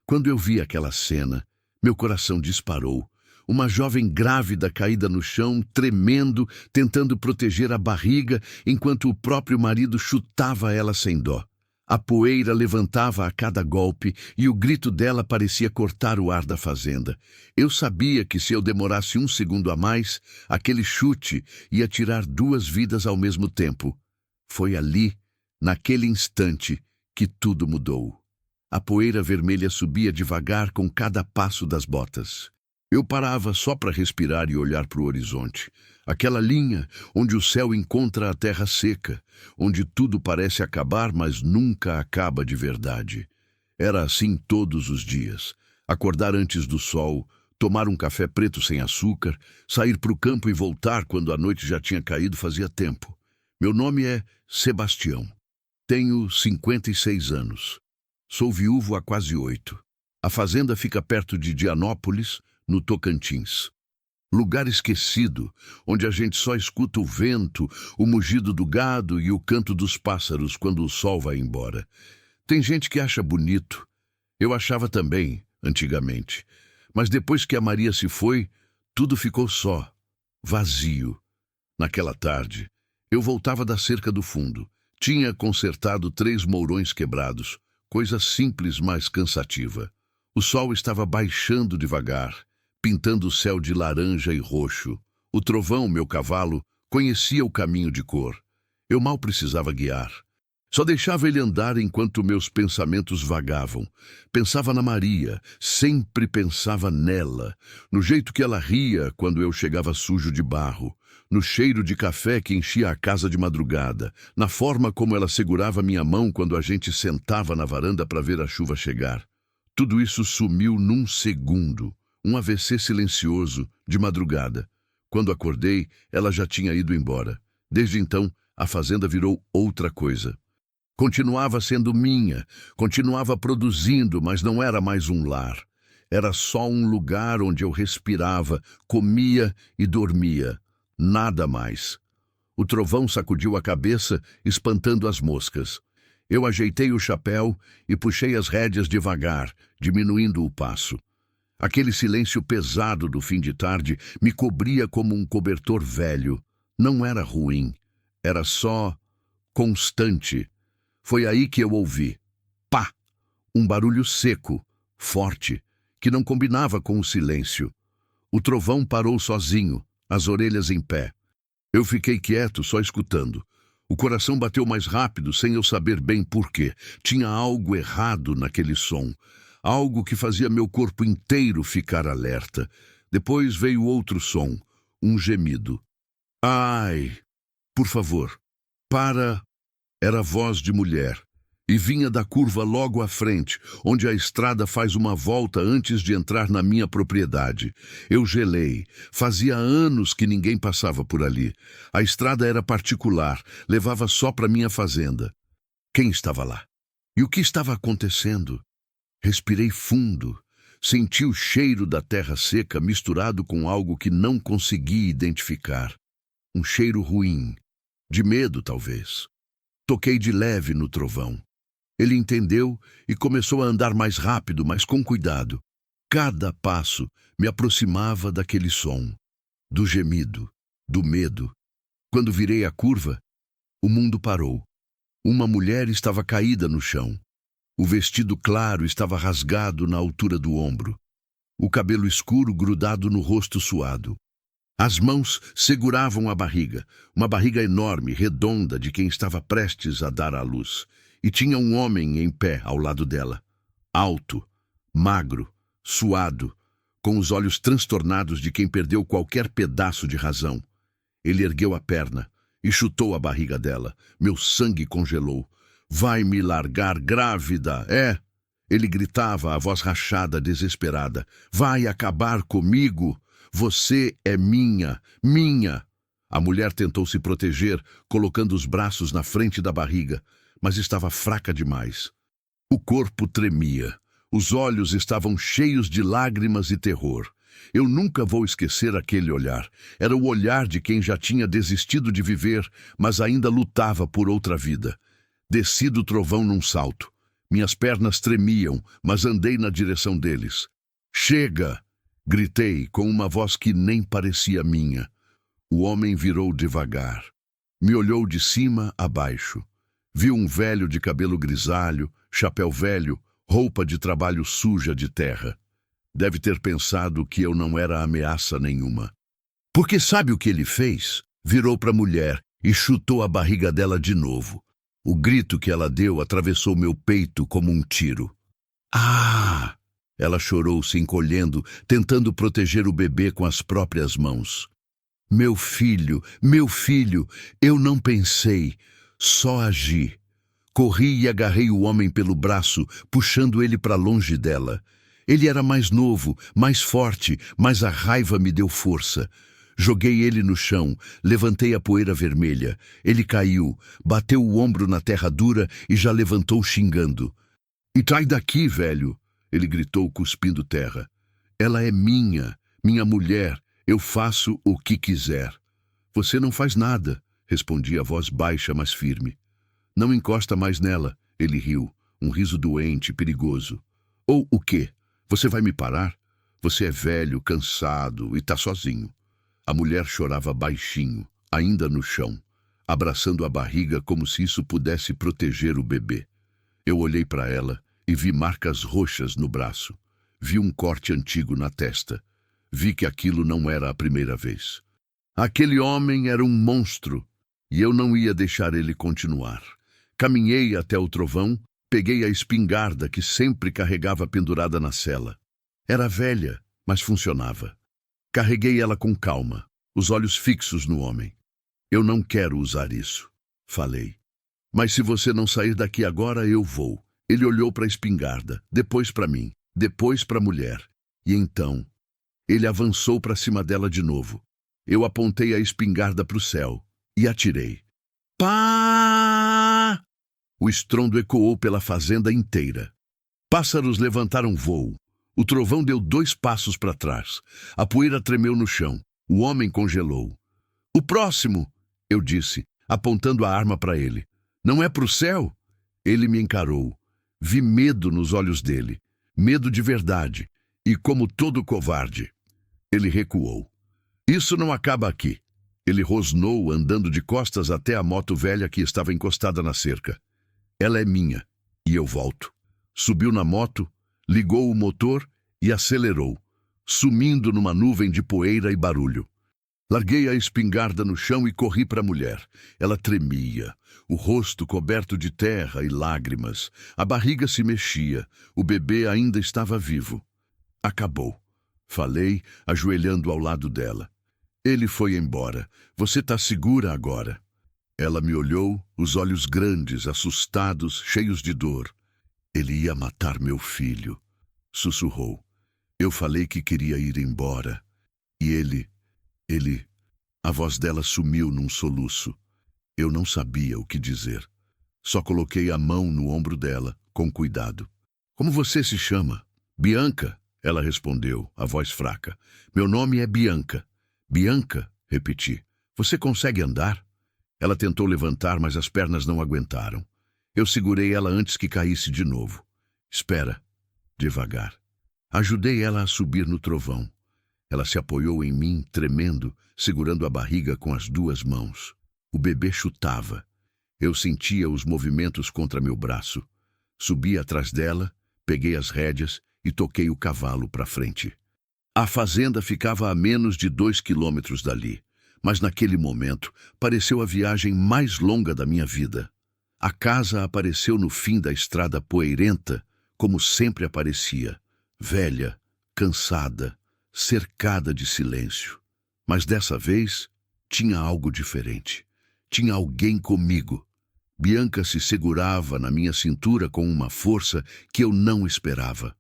Quando eu vi aquela cena, meu coração disparou. Uma jovem grávida caída no chão, tremendo, tentando proteger a barriga, enquanto o próprio marido chutava ela sem dó. A poeira levantava a cada golpe e o grito dela parecia cortar o ar da fazenda. Eu sabia que se eu demorasse um segundo a mais, aquele chute ia tirar 2 vidas ao mesmo tempo. Foi ali, naquele instante, que tudo mudou. A poeira vermelha subia devagar com cada passo das botas. Eu parava só para respirar e olhar para o horizonte. Aquela linha onde o céu encontra a terra seca, onde tudo parece acabar, mas nunca acaba de verdade. Era assim todos os dias. Acordar antes do sol, tomar um café preto sem açúcar, sair para o campo e voltar quando a noite já tinha caído fazia tempo. Meu nome é Sebastião. Tenho 56 anos. Sou viúvo há quase 8. A fazenda fica perto de Dianópolis, no Tocantins. Lugar esquecido, onde a gente só escuta o vento, o mugido do gado e o canto dos pássaros quando o sol vai embora. Tem gente que acha bonito. Eu achava também, antigamente. Mas depois que a Maria se foi, tudo ficou só, vazio. Naquela tarde, eu voltava da cerca do fundo. Tinha consertado 3 mourões quebrados, coisa simples, mas cansativa. O sol estava baixando devagar, pintando o céu de laranja e roxo. O trovão, meu cavalo, conhecia o caminho de cor. Eu mal precisava guiar. Só deixava ele andar enquanto meus pensamentos vagavam. Pensava na Maria, sempre pensava nela, no jeito que ela ria quando eu chegava sujo de barro, no cheiro de café que enchia a casa de madrugada, na forma como ela segurava minha mão quando a gente sentava na varanda para ver a chuva chegar. Tudo isso sumiu num segundo. Um AVC silencioso, de madrugada. Quando acordei, ela já tinha ido embora. Desde então, a fazenda virou outra coisa. Continuava sendo minha, continuava produzindo, mas não era mais um lar. Era só um lugar onde eu respirava, comia e dormia. Nada mais. O trovão sacudiu a cabeça, espantando as moscas. Eu ajeitei o chapéu e puxei as rédeas devagar, diminuindo o passo. Aquele silêncio pesado do fim de tarde me cobria como um cobertor velho. Não era ruim, era só constante. Foi aí que eu ouvi. Pá! Um barulho seco, forte, que não combinava com o silêncio. O trovão parou sozinho, as orelhas em pé. Eu fiquei quieto, só escutando. O coração bateu mais rápido, sem eu saber bem por quê. Tinha algo errado naquele som. Algo que fazia meu corpo inteiro ficar alerta. Depois veio outro som, um gemido. Ai! Por favor, para! Era voz de mulher. E vinha da curva logo à frente, onde a estrada faz uma volta antes de entrar na minha propriedade. Eu gelei. Fazia anos que ninguém passava por ali. A estrada era particular, levava só para minha fazenda. Quem estava lá? E o que estava acontecendo? Respirei fundo. Senti o cheiro da terra seca misturado com algo que não consegui identificar. Um cheiro ruim. De medo, talvez. Toquei de leve no trovão. Ele entendeu e começou a andar mais rápido, mas com cuidado. Cada passo me aproximava daquele som, do gemido, do medo. Quando virei a curva, o mundo parou. Uma mulher estava caída no chão. O vestido claro estava rasgado na altura do ombro. O cabelo escuro grudado no rosto suado. As mãos seguravam a barriga, uma barriga enorme, redonda, de quem estava prestes a dar à luz. E tinha um homem em pé ao lado dela, alto, magro, suado, com os olhos transtornados de quem perdeu qualquer pedaço de razão. Ele ergueu a perna e chutou a barriga dela. Meu sangue congelou. Vai me largar grávida, é? Ele gritava, a voz rachada, desesperada. Vai acabar comigo? Você é minha, minha! A mulher tentou se proteger, colocando os braços na frente da barriga, mas estava fraca demais. O corpo tremia. Os olhos estavam cheios de lágrimas e terror. Eu nunca vou esquecer aquele olhar. Era o olhar de quem já tinha desistido de viver, mas ainda lutava por outra vida. Desci do trovão num salto. Minhas pernas tremiam, mas andei na direção deles. Chega! Gritei com uma voz que nem parecia minha. O homem virou devagar. Me olhou de cima a baixo. Viu um velho de cabelo grisalho, chapéu velho, roupa de trabalho suja de terra. Deve ter pensado que eu não era ameaça nenhuma. Porque sabe o que ele fez? Virou para a mulher e chutou a barriga dela de novo. O grito que ela deu atravessou meu peito como um tiro. Ah! Ela chorou, se encolhendo, tentando proteger o bebê com as próprias mãos. Meu filho, eu não pensei, só agi. Corri e agarrei o homem pelo braço, puxando ele para longe dela. Ele era mais novo, mais forte, mas a raiva me deu força. Joguei ele no chão, levantei a poeira vermelha. Ele caiu, bateu o ombro na terra dura e já levantou xingando. E sai daqui, velho! Ele gritou, cuspindo terra. Ela é minha mulher. Eu faço o que quiser. Você não faz nada, respondi a voz baixa, mas firme. Não encosta mais nela, ele riu, um riso doente, perigoso. Ou o quê? Você vai me parar? Você é velho, cansado e tá sozinho. A mulher chorava baixinho, ainda no chão, abraçando a barriga como se isso pudesse proteger o bebê. Eu olhei para ela e vi marcas roxas no braço. Vi um corte antigo na testa. Vi que aquilo não era a primeira vez. Aquele homem era um monstro e eu não ia deixar ele continuar. Caminhei até o trovão, peguei a espingarda que sempre carregava pendurada na sela. Era velha, mas funcionava. Carreguei ela com calma, os olhos fixos no homem. Eu não quero usar isso, falei. Mas se você não sair daqui agora, eu vou. Ele olhou para a espingarda, depois para mim, depois para a mulher. E então, ele avançou para cima dela de novo. Eu apontei a espingarda para o céu e atirei. Pá! O estrondo ecoou pela fazenda inteira. Pássaros levantaram voo. O trovão deu 2 passos para trás. A poeira tremeu no chão. O homem congelou. O próximo, eu disse, apontando a arma para ele. Não é para o céu? Ele me encarou. Vi medo nos olhos dele. Medo de verdade. E como todo covarde. Ele recuou. Isso não acaba aqui. Ele rosnou, andando de costas até a moto velha que estava encostada na cerca. Ela é minha, e eu volto. Subiu na moto, ligou o motor e acelerou, sumindo numa nuvem de poeira e barulho. Larguei a espingarda no chão e corri para a mulher. Ela tremia, o rosto coberto de terra e lágrimas. A barriga se mexia, o bebê ainda estava vivo. Acabou, falei, ajoelhando ao lado dela. Ele foi embora. Você está segura agora? Ela me olhou, os olhos grandes, assustados, cheios de dor. Ele ia matar meu filho, sussurrou. Eu falei que queria ir embora. E ele... A voz dela sumiu num soluço. Eu não sabia o que dizer. Só coloquei a mão no ombro dela, com cuidado. Como você se chama? Bianca, ela respondeu, a voz fraca. Meu nome é Bianca. Bianca, repeti. Você consegue andar? Ela tentou levantar, mas as pernas não aguentaram. Eu segurei ela antes que caísse de novo. Espera, devagar. Ajudei ela a subir no trovão. Ela se apoiou em mim, tremendo, segurando a barriga com as 2 mãos. O bebê chutava. Eu sentia os movimentos contra meu braço. Subi atrás dela, peguei as rédeas e toquei o cavalo para frente. A fazenda ficava a menos de 2 quilômetros dali, mas naquele momento pareceu a viagem mais longa da minha vida. A casa apareceu no fim da estrada poeirenta, como sempre aparecia, velha, cansada, cercada de silêncio. Mas dessa vez tinha algo diferente. Tinha alguém comigo. Bianca se segurava na minha cintura com uma força que eu não esperava.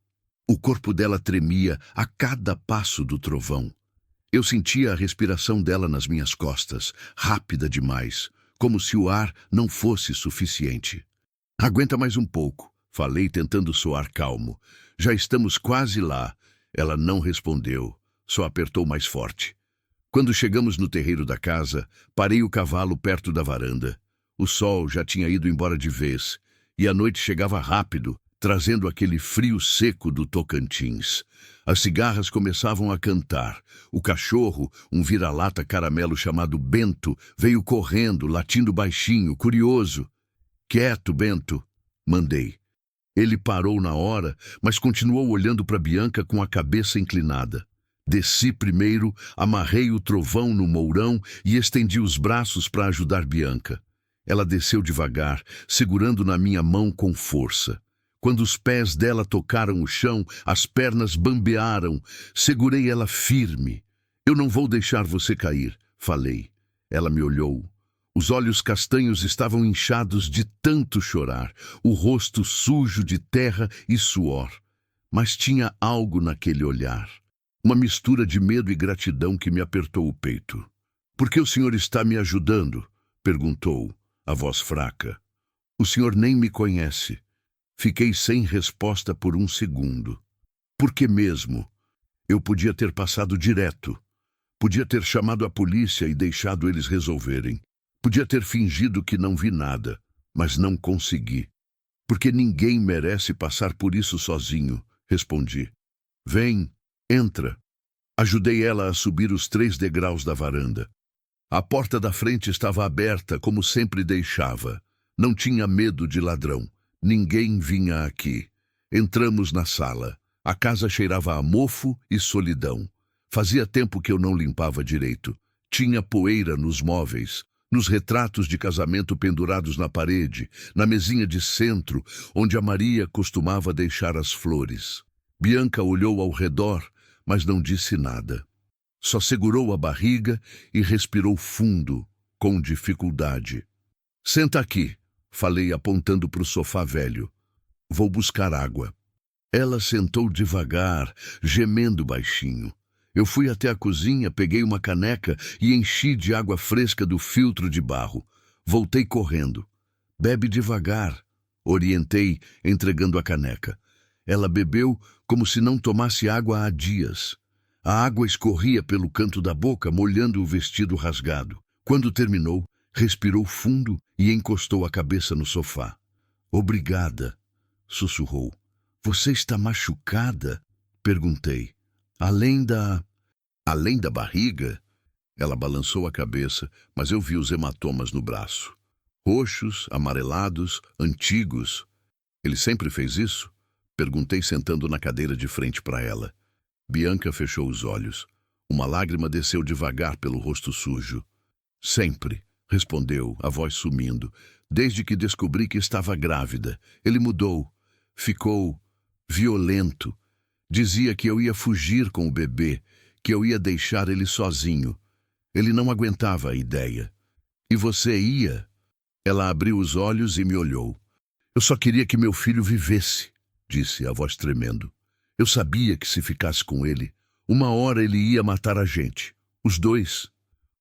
O corpo dela tremia a cada passo do trovão. Eu sentia a respiração dela nas minhas costas, rápida demais, como se o ar não fosse suficiente. Aguenta mais um pouco, falei tentando soar calmo. Já estamos quase lá. Ela não respondeu, só apertou mais forte. Quando chegamos no terreiro da casa, parei o cavalo perto da varanda. O sol já tinha ido embora de vez, E a noite chegava rápido, trazendo aquele frio seco do Tocantins. As cigarras começavam a cantar. O cachorro, um vira-lata caramelo chamado Bento, veio correndo, latindo baixinho, curioso. "Quieto, Bento", mandei. Ele parou na hora, mas continuou olhando para Bianca com a cabeça inclinada. Desci primeiro, amarrei o trovão no mourão e estendi os braços para ajudar Bianca. Ela desceu devagar, segurando na minha mão com força. Quando os pés dela tocaram o chão, as pernas bambearam. Segurei ela firme. "Eu não vou deixar você cair", falei. Ela me olhou. Os olhos castanhos estavam inchados de tanto chorar, o rosto sujo de terra e suor. Mas tinha algo naquele olhar. Uma mistura de medo e gratidão que me apertou o peito. "Por que o senhor está me ajudando?", perguntou, a voz fraca. "O senhor nem me conhece." Fiquei sem resposta por um segundo. Por que mesmo? Eu podia ter passado direto. Podia ter chamado a polícia e deixado eles resolverem. Podia ter fingido que não vi nada, mas não consegui. "Porque ninguém merece passar por isso sozinho", respondi. "Vem, entra." Ajudei ela a subir os 3 degraus da varanda. A porta da frente estava aberta, como sempre deixava. Não tinha medo de ladrão. Ninguém vinha aqui. Entramos na sala. A casa cheirava a mofo e solidão. Fazia tempo que eu não limpava direito. Tinha poeira nos móveis, nos retratos de casamento pendurados na parede, na mesinha de centro, onde a Maria costumava deixar as flores. Bianca olhou ao redor, mas não disse nada. Só segurou a barriga e respirou fundo, com dificuldade. "Senta aqui", falei apontando para o sofá velho. "Vou buscar água." Ela sentou devagar, gemendo baixinho. Eu fui até a cozinha, peguei uma caneca e enchi de água fresca do filtro de barro. Voltei correndo. "Bebe devagar", orientei, entregando a caneca. Ela bebeu como se não tomasse água há dias. A água escorria pelo canto da boca, molhando o vestido rasgado. Quando terminou, respirou fundo e encostou a cabeça no sofá. "Obrigada", sussurrou. "Você está machucada?", perguntei. Além da barriga?" Ela balançou a cabeça, mas eu vi os hematomas no braço. Roxos, amarelados, antigos. "Ele sempre fez isso?", perguntei sentando na cadeira de frente para ela. Bianca fechou os olhos. Uma lágrima desceu devagar pelo rosto sujo. "Sempre", respondeu, a voz sumindo. "Desde que descobri que estava grávida. Ele mudou. Ficou violento. Dizia que eu ia fugir com o bebê, que eu ia deixar ele sozinho. Ele não aguentava a ideia." "E você ia?" Ela abriu os olhos e me olhou. "Eu só queria que meu filho vivesse", disse, a voz tremendo. "Eu sabia que se ficasse com ele, uma hora ele ia matar a gente. Os dois.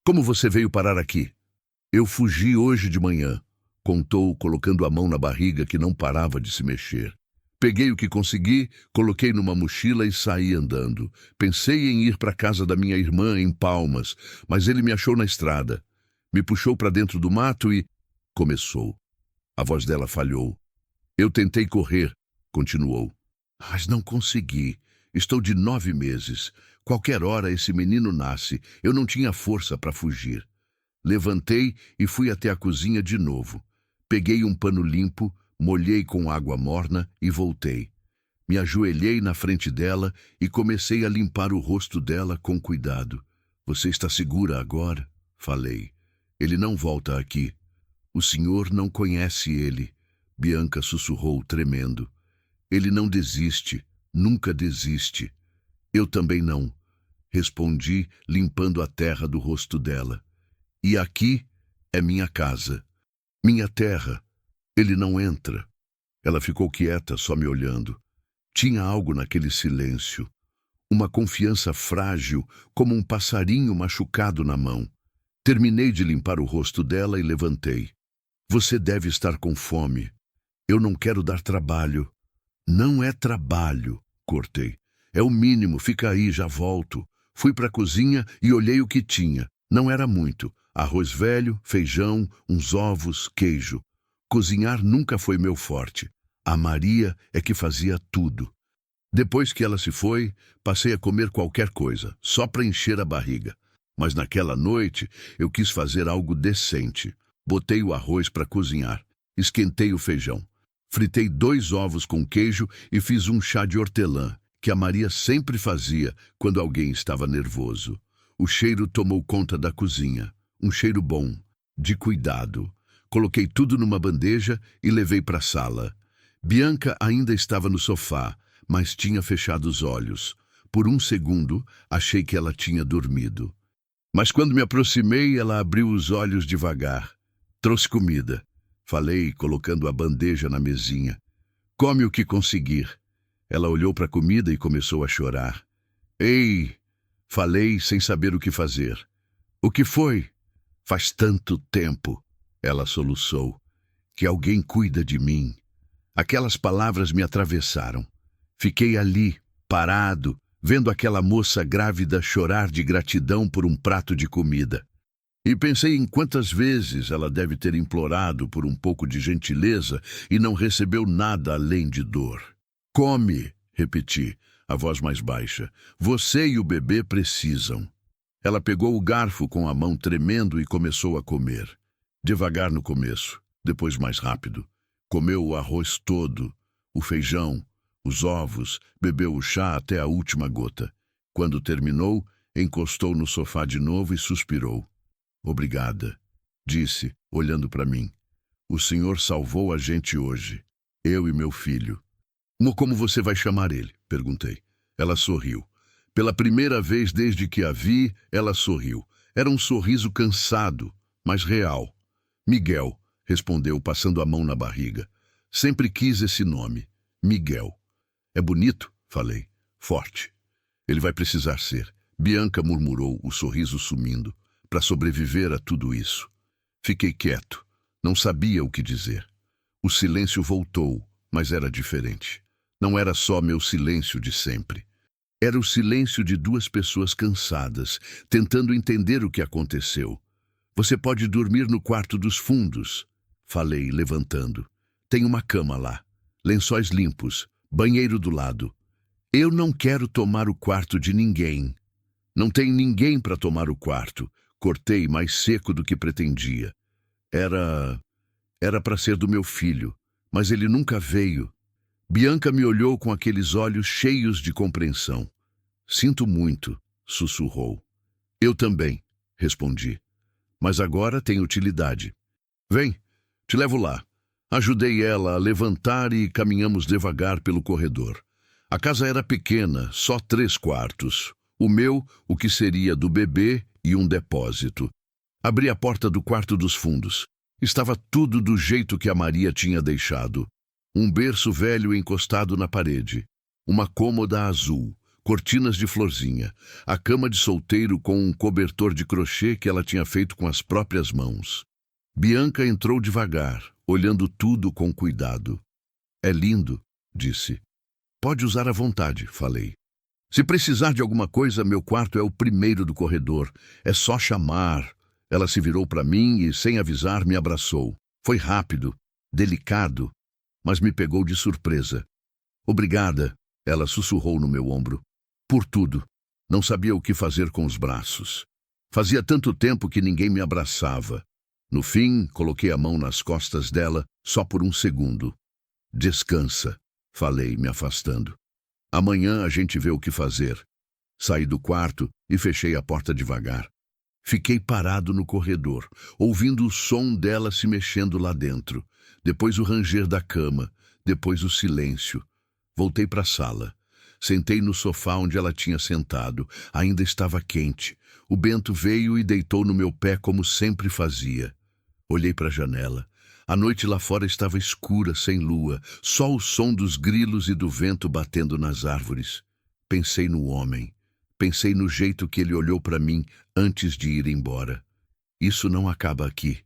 Como você veio parar aqui?" "Eu fugi hoje de manhã", contou, colocando a mão na barriga que não parava de se mexer. "Peguei o que consegui, coloquei numa mochila e saí andando. Pensei em ir para a casa da minha irmã em Palmas, mas ele me achou na estrada. Me puxou para dentro do mato e..." Começou. A voz dela falhou. "Eu tentei correr", continuou. "Mas não consegui. Estou de 9 meses. Qualquer hora esse menino nasce. Eu não tinha força para fugir." Levantei e fui até a cozinha de novo. Peguei um pano limpo, molhei com água morna e voltei. Me ajoelhei na frente dela e comecei a limpar o rosto dela com cuidado. "Você está segura agora?", falei. "Ele não volta aqui." "O senhor não conhece ele", Bianca sussurrou, tremendo. "Ele não desiste, nunca desiste." "Eu também não", respondi, limpando a terra do rosto dela. "E aqui é minha casa, minha terra. Ele não entra." Ela ficou quieta, só me olhando. Tinha algo naquele silêncio. Uma confiança frágil, como um passarinho machucado na mão. Terminei de limpar o rosto dela e levantei. "Você deve estar com fome. Eu não quero dar trabalho." "Não é trabalho", cortei. "É o mínimo, fica aí, já volto." Fui para a cozinha e olhei o que tinha. Não era muito. Arroz velho, feijão, uns ovos, queijo. Cozinhar nunca foi meu forte. A Maria é que fazia tudo. Depois que ela se foi, passei a comer qualquer coisa, só para encher a barriga. Mas naquela noite eu quis fazer algo decente. Botei o arroz para cozinhar, esquentei o feijão, fritei 2 ovos com queijo e fiz um chá de hortelã, que a Maria sempre fazia quando alguém estava nervoso. O cheiro tomou conta da cozinha, um cheiro bom, de cuidado. Coloquei tudo numa bandeja e levei para a sala. Bianca ainda estava no sofá, mas tinha fechado os olhos. Por um segundo, achei que ela tinha dormido. Mas quando me aproximei, ela abriu os olhos devagar. Trouxe comida. Falei, colocando a bandeja na mesinha. Come o que conseguir. Ela olhou para a comida e começou a chorar. Ei! Falei, sem saber o que fazer. O que foi? Faz tanto tempo, ela soluçou, que alguém cuida de mim. Aquelas palavras me atravessaram. Fiquei ali, parado, vendo aquela moça grávida chorar de gratidão por um prato de comida. E pensei em quantas vezes ela deve ter implorado por um pouco de gentileza e não recebeu nada além de dor. Come, repeti, a voz mais baixa. Você e o bebê precisam. Ela pegou o garfo com a mão tremendo e começou a comer. Devagar no começo, depois mais rápido. Comeu o arroz todo, o feijão, os ovos, bebeu o chá até a última gota. Quando terminou, encostou no sofá de novo e suspirou. Obrigada, disse, olhando para mim. O senhor salvou a gente hoje, eu e meu filho. Como você vai chamar ele? Perguntei. Ela sorriu. Pela primeira vez desde que a vi, ela sorriu. Era um sorriso cansado, mas real. Miguel, respondeu, passando a mão na barriga. Sempre quis esse nome. Miguel. É bonito? Falei. Forte. Ele vai precisar ser. Bianca murmurou, o sorriso sumindo, para sobreviver a tudo isso. Fiquei quieto. Não sabia o que dizer. O silêncio voltou, mas era diferente. Não era só meu silêncio de sempre. Era o silêncio de 2 pessoas cansadas, tentando entender o que aconteceu. Você pode dormir no quarto dos fundos, falei, levantando. Tem uma cama lá, lençóis limpos, banheiro do lado. Eu não quero tomar o quarto de ninguém. Não tem ninguém para tomar o quarto. Cortei mais seco do que pretendia. Era para ser do meu filho, mas ele nunca veio. Bianca me olhou com aqueles olhos cheios de compreensão. Sinto muito, sussurrou. Eu também, respondi. Mas agora tem utilidade. Vem, te levo lá. Ajudei ela a levantar e caminhamos devagar pelo corredor. A casa era pequena, só 3 quartos. O meu, o que seria do bebê e um depósito. Abri a porta do quarto dos fundos. Estava tudo do jeito que a Maria tinha deixado. Um berço velho encostado na parede. Uma cômoda azul. Cortinas de florzinha. A cama de solteiro com um cobertor de crochê que ela tinha feito com as próprias mãos. Bianca entrou devagar, olhando tudo com cuidado. É lindo, disse. Pode usar à vontade, falei. Se precisar de alguma coisa, meu quarto é o primeiro do corredor. É só chamar. Ela se virou para mim e, sem avisar, me abraçou. Foi rápido, delicado, mas me pegou de surpresa. Obrigada, ela sussurrou no meu ombro. Por tudo. Não sabia o que fazer com os braços. Fazia tanto tempo que ninguém me abraçava. No fim, coloquei a mão nas costas dela, só por um segundo. Descansa, falei, me afastando. Amanhã a gente vê o que fazer. Saí do quarto e fechei a porta devagar. Fiquei parado no corredor, ouvindo o som dela se mexendo lá dentro. Depois o ranger da cama, depois o silêncio. Voltei para a sala. Sentei no sofá onde ela tinha sentado. Ainda estava quente. O Bento veio e deitou no meu pé como sempre fazia. Olhei para a janela. A noite lá fora estava escura, sem lua, só o som dos grilos e do vento batendo nas árvores. Pensei no homem. Pensei no jeito que ele olhou para mim antes de ir embora. Isso não acaba aqui.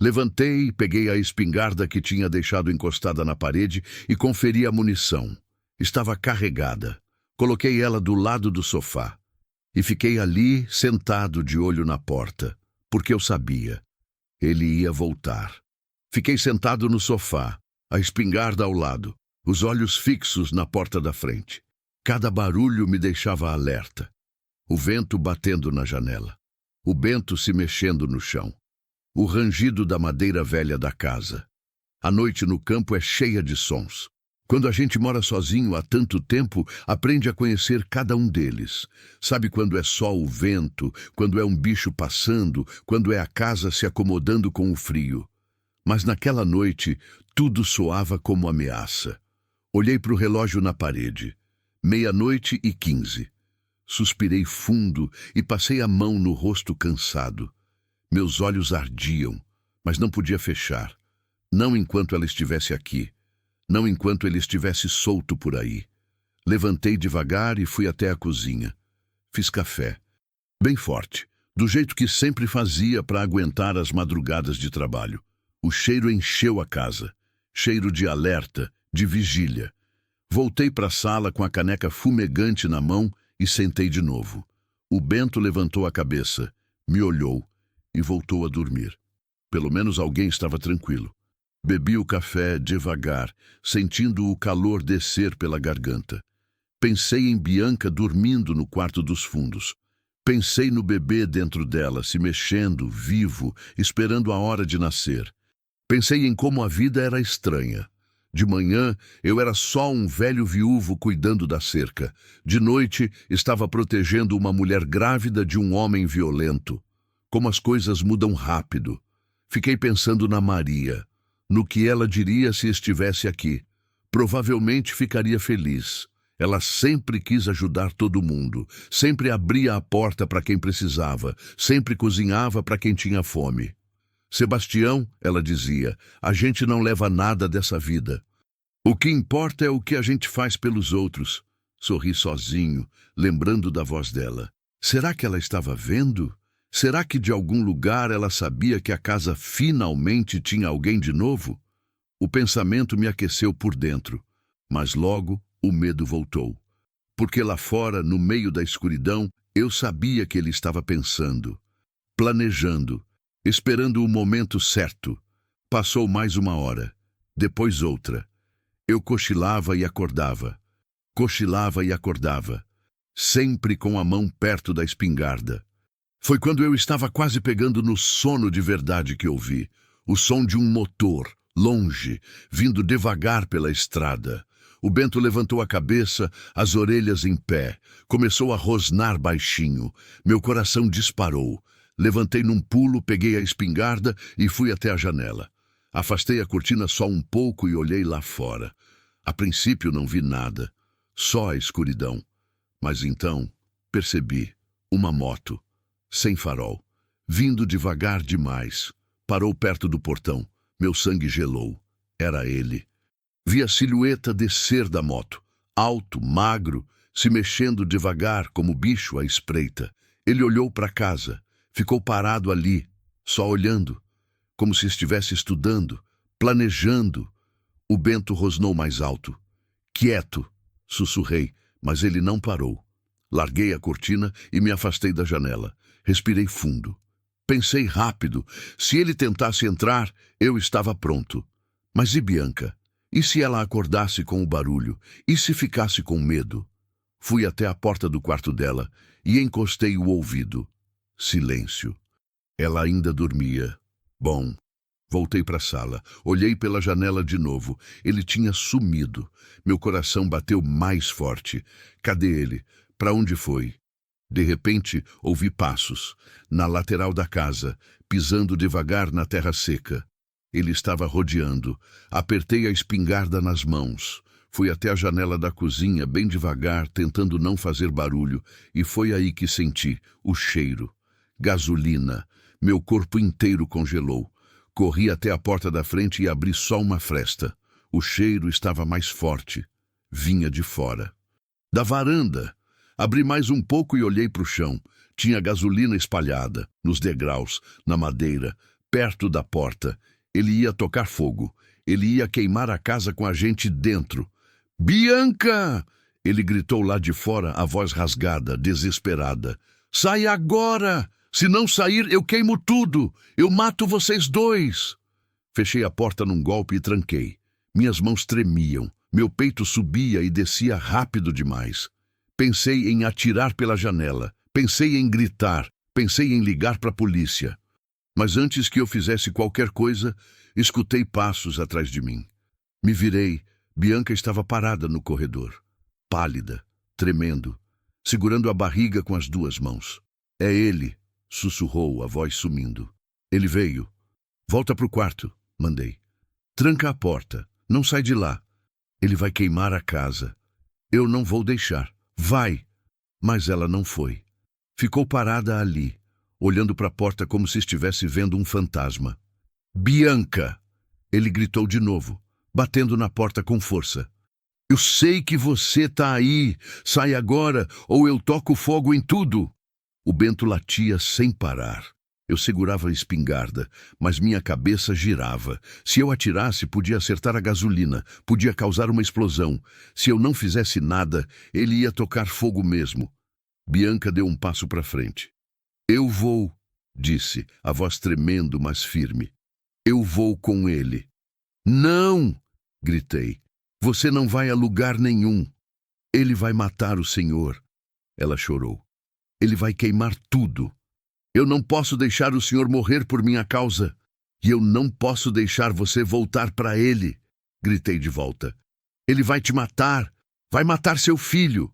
Levantei, peguei a espingarda que tinha deixado encostada na parede e conferi a munição. Estava carregada. Coloquei ela do lado do sofá. E fiquei ali, sentado de olho na porta, porque eu sabia. Ele ia voltar. Fiquei sentado no sofá, a espingarda ao lado, os olhos fixos na porta da frente. Cada barulho me deixava alerta. O vento batendo na janela, o Bento se mexendo no chão, o rangido da madeira velha da casa. A noite no campo é cheia de sons. Quando a gente mora sozinho há tanto tempo, aprende a conhecer cada um deles. Sabe quando é só o vento, quando é um bicho passando, quando é a casa se acomodando com o frio. Mas naquela noite, tudo soava como ameaça. Olhei para o relógio na parede. 00:15. Suspirei fundo e passei a mão no rosto cansado. Meus olhos ardiam, mas não podia fechar. Não enquanto ela estivesse aqui. Não enquanto ele estivesse solto por aí. Levantei devagar e fui até a cozinha. Fiz café. Bem forte, do jeito que sempre fazia para aguentar as madrugadas de trabalho. O cheiro encheu a casa. Cheiro de alerta, de vigília. Voltei para a sala com a caneca fumegante na mão e sentei de novo. O Bento levantou a cabeça, me olhou e voltou a dormir. Pelo menos alguém estava tranquilo. Bebi o café devagar, sentindo o calor descer pela garganta. Pensei em Bianca dormindo no quarto dos fundos. Pensei no bebê dentro dela, se mexendo, vivo, esperando a hora de nascer. Pensei em como a vida era estranha. De manhã, eu era só um velho viúvo cuidando da cerca. De noite, estava protegendo uma mulher grávida de um homem violento. Como as coisas mudam rápido. Fiquei pensando na Maria, no que ela diria se estivesse aqui. Provavelmente ficaria feliz. Ela sempre quis ajudar todo mundo, sempre abria a porta para quem precisava, sempre cozinhava para quem tinha fome. Sebastião, ela dizia, a gente não leva nada dessa vida. O que importa é o que a gente faz pelos outros. Sorri sozinho, lembrando da voz dela. Será que ela estava vendo? Será que de algum lugar ela sabia que a casa finalmente tinha alguém de novo? O pensamento me aqueceu por dentro, mas logo o medo voltou. Porque lá fora, no meio da escuridão, eu sabia que ele estava pensando, planejando, esperando o momento certo. Passou mais uma hora, depois outra. Eu cochilava e acordava, sempre com a mão perto da espingarda. Foi quando eu estava quase pegando no sono de verdade que ouvi o som de um motor, longe, vindo devagar pela estrada. O Bento levantou a cabeça, as orelhas em pé. Começou a rosnar baixinho. Meu coração disparou. Levantei num pulo, peguei a espingarda e fui até a janela. Afastei a cortina só um pouco e olhei lá fora. A princípio não vi nada, só a escuridão. Mas então percebi uma moto, sem farol, vindo devagar demais. Parou perto do portão. Meu sangue gelou. Era ele. Vi a silhueta descer da moto, alto, magro, se mexendo devagar como bicho à espreita. Ele olhou para casa, ficou parado ali, só olhando, como se estivesse estudando, planejando. O Bento rosnou mais alto. Quieto, sussurrei, mas ele não parou. Larguei a cortina e me afastei da janela. Respirei fundo. Pensei rápido. Se ele tentasse entrar, eu estava pronto. Mas e Bianca? E se ela acordasse com o barulho? E se ficasse com medo? Fui até a porta do quarto dela e encostei o ouvido. Silêncio. Ela ainda dormia. Bom. Voltei para a sala. Olhei pela janela de novo. Ele tinha sumido. Meu coração bateu mais forte. Cadê ele? Para onde foi? De repente, ouvi passos, na lateral da casa, pisando devagar na terra seca. Ele estava rodeando. Apertei a espingarda nas mãos. Fui até a janela da cozinha, bem devagar, tentando não fazer barulho, e foi aí que senti o cheiro. Gasolina. Meu corpo inteiro congelou. Corri até a porta da frente e abri só uma fresta. O cheiro estava mais forte. Vinha de fora. Da varanda. Abri mais um pouco e olhei para o chão. Tinha gasolina espalhada, nos degraus, na madeira, perto da porta. Ele ia tocar fogo. Ele ia queimar a casa com a gente dentro. Bianca! Ele gritou lá de fora, a voz rasgada, desesperada. Sai agora! Se não sair, eu queimo tudo! Eu mato vocês dois! Fechei a porta num golpe e tranquei. Minhas mãos tremiam, meu peito subia e descia rápido demais. Pensei em atirar pela janela, pensei em gritar, pensei em ligar para a polícia. Mas antes que eu fizesse qualquer coisa, escutei passos atrás de mim. Me virei. Bianca estava parada no corredor, pálida, tremendo, segurando a barriga com as duas mãos. É ele, sussurrou, a voz sumindo. Ele veio. Volta pro quarto, mandei. Tranca a porta, não sai de lá. Ele vai queimar a casa. Eu não vou deixar. Vai! Mas ela não foi. Ficou parada ali, olhando para a porta como se estivesse vendo um fantasma. Bianca! Ele gritou de novo, batendo na porta com força. Eu sei que você tá aí. Sai agora, ou eu toco fogo em tudo. O Bento latia sem parar. Eu segurava a espingarda, mas minha cabeça girava. Se eu atirasse, podia acertar a gasolina, podia causar uma explosão. Se eu não fizesse nada, ele ia tocar fogo mesmo. Bianca deu um passo para frente. Eu vou, disse, a voz tremendo, mas firme. Eu vou com ele. Não! Gritei. Você não vai a lugar nenhum. Ele vai matar o senhor. Ela chorou. Ele vai queimar tudo. Eu não posso deixar o senhor morrer por minha causa. E eu não posso deixar você voltar para ele. Gritei de volta. Ele vai te matar. Vai matar seu filho.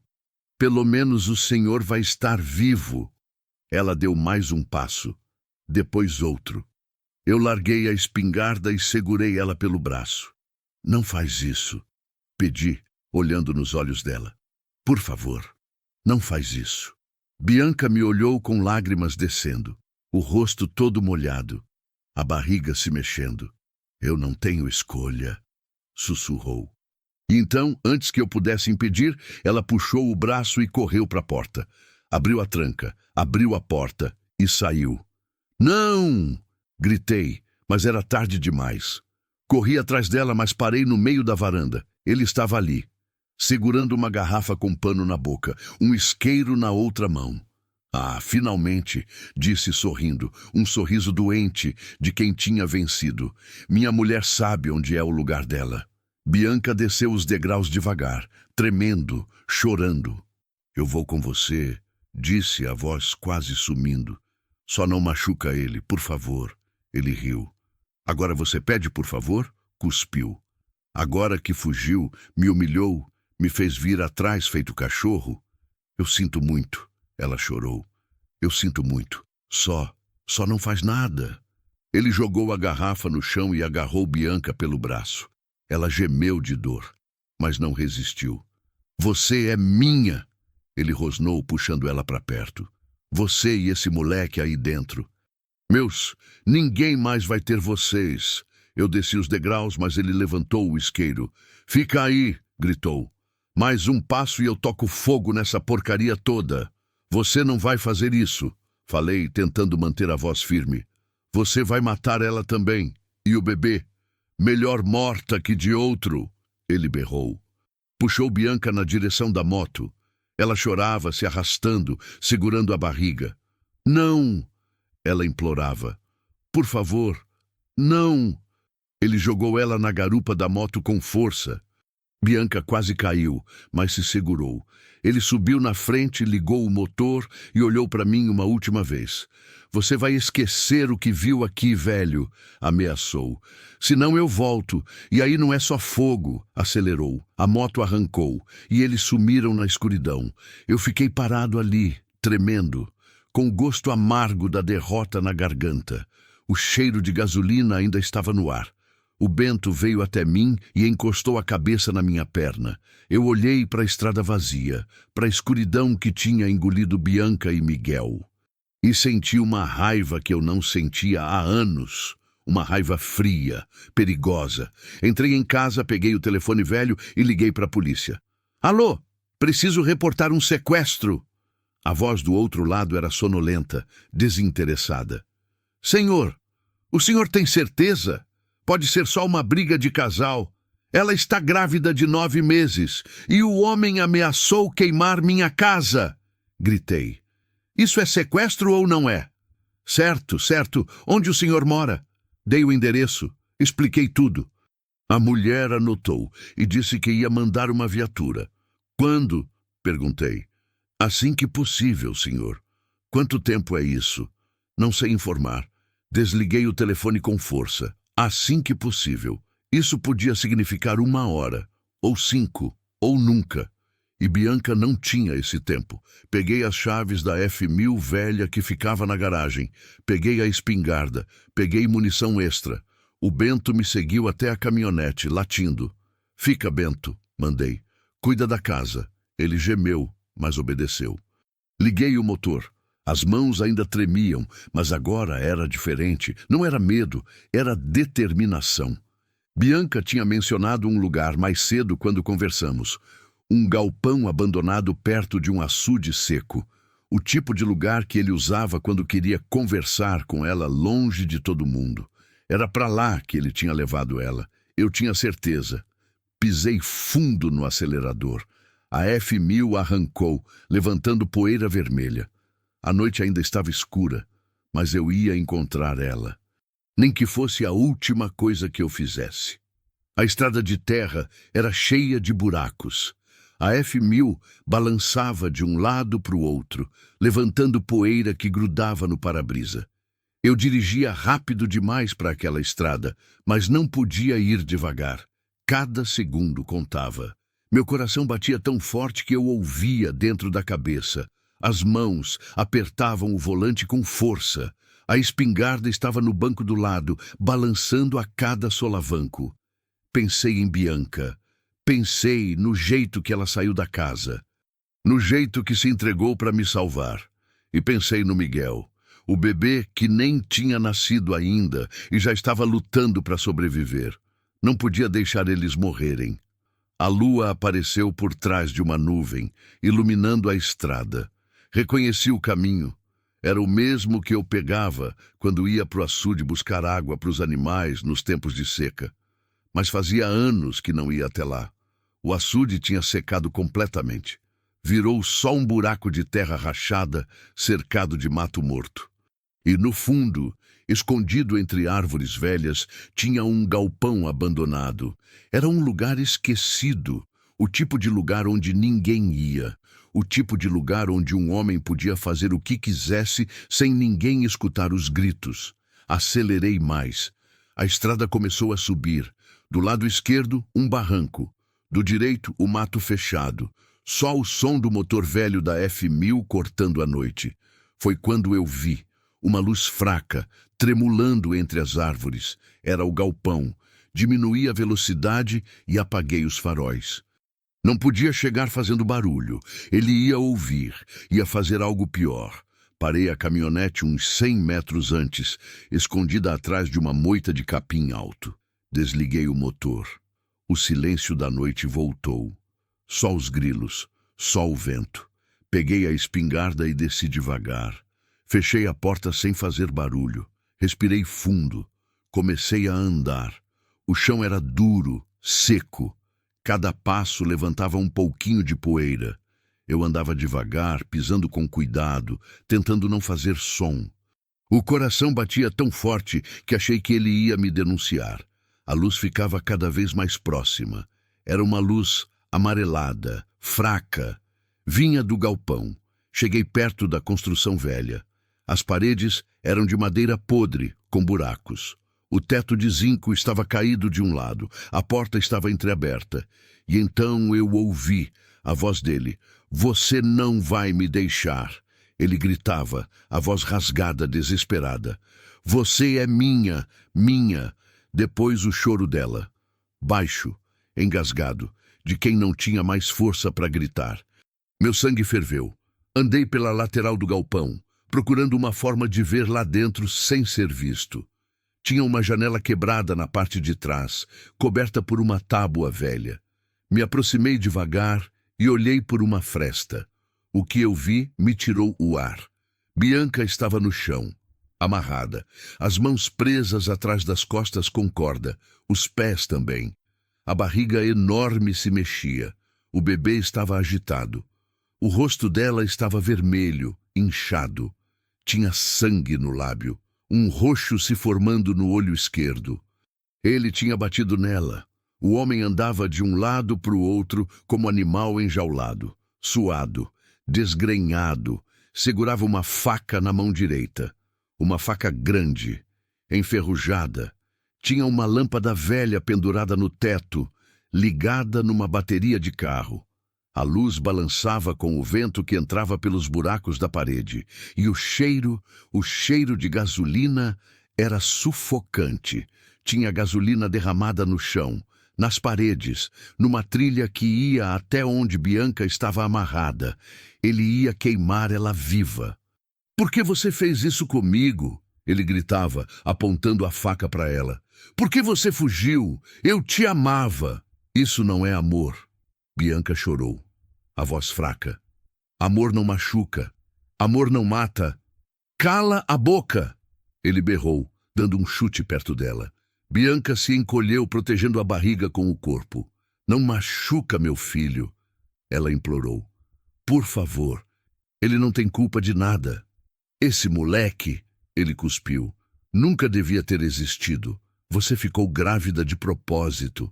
Pelo menos o senhor vai estar vivo. Ela deu mais um passo. Depois outro. Eu larguei a espingarda e segurei ela pelo braço. Não faz isso. Pedi, olhando nos olhos dela. Por favor, não faz isso. Bianca me olhou com lágrimas descendo, o rosto todo molhado, a barriga se mexendo. Eu não tenho escolha, sussurrou. E então, antes que eu pudesse impedir, ela puxou o braço e correu para a porta. Abriu a tranca, abriu a porta e saiu. Não! Gritei, mas era tarde demais. Corri atrás dela, mas parei no meio da varanda. Ele estava ali, segurando uma garrafa com pano na boca, um isqueiro na outra mão. Ah, finalmente, disse sorrindo, um sorriso doente de quem tinha vencido. Minha mulher sabe onde é o lugar dela. Bianca desceu os degraus devagar, tremendo, chorando. Eu vou com você, disse a voz quase sumindo. Só não machuca ele, por favor. Ele riu. Agora você pede por favor? Cuspiu. Agora que fugiu, me humilhou, me fez vir atrás feito cachorro. Eu sinto muito, ela chorou. Eu sinto muito. Só não faz nada. Ele jogou a garrafa no chão e agarrou Bianca pelo braço. Ela gemeu de dor, mas não resistiu. Você é minha, ele rosnou, puxando ela para perto. Você e esse moleque aí dentro. Meus, ninguém mais vai ter vocês. Eu desci os degraus, mas ele levantou o isqueiro. Fica aí, gritou. Mais um passo e eu toco fogo nessa porcaria toda. Você não vai fazer isso, falei, tentando manter a voz firme. Você vai matar ela também. E o bebê? Melhor morta que de outro, ele berrou. Puxou Bianca na direção da moto. Ela chorava, se arrastando, segurando a barriga. Não! Ela implorava. Por favor, não! Ele jogou ela na garupa da moto com força. Bianca quase caiu, mas se segurou. Ele subiu na frente, ligou o motor e olhou para mim uma última vez. Você vai esquecer o que viu aqui, velho, ameaçou. Senão eu volto, e aí não é só fogo, acelerou. A moto arrancou, e eles sumiram na escuridão. Eu fiquei parado ali, tremendo, com o gosto amargo da derrota na garganta. O cheiro de gasolina ainda estava no ar. O Bento veio até mim e encostou a cabeça na minha perna. Eu olhei para a estrada vazia, para a escuridão que tinha engolido Bianca e Miguel. E senti uma raiva que eu não sentia há anos. Uma raiva fria, perigosa. Entrei em casa, peguei o telefone velho e liguei para a polícia. Alô, preciso reportar um sequestro. A voz do outro lado era sonolenta, desinteressada. Senhor, o senhor tem certeza? Pode ser só uma briga de casal. Ela está grávida de 9 meses e o homem ameaçou queimar minha casa. Gritei. Isso é sequestro ou não é? Certo, certo. Onde o senhor mora? Dei o endereço. Expliquei tudo. A mulher anotou e disse que ia mandar uma viatura. Quando? Perguntei. Assim que possível, senhor. Quanto tempo é isso? Não sei informar. Desliguei o telefone com força. Assim que possível. Isso podia significar 1 hora, ou 5, ou nunca. E Bianca não tinha esse tempo. Peguei as chaves da F1000 velha que ficava na garagem. Peguei a espingarda. Peguei munição extra. O Bento me seguiu até a caminhonete, latindo. Fica, Bento, mandei. Cuida da casa. Ele gemeu, mas obedeceu. Liguei o motor. As mãos ainda tremiam, mas agora era diferente. Não era medo, era determinação. Bianca tinha mencionado um lugar mais cedo quando conversamos. Um galpão abandonado perto de um açude seco. O tipo de lugar que ele usava quando queria conversar com ela longe de todo mundo. Era para lá que ele tinha levado ela. Eu tinha certeza. Pisei fundo no acelerador. A F1000 arrancou, levantando poeira vermelha. A noite ainda estava escura, mas eu ia encontrar ela. Nem que fosse a última coisa que eu fizesse. A estrada de terra era cheia de buracos. A F1000 balançava de um lado para o outro, levantando poeira que grudava no para-brisa. Eu dirigia rápido demais para aquela estrada, mas não podia ir devagar. Cada segundo contava. Meu coração batia tão forte que eu ouvia dentro da cabeça. As mãos apertavam o volante com força. A espingarda estava no banco do lado, balançando a cada solavanco. Pensei em Bianca. Pensei no jeito que ela saiu da casa. No jeito que se entregou para me salvar. E pensei no Miguel. O bebê que nem tinha nascido ainda e já estava lutando para sobreviver. Não podia deixar eles morrerem. A lua apareceu por trás de uma nuvem, iluminando a estrada. Reconheci o caminho. Era o mesmo que eu pegava quando ia para o açude buscar água para os animais nos tempos de seca. Mas fazia anos que não ia até lá. O açude tinha secado completamente. Virou só um buraco de terra rachada, cercado de mato morto. E no fundo, escondido entre árvores velhas, tinha um galpão abandonado. Era um lugar esquecido, o tipo de lugar onde ninguém ia. O tipo de lugar onde um homem podia fazer o que quisesse sem ninguém escutar os gritos. Acelerei mais. A estrada começou a subir. Do lado esquerdo, um barranco. Do direito, o mato fechado. Só o som do motor velho da F1000 cortando a noite. Foi quando eu vi. Uma luz fraca, tremulando entre as árvores. Era o galpão. Diminuí a velocidade e apaguei os faróis. Não podia chegar fazendo barulho. Ele ia ouvir, ia fazer algo pior. Parei a caminhonete uns 100 metros antes, escondida atrás de uma moita de capim alto. Desliguei o motor. O silêncio da noite voltou. Só os grilos, só o vento. Peguei a espingarda e desci devagar. Fechei a porta sem fazer barulho. Respirei fundo. Comecei a andar. O chão era duro, seco. Cada passo levantava um pouquinho de poeira. Eu andava devagar, pisando com cuidado, tentando não fazer som. O coração batia tão forte que achei que ele ia me denunciar. A luz ficava cada vez mais próxima. Era uma luz amarelada, fraca. Vinha do galpão. Cheguei perto da construção velha. As paredes eram de madeira podre, com buracos. O teto de zinco estava caído de um lado, a porta estava entreaberta. E então eu ouvi a voz dele. Você não vai me deixar. Ele gritava, a voz rasgada, desesperada. Você é minha, minha. Depois o choro dela. Baixo, engasgado, de quem não tinha mais força para gritar. Meu sangue ferveu. Andei pela lateral do galpão, procurando uma forma de ver lá dentro sem ser visto. Tinha uma janela quebrada na parte de trás, coberta por uma tábua velha. Me aproximei devagar e olhei por uma fresta. O que eu vi me tirou o ar. Bianca estava no chão, amarrada, as mãos presas atrás das costas com corda, os pés também. A barriga enorme se mexia. O bebê estava agitado. O rosto dela estava vermelho, inchado. Tinha sangue no lábio, um roxo se formando no olho esquerdo. Ele tinha batido nela. O homem andava de um lado para o outro como animal enjaulado, suado, desgrenhado. Segurava uma faca na mão direita. Uma faca grande, enferrujada. Tinha uma lâmpada velha pendurada no teto, ligada numa bateria de carro. A luz balançava com o vento que entrava pelos buracos da parede. E o cheiro de gasolina era sufocante. Tinha gasolina derramada no chão, nas paredes, numa trilha que ia até onde Bianca estava amarrada. Ele ia queimar ela viva. "Por que você fez isso comigo?" Ele gritava, apontando a faca para ela. "Por que você fugiu? Eu te amava." "Isso não é amor." Bianca chorou, a voz fraca. "Amor não machuca. Amor não mata. Cala a boca!" Ele berrou, dando um chute perto dela. Bianca se encolheu, protegendo a barriga com o corpo. "Não machuca, meu filho," ela implorou. "Por favor, ele não tem culpa de nada." "Esse moleque," ele cuspiu, "nunca devia ter existido. Você ficou grávida de propósito.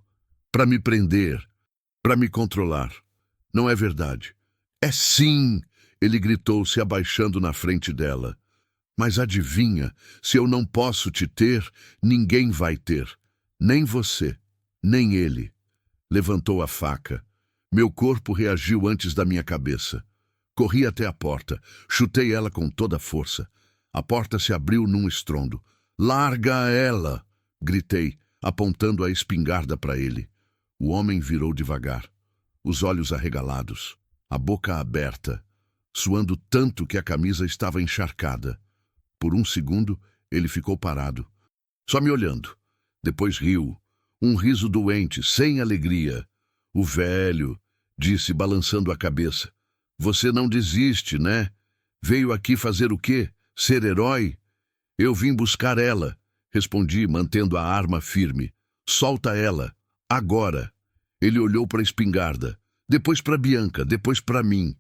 Para me prender, para me controlar. Não é verdade." "É sim," ele gritou, se abaixando na frente dela. "Mas adivinha, se eu não posso te ter, ninguém vai ter. Nem você, nem ele." Levantou a faca. Meu corpo reagiu antes da minha cabeça. Corri até a porta, chutei ela com toda a força. A porta se abriu num estrondo. "Larga ela!" gritei, apontando a espingarda para ele. O homem virou devagar, os olhos arregalados, a boca aberta, suando tanto que a camisa estava encharcada. Por um segundo, ele ficou parado, só me olhando. Depois riu, um riso doente, sem alegria. "O velho", disse, balançando a cabeça. "Você não desiste, né? Veio aqui fazer o quê? Ser herói?" "Eu vim buscar ela", respondi, mantendo a arma firme. "Solta ela, agora." Ele olhou para a espingarda, depois para Bianca, depois para mim.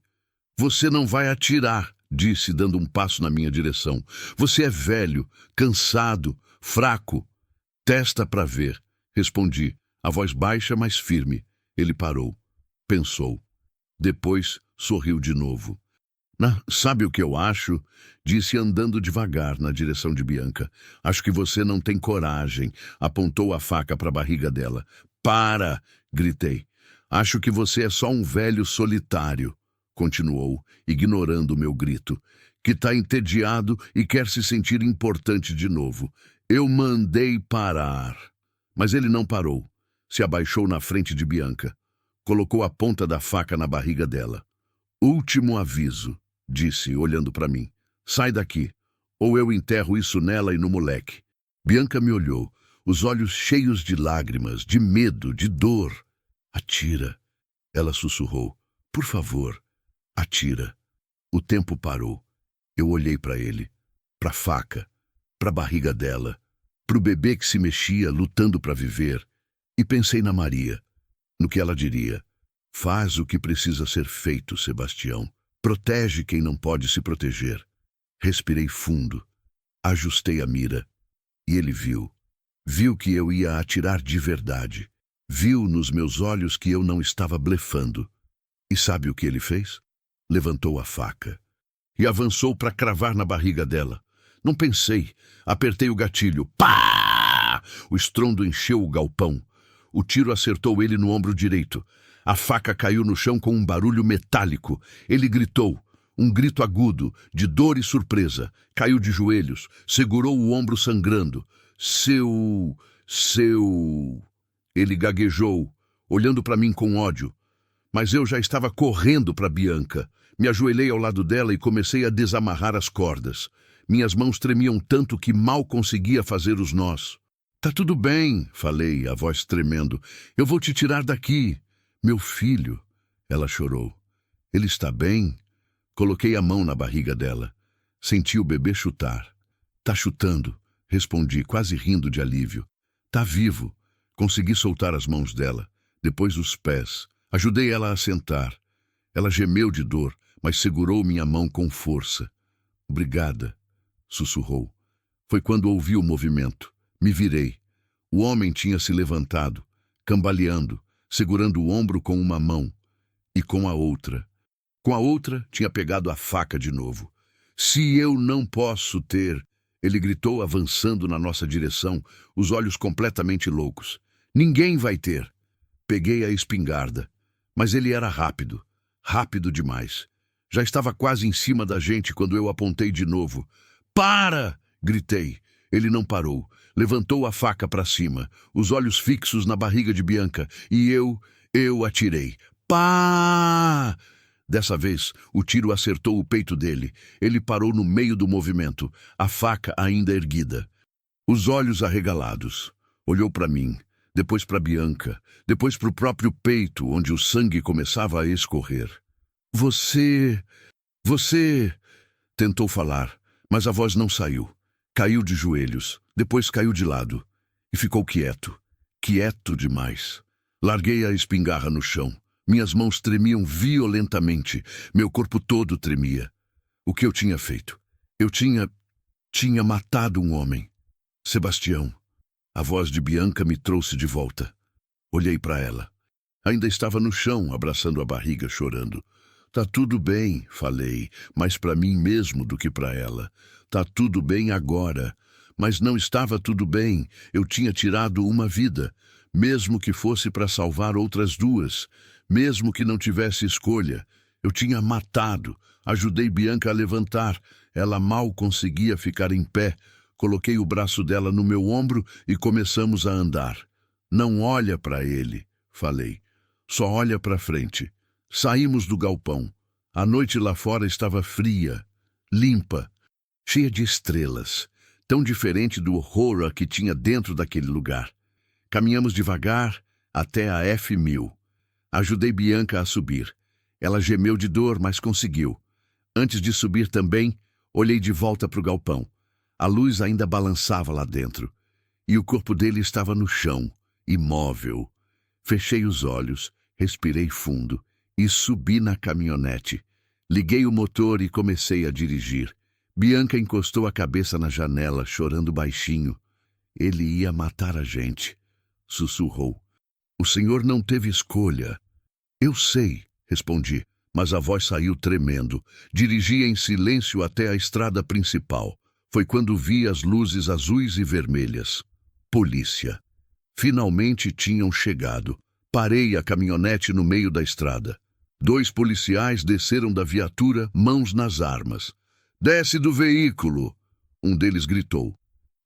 "Você não vai atirar", disse, dando um passo na minha direção. "Você é velho, cansado, fraco." "Testa para ver", respondi, a voz baixa, mas firme. Ele parou, pensou. Depois sorriu de novo. Sabe o que eu acho?" disse, andando devagar na direção de Bianca. "Acho que você não tem coragem." Apontou a faca para a barriga dela. "Para!" gritei. "Acho que você é só um velho solitário." Continuou, ignorando o meu grito, "que está entediado e quer se sentir importante de novo. Eu mandei parar." Mas ele não parou. Se abaixou na frente de Bianca. Colocou a ponta da faca na barriga dela. "Último aviso", disse, olhando para mim. "Sai daqui, ou eu enterro isso nela e no moleque." Bianca me olhou, os olhos cheios de lágrimas, de medo, de dor. "Atira", ela sussurrou. "Por favor, atira." O tempo parou. Eu olhei para ele, para a faca, para a barriga dela, para o bebê que se mexia, lutando para viver, e pensei na Maria, no que ela diria. "Faz o que precisa ser feito, Sebastião. Protege quem não pode se proteger." Respirei fundo, ajustei a mira, e ele viu. Viu que eu ia atirar de verdade. Viu nos meus olhos que eu não estava blefando. E sabe o que ele fez? Levantou a faca e avançou para cravar na barriga dela. Não pensei. Apertei o gatilho. Pá! O estrondo encheu o galpão. O tiro acertou ele no ombro direito. A faca caiu no chão com um barulho metálico. Ele gritou, um grito agudo, de dor e surpresa. Caiu de joelhos, segurou o ombro sangrando. Seu... Ele gaguejou, olhando para mim com ódio. Mas eu já estava correndo para Bianca. Me ajoelhei ao lado dela e comecei a desamarrar as cordas. Minhas mãos tremiam tanto que mal conseguia fazer os nós. "Tá tudo bem", falei, a voz tremendo. "Eu vou te tirar daqui." "Meu filho." Ela chorou. "Ele está bem?" Coloquei a mão na barriga dela. Senti o bebê chutar. "Tá chutando", respondi, quase rindo de alívio. "Tá vivo." Consegui soltar as mãos dela, depois os pés. Ajudei ela a sentar. Ela gemeu de dor, mas segurou minha mão com força. "Obrigada", sussurrou. Foi quando ouvi o movimento. Me virei. O homem tinha se levantado, cambaleando, segurando o ombro com uma mão e com a outra. Com a outra, tinha pegado a faca de novo. Se eu não posso ter, ele gritou, avançando na nossa direção, os olhos completamente loucos. Ninguém vai ter. Peguei a espingarda, mas ele era rápido, rápido demais. Já estava quase em cima da gente quando eu apontei de novo. Para! Gritei. Ele não parou. Levantou a faca para cima, os olhos fixos na barriga de Bianca, e eu atirei. Pá! Dessa vez, o tiro acertou o peito dele. Ele parou no meio do movimento, a faca ainda erguida. Os olhos arregalados. Olhou para mim, depois para Bianca, depois para o próprio peito, onde o sangue começava a escorrer. Você... Tentou falar, mas a voz não saiu. Caiu de joelhos, depois caiu de lado. E ficou quieto. Quieto demais. Larguei a espingarda no chão. Minhas mãos tremiam violentamente. Meu corpo todo tremia. O que eu tinha feito? Eu tinha matado um homem. Sebastião. A voz de Bianca me trouxe de volta. Olhei para ela. Ainda estava no chão, abraçando a barriga, chorando. Tá tudo bem, falei, mais para mim mesmo do que para ela. Tá tudo bem agora. Mas não estava tudo bem. Eu tinha tirado uma vida, mesmo que fosse para salvar outras duas. Mesmo que não tivesse escolha, eu tinha matado. Ajudei Bianca a levantar. Ela mal conseguia ficar em pé. Coloquei o braço dela no meu ombro e começamos a andar. Não olha para ele, falei. Só olha para frente. Saímos do galpão. A noite lá fora estava fria, limpa, cheia de estrelas, tão diferente do horror que tinha dentro daquele lugar. Caminhamos devagar até a F1000. Ajudei Bianca a subir. Ela gemeu de dor, mas conseguiu. Antes de subir também, olhei de volta para o galpão. A luz ainda balançava lá dentro. E o corpo dele estava no chão, imóvel. Fechei os olhos, respirei fundo e subi na caminhonete. Liguei o motor e comecei a dirigir. Bianca encostou a cabeça na janela, chorando baixinho. Ele ia matar a gente, sussurrou. O senhor não teve escolha. Eu sei, respondi, mas a voz saiu tremendo. Dirigi em silêncio até a estrada principal. Foi quando vi as luzes azuis e vermelhas. Polícia. Finalmente tinham chegado. Parei a caminhonete no meio da estrada. 2 policiais desceram da viatura, mãos nas armas. Desce do veículo! Um deles gritou.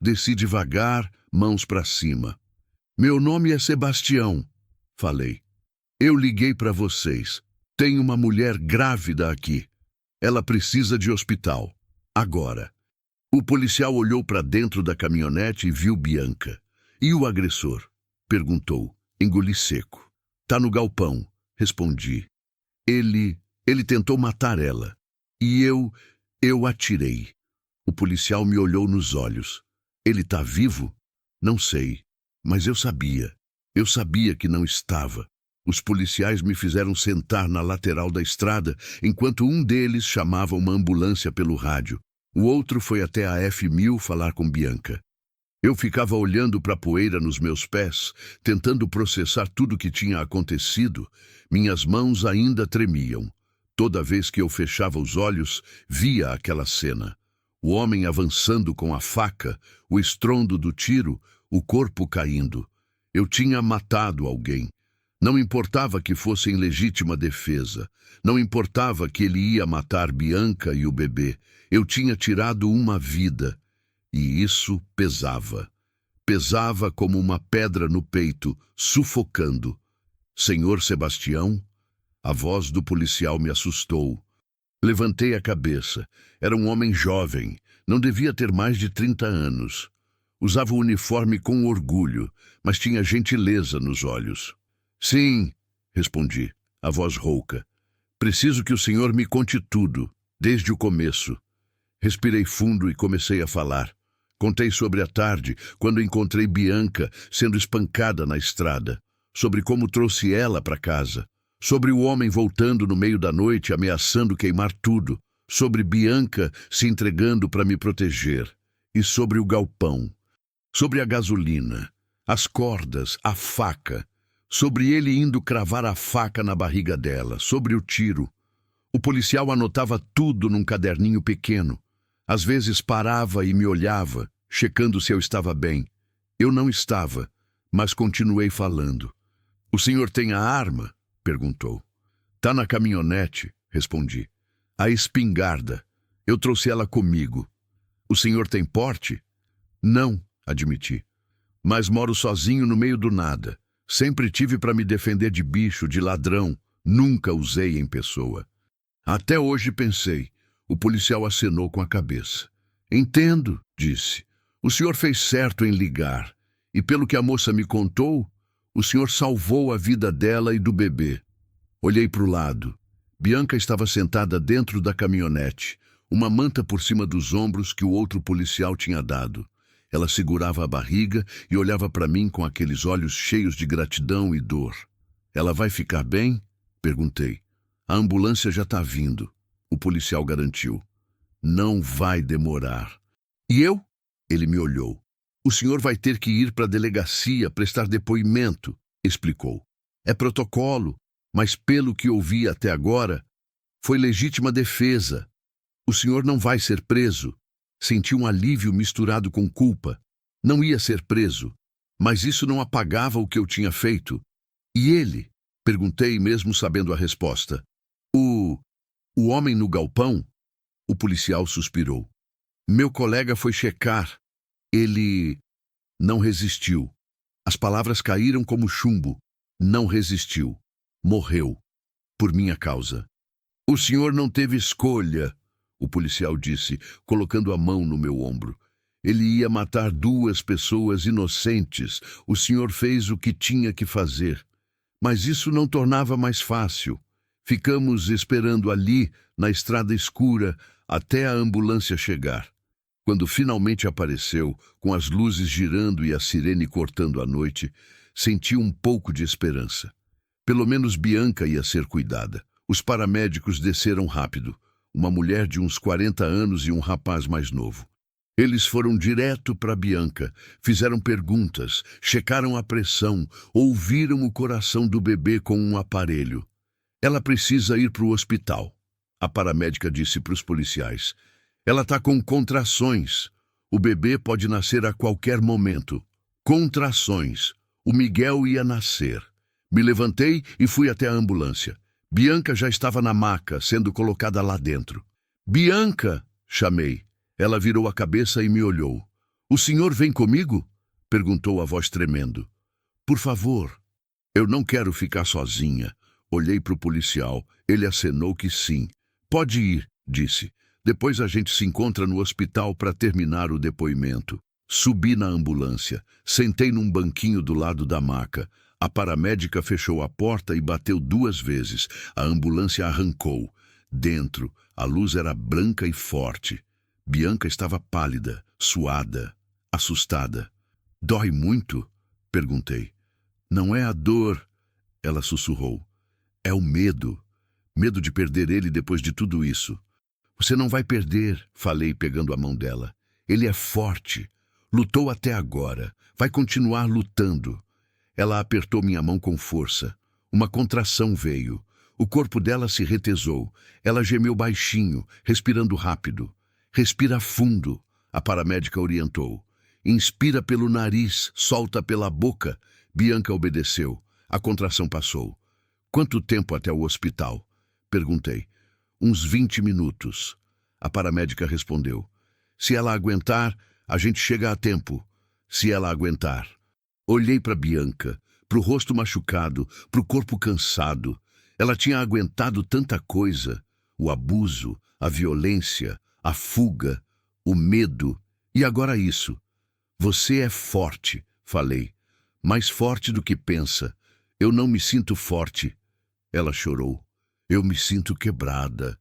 Desci devagar, mãos para cima. Meu nome é Sebastião, falei. Eu liguei para vocês. Tem uma mulher grávida aqui. Ela precisa de hospital. Agora. O policial olhou para dentro da caminhonete e viu Bianca. E o agressor? Perguntou. Engoli seco. Tá no galpão, respondi. Ele tentou matar ela. E eu atirei. O policial me olhou nos olhos. Ele tá vivo? Não sei. Mas eu sabia. Eu sabia que não estava. Os policiais me fizeram sentar na lateral da estrada, enquanto um deles chamava uma ambulância pelo rádio. O outro foi até a F1000 falar com Bianca. Eu ficava olhando para a poeira nos meus pés, tentando processar tudo o que tinha acontecido. Minhas mãos ainda tremiam. Toda vez que eu fechava os olhos, via aquela cena. O homem avançando com a faca, o estrondo do tiro, o corpo caindo. Eu tinha matado alguém. Não importava que fosse em legítima defesa. Não importava que ele ia matar Bianca e o bebê. Eu tinha tirado uma vida. E isso pesava. Pesava como uma pedra no peito, sufocando. Senhor Sebastião? A voz do policial me assustou. Levantei a cabeça. Era um homem jovem. Não devia ter mais de 30 anos. Usava o uniforme com orgulho, mas tinha gentileza nos olhos. Sim, respondi, a voz rouca. Preciso que o senhor me conte tudo, desde o começo. Respirei fundo e comecei a falar. Contei sobre a tarde, quando encontrei Bianca sendo espancada na estrada. Sobre como trouxe ela para casa. Sobre o homem voltando no meio da noite, ameaçando queimar tudo. Sobre Bianca se entregando para me proteger. E sobre o galpão. Sobre a gasolina. As cordas, a faca. Sobre ele indo cravar a faca na barriga dela, sobre o tiro. O policial anotava tudo num caderninho pequeno. Às vezes parava e me olhava, checando se eu estava bem. Eu não estava, mas continuei falando. "O senhor tem a arma?" perguntou. "Tá na caminhonete", respondi. "A espingarda. Eu trouxe ela comigo." "O senhor tem porte?" "Não", admiti. "Mas moro sozinho no meio do nada. Sempre tive para me defender de bicho, de ladrão. Nunca usei em pessoa." "Até hoje pensei." O policial acenou com a cabeça. "Entendo", disse. "O senhor fez certo em ligar. E pelo que a moça me contou, o senhor salvou a vida dela e do bebê." Olhei para o lado. Bianca estava sentada dentro da caminhonete, uma manta por cima dos ombros que o outro policial tinha dado. Ela segurava a barriga e olhava para mim com aqueles olhos cheios de gratidão e dor. "Ela vai ficar bem?" perguntei. "A ambulância já está vindo." O policial garantiu. "Não vai demorar." "E eu?" Ele me olhou. "O senhor vai ter que ir para a delegacia prestar depoimento", explicou. "É protocolo, mas pelo que ouvi até agora, foi legítima defesa. O senhor não vai ser preso." Senti um alívio misturado com culpa. Não ia ser preso, mas isso não apagava o que eu tinha feito. "E ele?" perguntei, mesmo sabendo a resposta. O homem no galpão?" O policial suspirou. "Meu colega foi checar. Ele não resistiu." As palavras caíram como chumbo. Não resistiu. Morreu. Por minha causa. "O senhor não teve escolha", o policial disse, colocando a mão no meu ombro. "Ele ia matar 2 pessoas inocentes. O senhor fez o que tinha que fazer. Mas isso não tornava mais fácil. Ficamos esperando ali, na estrada escura, até a ambulância chegar. Quando finalmente apareceu, com as luzes girando e a sirene cortando a noite, senti um pouco de esperança. Pelo menos Bianca ia ser cuidada. Os paramédicos desceram rápido. Uma mulher de uns 40 anos e um rapaz mais novo. Eles foram direto para Bianca, fizeram perguntas, checaram a pressão, ouviram o coração do bebê com um aparelho. "Ela precisa ir para o hospital", a paramédica disse para os policiais. "Ela está com contrações. O bebê pode nascer a qualquer momento." Contrações. O Miguel ia nascer. Me levantei e fui até a ambulância. Bianca já estava na maca, sendo colocada lá dentro. "Bianca!" chamei. Ela virou a cabeça e me olhou. "O senhor vem comigo?" perguntou a voz tremendo. "Por favor." "Eu não quero ficar sozinha." Olhei para o policial. Ele acenou que sim. "Pode ir", disse. "Depois a gente se encontra no hospital para terminar o depoimento." Subi na ambulância. Sentei num banquinho do lado da maca. A paramédica fechou a porta e bateu 2 vezes. A ambulância arrancou. Dentro, a luz era branca e forte. Bianca estava pálida, suada, assustada. "Dói muito?" perguntei. "Não é a dor", ela sussurrou. "É o medo. Medo de perder ele depois de tudo isso." "Você não vai perder", falei, pegando a mão dela. "Ele é forte. Lutou até agora. Vai continuar lutando." Ela apertou minha mão com força. Uma contração veio. O corpo dela se retesou. Ela gemeu baixinho, respirando rápido. "Respira fundo", a paramédica orientou. "Inspira pelo nariz, solta pela boca." Bianca obedeceu. A contração passou. "Quanto tempo até o hospital?" perguntei. "Uns 20 minutos." A paramédica respondeu. "Se ela aguentar, a gente chega a tempo." "Se ela aguentar." Olhei para Bianca, para o rosto machucado, para o corpo cansado. Ela tinha aguentado tanta coisa. O abuso, a violência, a fuga, o medo. E agora isso. "Você é forte", falei. "Mais forte do que pensa." "Eu não me sinto forte." Ela chorou. "Eu me sinto quebrada."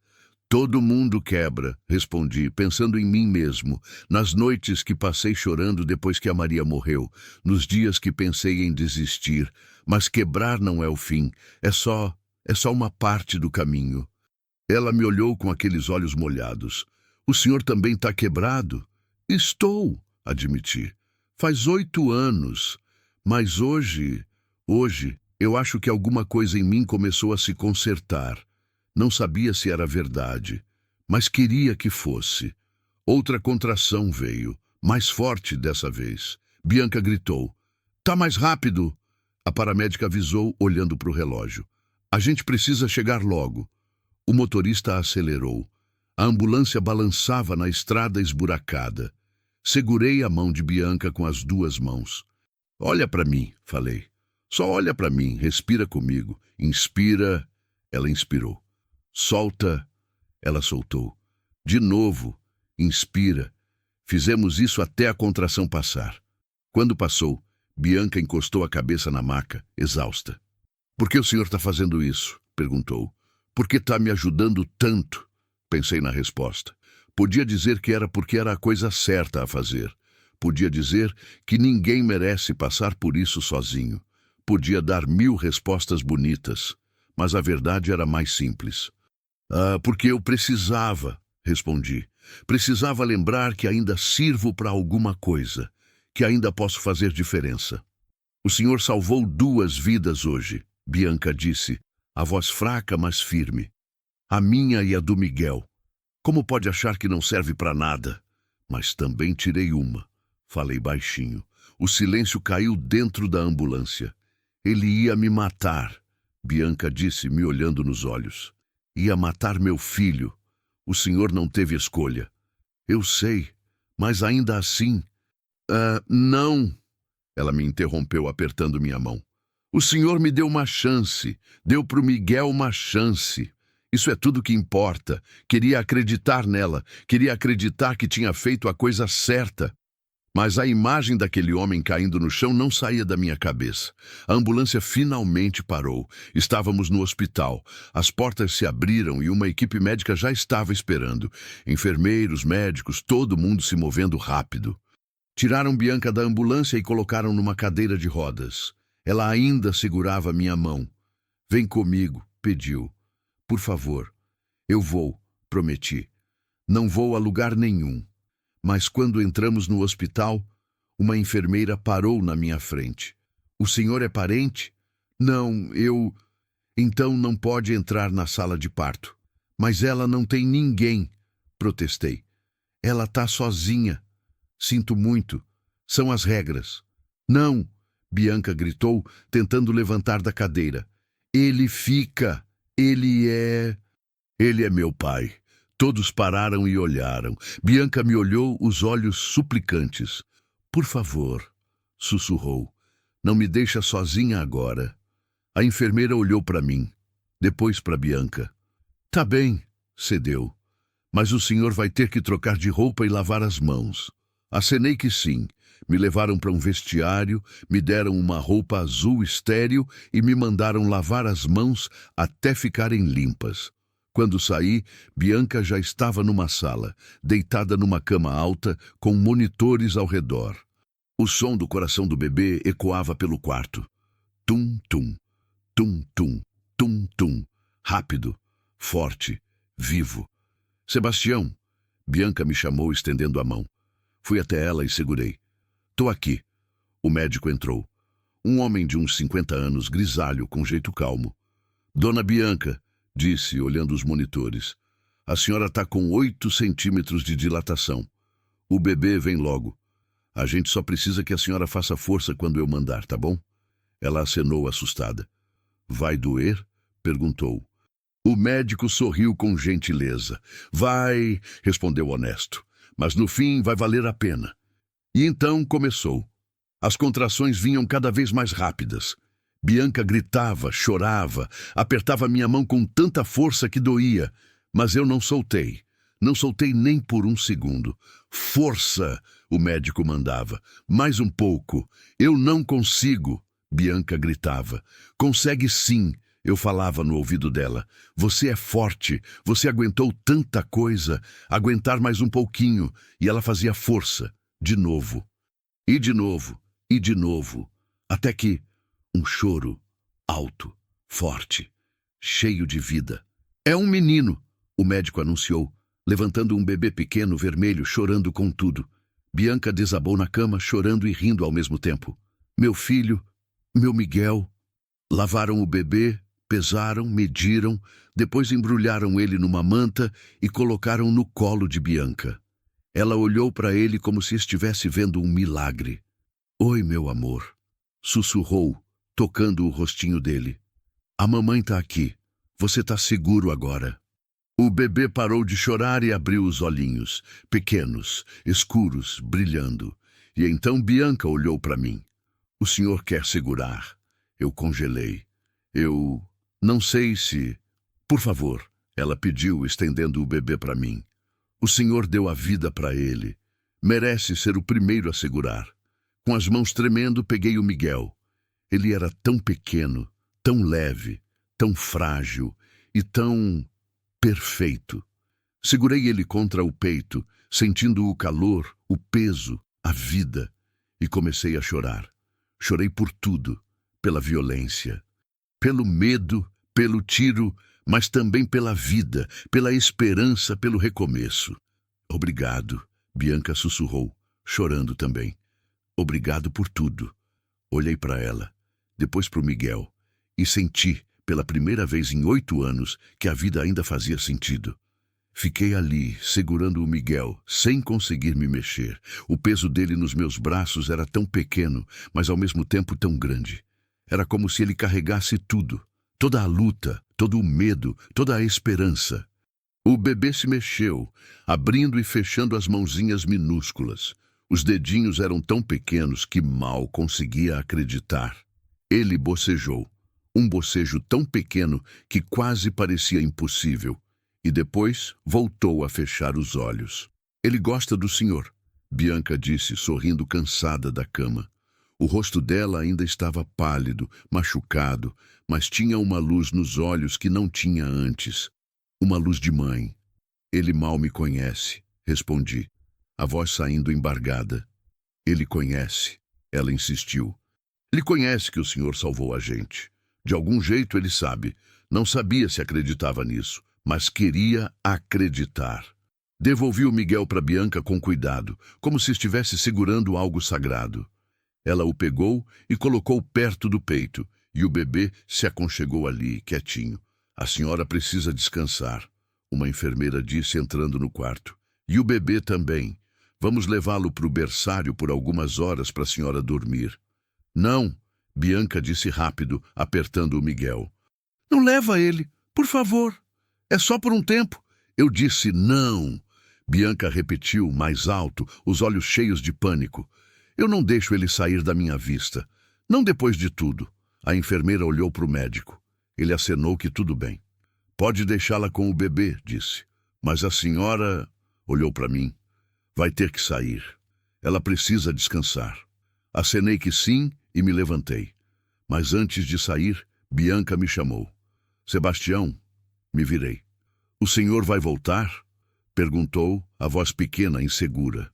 "Todo mundo quebra", respondi, pensando em mim mesmo, nas noites que passei chorando depois que a Maria morreu, nos dias que pensei em desistir. Mas quebrar não é o fim, é só uma parte do caminho. Ela me olhou com aqueles olhos molhados. "O senhor também está quebrado?" "Estou", admiti. "Faz 8 anos. Mas hoje, eu acho que alguma coisa em mim começou a se consertar. Não sabia se era verdade, mas queria que fosse. Outra contração veio, mais forte dessa vez. Bianca gritou: "Tá mais rápido!" A paramédica avisou, olhando para o relógio. "A gente precisa chegar logo." O motorista acelerou. A ambulância balançava na estrada esburacada. Segurei a mão de Bianca com as duas mãos. "Olha para mim", falei. "Só olha para mim, respira comigo. Inspira." Ela inspirou. "Solta." Ela soltou. De novo. Inspira. Fizemos isso até a contração passar. Quando passou, Bianca encostou a cabeça na maca, exausta. "Por que o senhor está fazendo isso?" perguntou. "Por que está me ajudando tanto?" Pensei na resposta. Podia dizer que era porque era a coisa certa a fazer. Podia dizer que ninguém merece passar por isso sozinho. Podia dar 1000 respostas bonitas, mas a verdade era mais simples. Porque eu precisava, respondi. Precisava lembrar que ainda sirvo para alguma coisa, que ainda posso fazer diferença. "O senhor salvou 2 vidas hoje", Bianca disse, a voz fraca, mas firme. "A minha e a do Miguel. Como pode achar que não serve para nada?" "Mas também tirei uma", falei baixinho. O silêncio caiu dentro da ambulância. "Ele ia me matar", Bianca disse, me olhando nos olhos. "Ia matar meu filho. O senhor não teve escolha." "Eu sei, mas ainda assim..." Não." Ela me interrompeu, apertando minha mão. "O senhor me deu uma chance. Deu para o Miguel uma chance. Isso é tudo que importa. Queria acreditar nela. Queria acreditar que tinha feito a coisa certa." Mas a imagem daquele homem caindo no chão não saía da minha cabeça. A ambulância finalmente parou. Estávamos no hospital. As portas se abriram e uma equipe médica já estava esperando. Enfermeiros, médicos, todo mundo se movendo rápido. Tiraram Bianca da ambulância e colocaram numa cadeira de rodas. Ela ainda segurava minha mão. "Vem comigo", pediu. "Por favor." "Eu vou", prometi. "Não vou a lugar nenhum." Mas quando entramos no hospital, uma enfermeira parou na minha frente. "O senhor é parente?" "Não, eu..." "Então não pode entrar na sala de parto." "Mas ela não tem ninguém", protestei. "Ela tá sozinha." "Sinto muito. São as regras." "Não!" Bianca gritou, tentando levantar da cadeira. "Ele fica. Ele é meu pai." Todos pararam e olharam. Bianca me olhou, os olhos suplicantes. "Por favor", sussurrou. "Não me deixa sozinha agora." A enfermeira olhou para mim, depois para Bianca. "Tá bem", cedeu. "Mas o senhor vai ter que trocar de roupa e lavar as mãos." Acenei que sim. Me levaram para um vestiário, me deram uma roupa azul estéril e me mandaram lavar as mãos até ficarem limpas. Quando saí, Bianca já estava numa sala, deitada numa cama alta, com monitores ao redor. O som do coração do bebê ecoava pelo quarto. Tum-tum, tum-tum, tum-tum. Rápido, forte, vivo. "Sebastião", Bianca me chamou, estendendo a mão. Fui até ela e segurei. "Tô aqui." O médico entrou. Um homem de uns 50 anos, grisalho, com jeito calmo. "Dona Bianca", disse, olhando os monitores, "a senhora está com 8 centímetros de dilatação. O bebê vem logo. A gente só precisa que a senhora faça força quando eu mandar, tá bom?" Ela acenou, assustada. "Vai doer?" perguntou. O médico sorriu com gentileza. "Vai", respondeu honesto, "mas no fim vai valer a pena." E então começou. As contrações vinham cada vez mais rápidas. Bianca gritava, chorava, apertava minha mão com tanta força que doía, mas eu não soltei. Não soltei nem por um segundo. "Força", o médico mandava. "Mais um pouco." "Eu não consigo", Bianca gritava. "Consegue sim", eu falava no ouvido dela. "Você é forte, você aguentou tanta coisa. Aguentar mais um pouquinho." E ela fazia força, de novo. E de novo, e de novo. Até que... um choro, alto, forte, cheio de vida. "É um menino", o médico anunciou, levantando um bebê pequeno, vermelho, chorando com tudo. Bianca desabou na cama, chorando e rindo ao mesmo tempo. Meu filho, meu Miguel. Lavaram o bebê, pesaram, mediram, depois embrulharam ele numa manta e colocaram no colo de Bianca. Ela olhou para ele como se estivesse vendo um milagre. Oi, meu amor, sussurrou, tocando o rostinho dele. A mamãe tá aqui. Você tá seguro agora. O bebê parou de chorar e abriu os olhinhos, pequenos, escuros, brilhando. E então Bianca olhou para mim. O senhor quer segurar? Eu congelei. Eu não sei se... Por favor, ela pediu, estendendo o bebê para mim. O senhor deu a vida para ele. Merece ser o primeiro a segurar. Com as mãos tremendo, peguei o Miguel. Ele era tão pequeno, tão leve, tão frágil e tão perfeito. Segurei ele contra o peito, sentindo o calor, o peso, a vida, e comecei a chorar. Chorei por tudo, pela violência, pelo medo, pelo tiro, mas também pela vida, pela esperança, pelo recomeço. Obrigado, Bianca sussurrou, chorando também. Obrigado por tudo. Olhei para ela, depois para o Miguel, e senti, pela primeira vez em 8 anos, que a vida ainda fazia sentido. Fiquei ali, segurando o Miguel, sem conseguir me mexer. O peso dele nos meus braços era tão pequeno, mas ao mesmo tempo tão grande. Era como se ele carregasse tudo, toda a luta, todo o medo, toda a esperança. O bebê se mexeu, abrindo e fechando as mãozinhas minúsculas. Os dedinhos eram tão pequenos que mal conseguia acreditar. Ele bocejou, um bocejo tão pequeno que quase parecia impossível. E depois voltou a fechar os olhos. Ele gosta do senhor, Bianca disse, sorrindo cansada da cama. O rosto dela ainda estava pálido, machucado, mas tinha uma luz nos olhos que não tinha antes. Uma luz de mãe. Ele mal me conhece, respondi, a voz saindo embargada. Ele conhece, ela insistiu. Ele conhece que o senhor salvou a gente. De algum jeito ele sabe. Não sabia se acreditava nisso, mas queria acreditar. Devolvi o Miguel para Bianca com cuidado, como se estivesse segurando algo sagrado. Ela o pegou e colocou perto do peito, e o bebê se aconchegou ali, quietinho. A senhora precisa descansar, uma enfermeira disse entrando no quarto. E o bebê também. Vamos levá-lo para o berçário por algumas horas para a senhora dormir. Não, Bianca disse rápido, apertando o Miguel. Não leva ele, por favor. É só por um tempo. Eu disse não. Bianca repetiu, mais alto, os olhos cheios de pânico. Eu não deixo ele sair da minha vista. Não depois de tudo. A enfermeira olhou para o médico. Ele acenou que tudo bem. Pode deixá-la com o bebê, disse. Mas a senhora... Olhou para mim. Vai ter que sair. Ela precisa descansar. Acenei que sim e me levantei. Mas antes de sair, Bianca me chamou. Sebastião... Me virei. O senhor vai voltar? Perguntou, a voz pequena, insegura.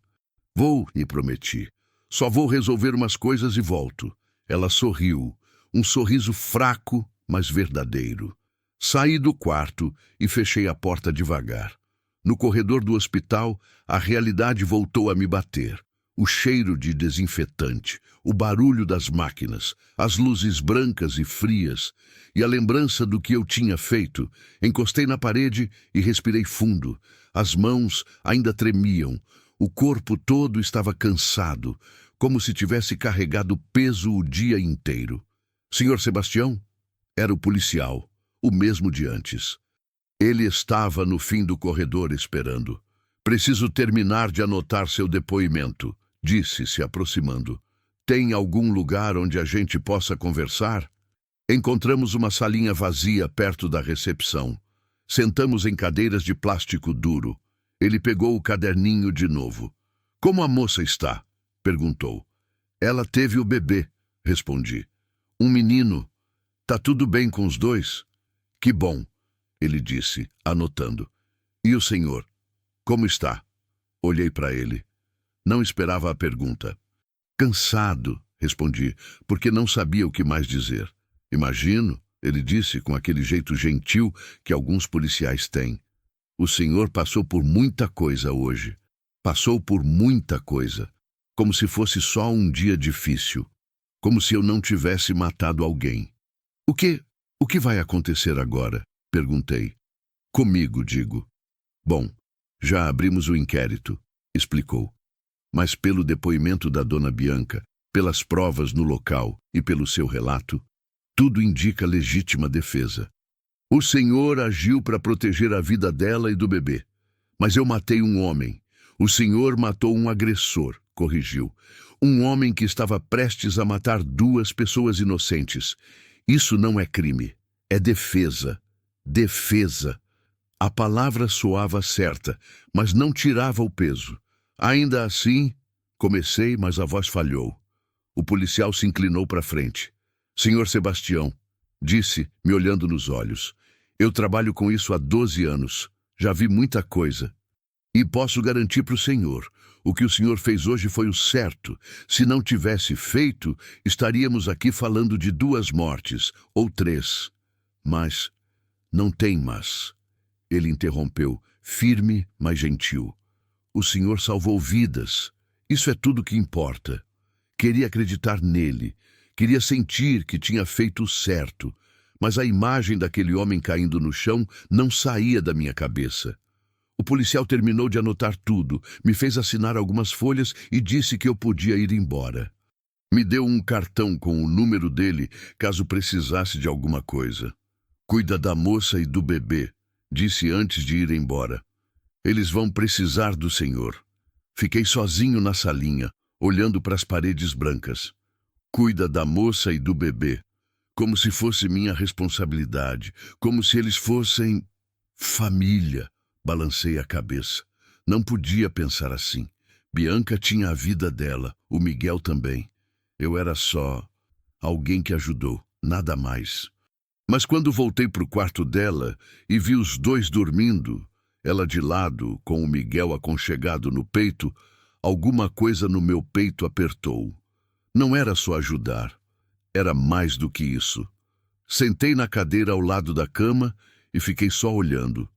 Vou, lhe prometi. Só vou resolver umas coisas e volto. Ela sorriu, um sorriso fraco, mas verdadeiro. Saí do quarto e fechei a porta devagar. No corredor do hospital, a realidade voltou a me bater. O cheiro de desinfetante, o barulho das máquinas, as luzes brancas e frias, e a lembrança do que eu tinha feito. Encostei na parede e respirei fundo. As mãos ainda tremiam. O corpo todo estava cansado, como se tivesse carregado peso o dia inteiro. Senhor Sebastião? Era o policial, o mesmo de antes. Ele estava no fim do corredor esperando. Preciso terminar de anotar seu depoimento, disse, se aproximando. Tem algum lugar onde a gente possa conversar? Encontramos uma salinha vazia perto da recepção. Sentamos em cadeiras de plástico duro. Ele pegou o caderninho de novo. Como a moça está? Perguntou. Ela teve o bebê, respondi. Um menino. Tá tudo bem com os dois? Que bom, ele disse, anotando. E o senhor? Como está? Olhei para ele. Não esperava a pergunta. Cansado, respondi, porque não sabia o que mais dizer. Imagino, ele disse com aquele jeito gentil que alguns policiais têm. O senhor passou por muita coisa hoje. Passou por muita coisa. Como se fosse só um dia difícil. como se eu não tivesse matado alguém. O que vai acontecer agora? Perguntei. Comigo, digo. Bom, já abrimos o inquérito, explicou. Mas pelo depoimento da dona Bianca, pelas provas no local e pelo seu relato, tudo indica legítima defesa. O senhor agiu para proteger a vida dela e do bebê. Mas eu matei um homem. O senhor matou um agressor, corrigiu. Um homem que estava prestes a matar 2 pessoas inocentes. Isso não é crime, é defesa. Defesa. A palavra soava certa, mas não tirava o peso. Ainda assim, comecei, mas a voz falhou. O policial se inclinou para frente. Senhor Sebastião, disse, me olhando nos olhos, eu trabalho com isso há 12 anos. Já vi muita coisa. E posso garantir para o senhor, o que o senhor fez hoje foi o certo. Se não tivesse feito, estaríamos aqui falando de 2 mortes, ou 3. Mas, não tem mas. Ele interrompeu, firme, mas gentil. O senhor salvou vidas. Isso é tudo que importa. Queria acreditar nele. Queria sentir que tinha feito o certo. Mas a imagem daquele homem caindo no chão não saía da minha cabeça. O policial terminou de anotar tudo, me fez assinar algumas folhas e disse que eu podia ir embora. Me deu um cartão com o número dele, caso precisasse de alguma coisa. Cuida da moça e do bebê, disse antes de ir embora. Eles vão precisar do senhor. Fiquei sozinho na salinha, olhando para as paredes brancas. Cuida da moça e do bebê, como se fosse minha responsabilidade, como se eles fossem família. Balancei a cabeça. Não podia pensar assim. Bianca tinha a vida dela, o Miguel também. Eu era só alguém que ajudou, nada mais. Mas quando voltei para o quarto dela e vi os 2 dormindo, ela de lado, com o Miguel aconchegado no peito, alguma coisa no meu peito apertou. Não era só ajudar, era mais do que isso. Sentei na cadeira ao lado da cama e fiquei só olhando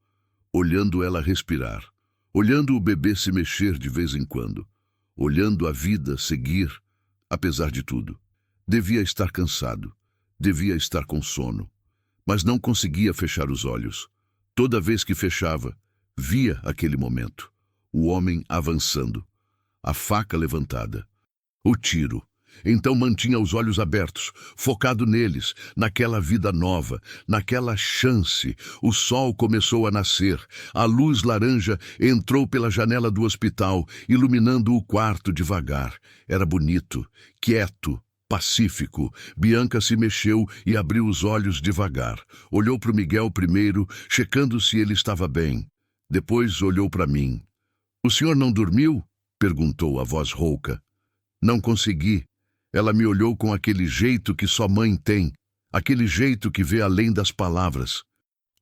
ela respirar, olhando o bebê se mexer de vez em quando, olhando a vida seguir, apesar de tudo. Devia estar cansado, devia estar com sono, mas não conseguia fechar os olhos. Toda vez que fechava, via aquele momento, o homem avançando, a faca levantada, o tiro. Então mantinha os olhos abertos, focado neles, naquela vida nova, naquela chance. O sol começou a nascer. A luz laranja entrou pela janela do hospital, iluminando o quarto devagar. Era bonito, quieto, pacífico. Bianca se mexeu e abriu os olhos devagar. Olhou para o Miguel primeiro, checando se ele estava bem. Depois olhou para mim. "O senhor não dormiu?" perguntou a voz rouca. "Não consegui." Ela me olhou com aquele jeito que só mãe tem, aquele jeito que vê além das palavras.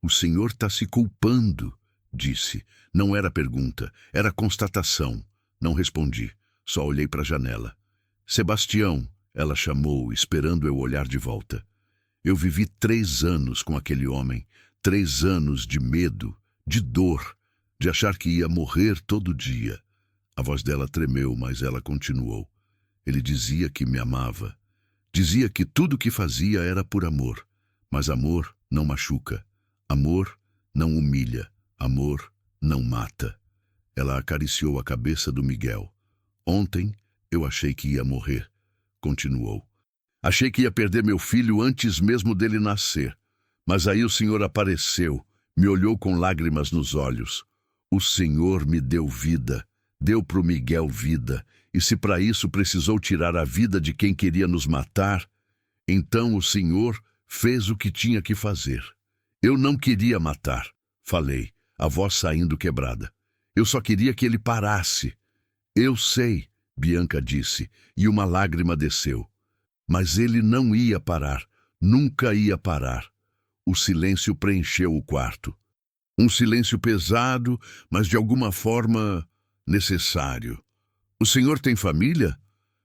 "O senhor está se culpando", disse. Não era pergunta, era constatação. Não respondi, só olhei para a janela. "Sebastião", ela chamou, esperando eu olhar de volta. Eu vivi 3 anos com aquele homem, 3 anos de medo, de dor, de achar que ia morrer todo dia. A voz dela tremeu, mas ela continuou. Ele dizia que me amava. Dizia que tudo o que fazia era por amor. Mas amor não machuca. Amor não humilha. Amor não mata. Ela acariciou a cabeça do Miguel. "Ontem eu achei que ia morrer", continuou. "Achei que ia perder meu filho antes mesmo dele nascer. Mas aí o senhor apareceu, me olhou com lágrimas nos olhos. O senhor me deu vida, deu pro Miguel vida. E se para isso precisou tirar a vida de quem queria nos matar, então o senhor fez o que tinha que fazer. Eu não queria matar", falei, a voz saindo quebrada. "Eu só queria que ele parasse." "Eu sei", Bianca disse, e uma lágrima desceu. Mas ele não ia parar, nunca ia parar. O silêncio preencheu o quarto. Um silêncio pesado, mas de alguma forma necessário. "O senhor tem família?"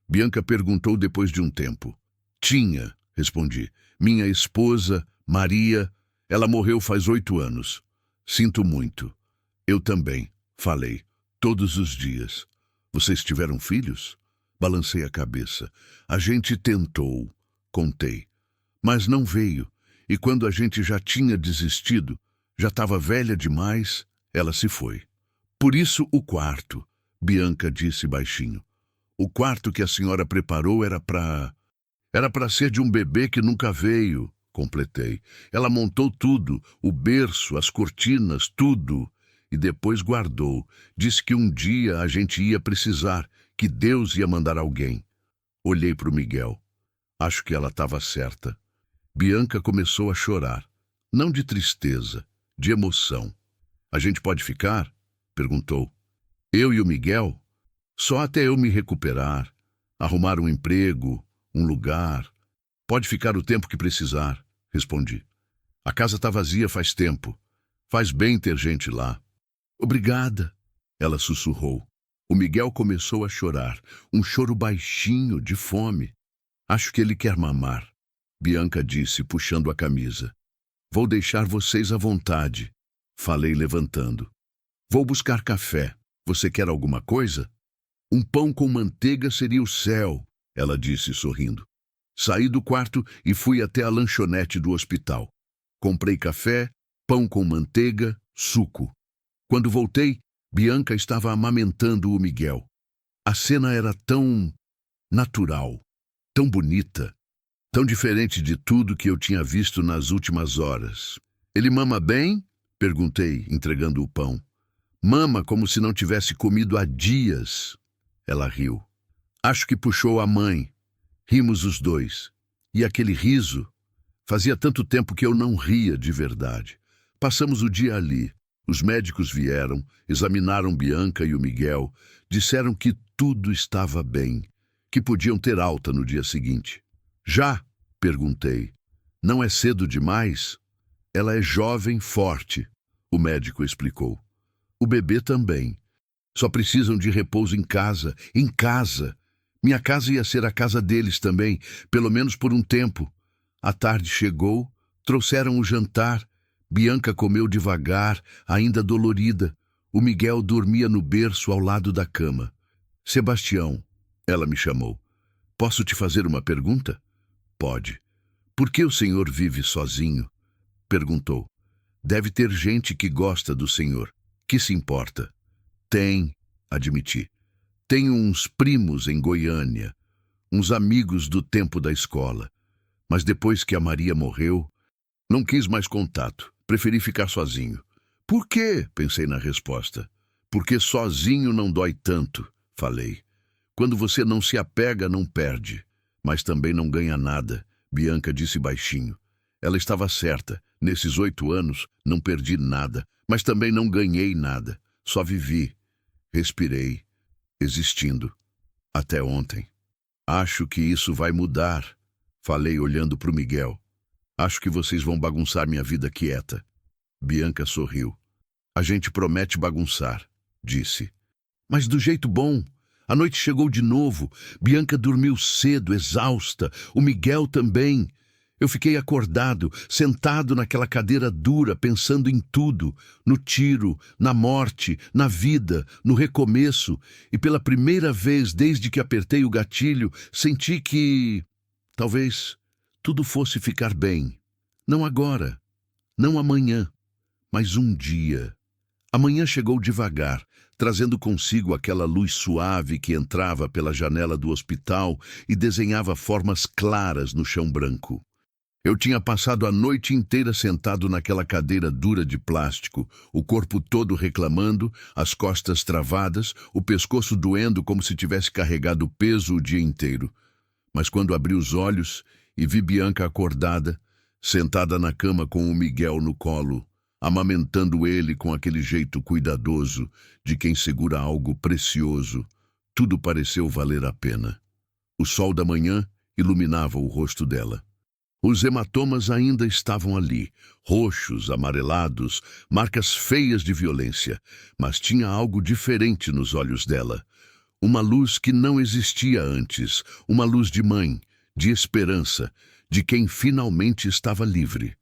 Bianca perguntou depois de um tempo. "Tinha", respondi. "Minha esposa, Maria, ela morreu faz 8 anos. Sinto muito." "Eu também", falei, "todos os dias." "Vocês tiveram filhos?" Balancei a cabeça. A gente tentou, contei. Mas não veio, e quando a gente já tinha desistido, já estava velha demais, ela se foi. Por isso o quarto, Bianca disse baixinho. O quarto que a senhora preparou era para ser de um bebê que nunca veio, completei. Ela montou tudo, o berço, as cortinas, tudo, e depois guardou. Disse que um dia a gente ia precisar, que Deus ia mandar alguém. Olhei para o Miguel. Acho que ela estava certa. Bianca começou a chorar. Não de tristeza, de emoção. A gente pode ficar? Perguntou. Eu e o Miguel? Só até eu me recuperar, arrumar um emprego, um lugar. Pode ficar o tempo que precisar, respondi. A casa está vazia faz tempo. Faz bem ter gente lá. Obrigada, ela sussurrou. O Miguel começou a chorar, um choro baixinho, de fome. Acho que ele quer mamar, Bianca disse, puxando a camisa. Vou deixar vocês à vontade, falei levantando. Vou buscar café. Você quer alguma coisa? Um pão com manteiga seria o céu, ela disse sorrindo. Saí do quarto e fui até a lanchonete do hospital. Comprei café, pão com manteiga, suco. Quando voltei, Bianca estava amamentando o Miguel. A cena era tão natural, tão bonita, tão diferente de tudo que eu tinha visto nas últimas horas. Ele mama bem? Perguntei, entregando o pão. Mama como se não tivesse comido há dias. Ela riu. Acho que puxou a mãe. Rimos os dois. E aquele riso? Fazia tanto tempo que eu não ria de verdade. Passamos o dia ali. Os médicos vieram, examinaram Bianca e o Miguel, disseram que tudo estava bem, que podiam ter alta no dia seguinte. Já? Perguntei. Não é cedo demais? Ela é jovem, forte, o médico explicou. O bebê também. Só precisam de repouso em casa. Em casa. Minha casa ia ser a casa deles também, pelo menos por um tempo. A tarde chegou, trouxeram o jantar. Bianca comeu devagar, ainda dolorida. O Miguel dormia no berço ao lado da cama. Sebastião, ela me chamou. Posso te fazer uma pergunta? Pode. Por que o senhor vive sozinho? Perguntou. Deve ter gente que gosta do senhor. Que se importa? Tem, admiti. Tenho uns primos em Goiânia, uns amigos do tempo da escola. Mas depois que a Maria morreu, não quis mais contato. Preferi ficar sozinho. Por quê? Pensei na resposta. Porque sozinho não dói tanto, falei. Quando você não se apega, não perde. Mas também não ganha nada, Bianca disse baixinho. Ela estava certa. Nesses 8 anos, não perdi nada, mas também não ganhei nada. Só vivi. Respirei, existindo. Até ontem. Acho que isso vai mudar, falei olhando para o Miguel. Acho que vocês vão bagunçar minha vida quieta. Bianca sorriu. A gente promete bagunçar, disse. Mas do jeito bom. A noite chegou de novo. Bianca dormiu cedo, exausta. O Miguel também. Eu fiquei acordado, sentado naquela cadeira dura, pensando em tudo. No tiro, na morte, na vida, no recomeço. E pela primeira vez, desde que apertei o gatilho, senti que... talvez tudo fosse ficar bem. Não agora, não amanhã, mas um dia. Amanhã chegou devagar, trazendo consigo aquela luz suave que entrava pela janela do hospital e desenhava formas claras no chão branco. Eu tinha passado a noite inteira sentado naquela cadeira dura de plástico, o corpo todo reclamando, as costas travadas, o pescoço doendo como se tivesse carregado peso o dia inteiro. Mas quando abri os olhos e vi Bianca acordada, sentada na cama com o Miguel no colo, amamentando ele com aquele jeito cuidadoso de quem segura algo precioso, tudo pareceu valer a pena. O sol da manhã iluminava o rosto dela. Os hematomas ainda estavam ali, roxos, amarelados, marcas feias de violência, mas tinha algo diferente nos olhos dela. Uma luz que não existia antes, uma luz de mãe, de esperança, de quem finalmente estava livre.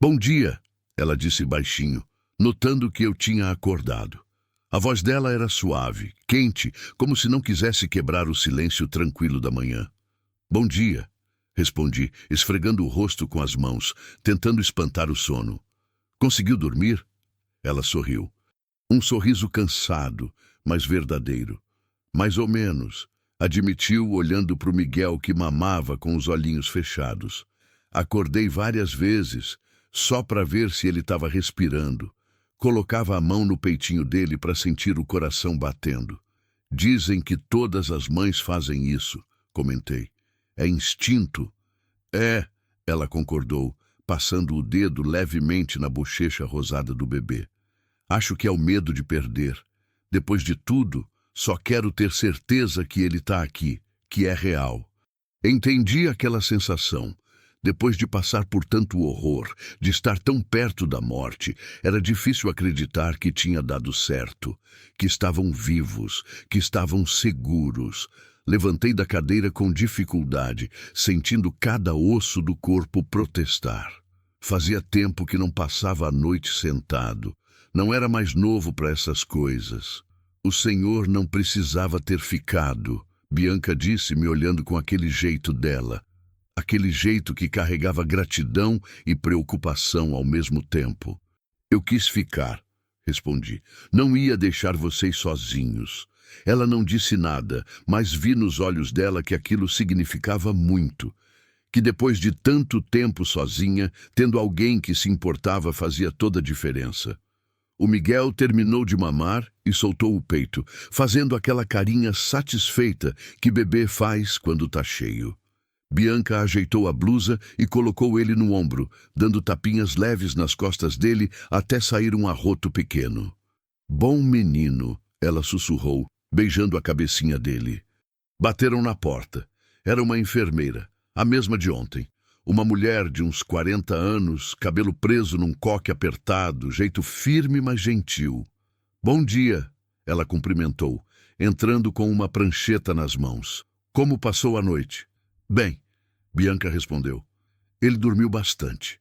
Bom dia, ela disse baixinho, notando que eu tinha acordado. A voz dela era suave, quente, como se não quisesse quebrar o silêncio tranquilo da manhã. Bom dia, respondi, esfregando o rosto com as mãos, tentando espantar o sono. Conseguiu dormir? Ela sorriu. Um sorriso cansado, mas verdadeiro. Mais ou menos, admitiu olhando para o Miguel que mamava com os olhinhos fechados. Acordei várias vezes, só para ver se ele estava respirando. Colocava a mão no peitinho dele para sentir o coração batendo. Dizem que todas as mães fazem isso, comentei. É instinto. É, ela concordou, passando o dedo levemente na bochecha rosada do bebê. Acho que é o medo de perder. Depois de tudo, só quero ter certeza que ele está aqui, que é real. Entendi aquela sensação. Depois de passar por tanto horror, de estar tão perto da morte, era difícil acreditar que tinha dado certo, que estavam vivos, que estavam seguros. Levantei da cadeira com dificuldade, sentindo cada osso do corpo protestar. Fazia tempo que não passava a noite sentado. Não era mais novo para essas coisas. O Senhor não precisava ter ficado, Bianca disse, me olhando com aquele jeito dela. Aquele jeito que carregava gratidão e preocupação ao mesmo tempo. Eu quis ficar, respondi. Não ia deixar vocês sozinhos. Ela não disse nada, mas vi nos olhos dela que aquilo significava muito. Que depois de tanto tempo sozinha, tendo alguém que se importava fazia toda a diferença. O Miguel terminou de mamar e soltou o peito, fazendo aquela carinha satisfeita que bebê faz quando tá cheio. Bianca ajeitou a blusa e colocou ele no ombro, dando tapinhas leves nas costas dele até sair um arroto pequeno. Bom menino, ela sussurrou, beijando a cabecinha dele. Bateram na porta. Era uma enfermeira, a mesma de ontem. Uma mulher de uns 40 anos, cabelo preso num coque apertado, jeito firme mas gentil. Bom dia, ela cumprimentou, entrando com uma prancheta nas mãos. Como passou a noite? Bem, Bianca respondeu. Ele dormiu bastante.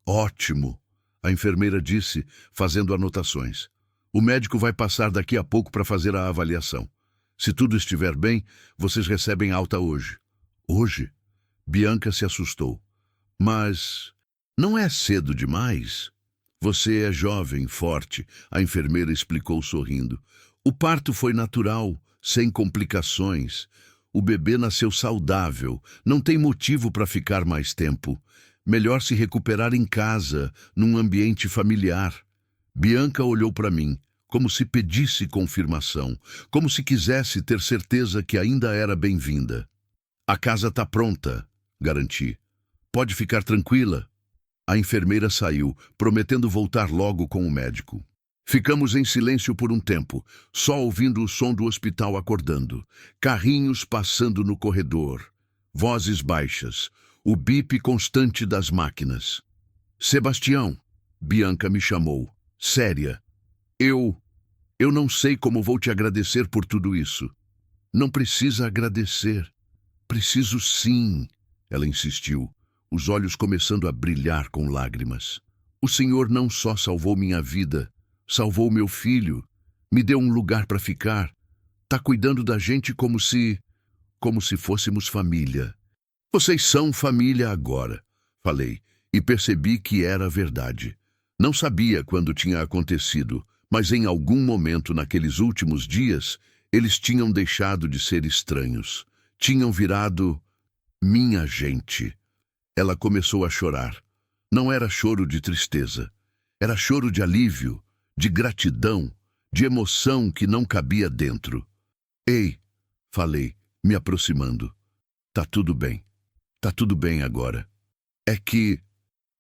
Ótimo, a enfermeira disse, fazendo anotações. O médico vai passar daqui a pouco para fazer a avaliação. Se tudo estiver bem, vocês recebem alta hoje. Hoje? Bianca se assustou. Mas não é cedo demais? Você é jovem, forte, a enfermeira explicou sorrindo. O parto foi natural, sem complicações. O bebê nasceu saudável, não tem motivo para ficar mais tempo. Melhor se recuperar em casa, num ambiente familiar. Bianca olhou para mim, como se pedisse confirmação, como se quisesse ter certeza que ainda era bem-vinda. A casa está pronta, garanti. Pode ficar tranquila. A enfermeira saiu, prometendo voltar logo com o médico. Ficamos em silêncio por um tempo, só ouvindo o som do hospital acordando, carrinhos passando no corredor, vozes baixas, o bip constante das máquinas. Sebastião, Bianca me chamou, séria. Eu não sei como vou te agradecer por tudo isso. Não precisa agradecer. Preciso sim, ela insistiu, os olhos começando a brilhar com lágrimas. O Senhor não só salvou minha vida, salvou meu filho, me deu um lugar para ficar. Tá cuidando da gente como se fôssemos família. Vocês são família agora, falei, e percebi que era verdade. Não sabia quando tinha acontecido, mas em algum momento naqueles últimos dias, eles tinham deixado de ser estranhos. Tinham virado minha gente. Ela começou a chorar. Não era choro de tristeza. Era choro de alívio, de gratidão, de emoção que não cabia dentro. Ei, falei, me aproximando. Tá tudo bem. Tá tudo bem agora. É que...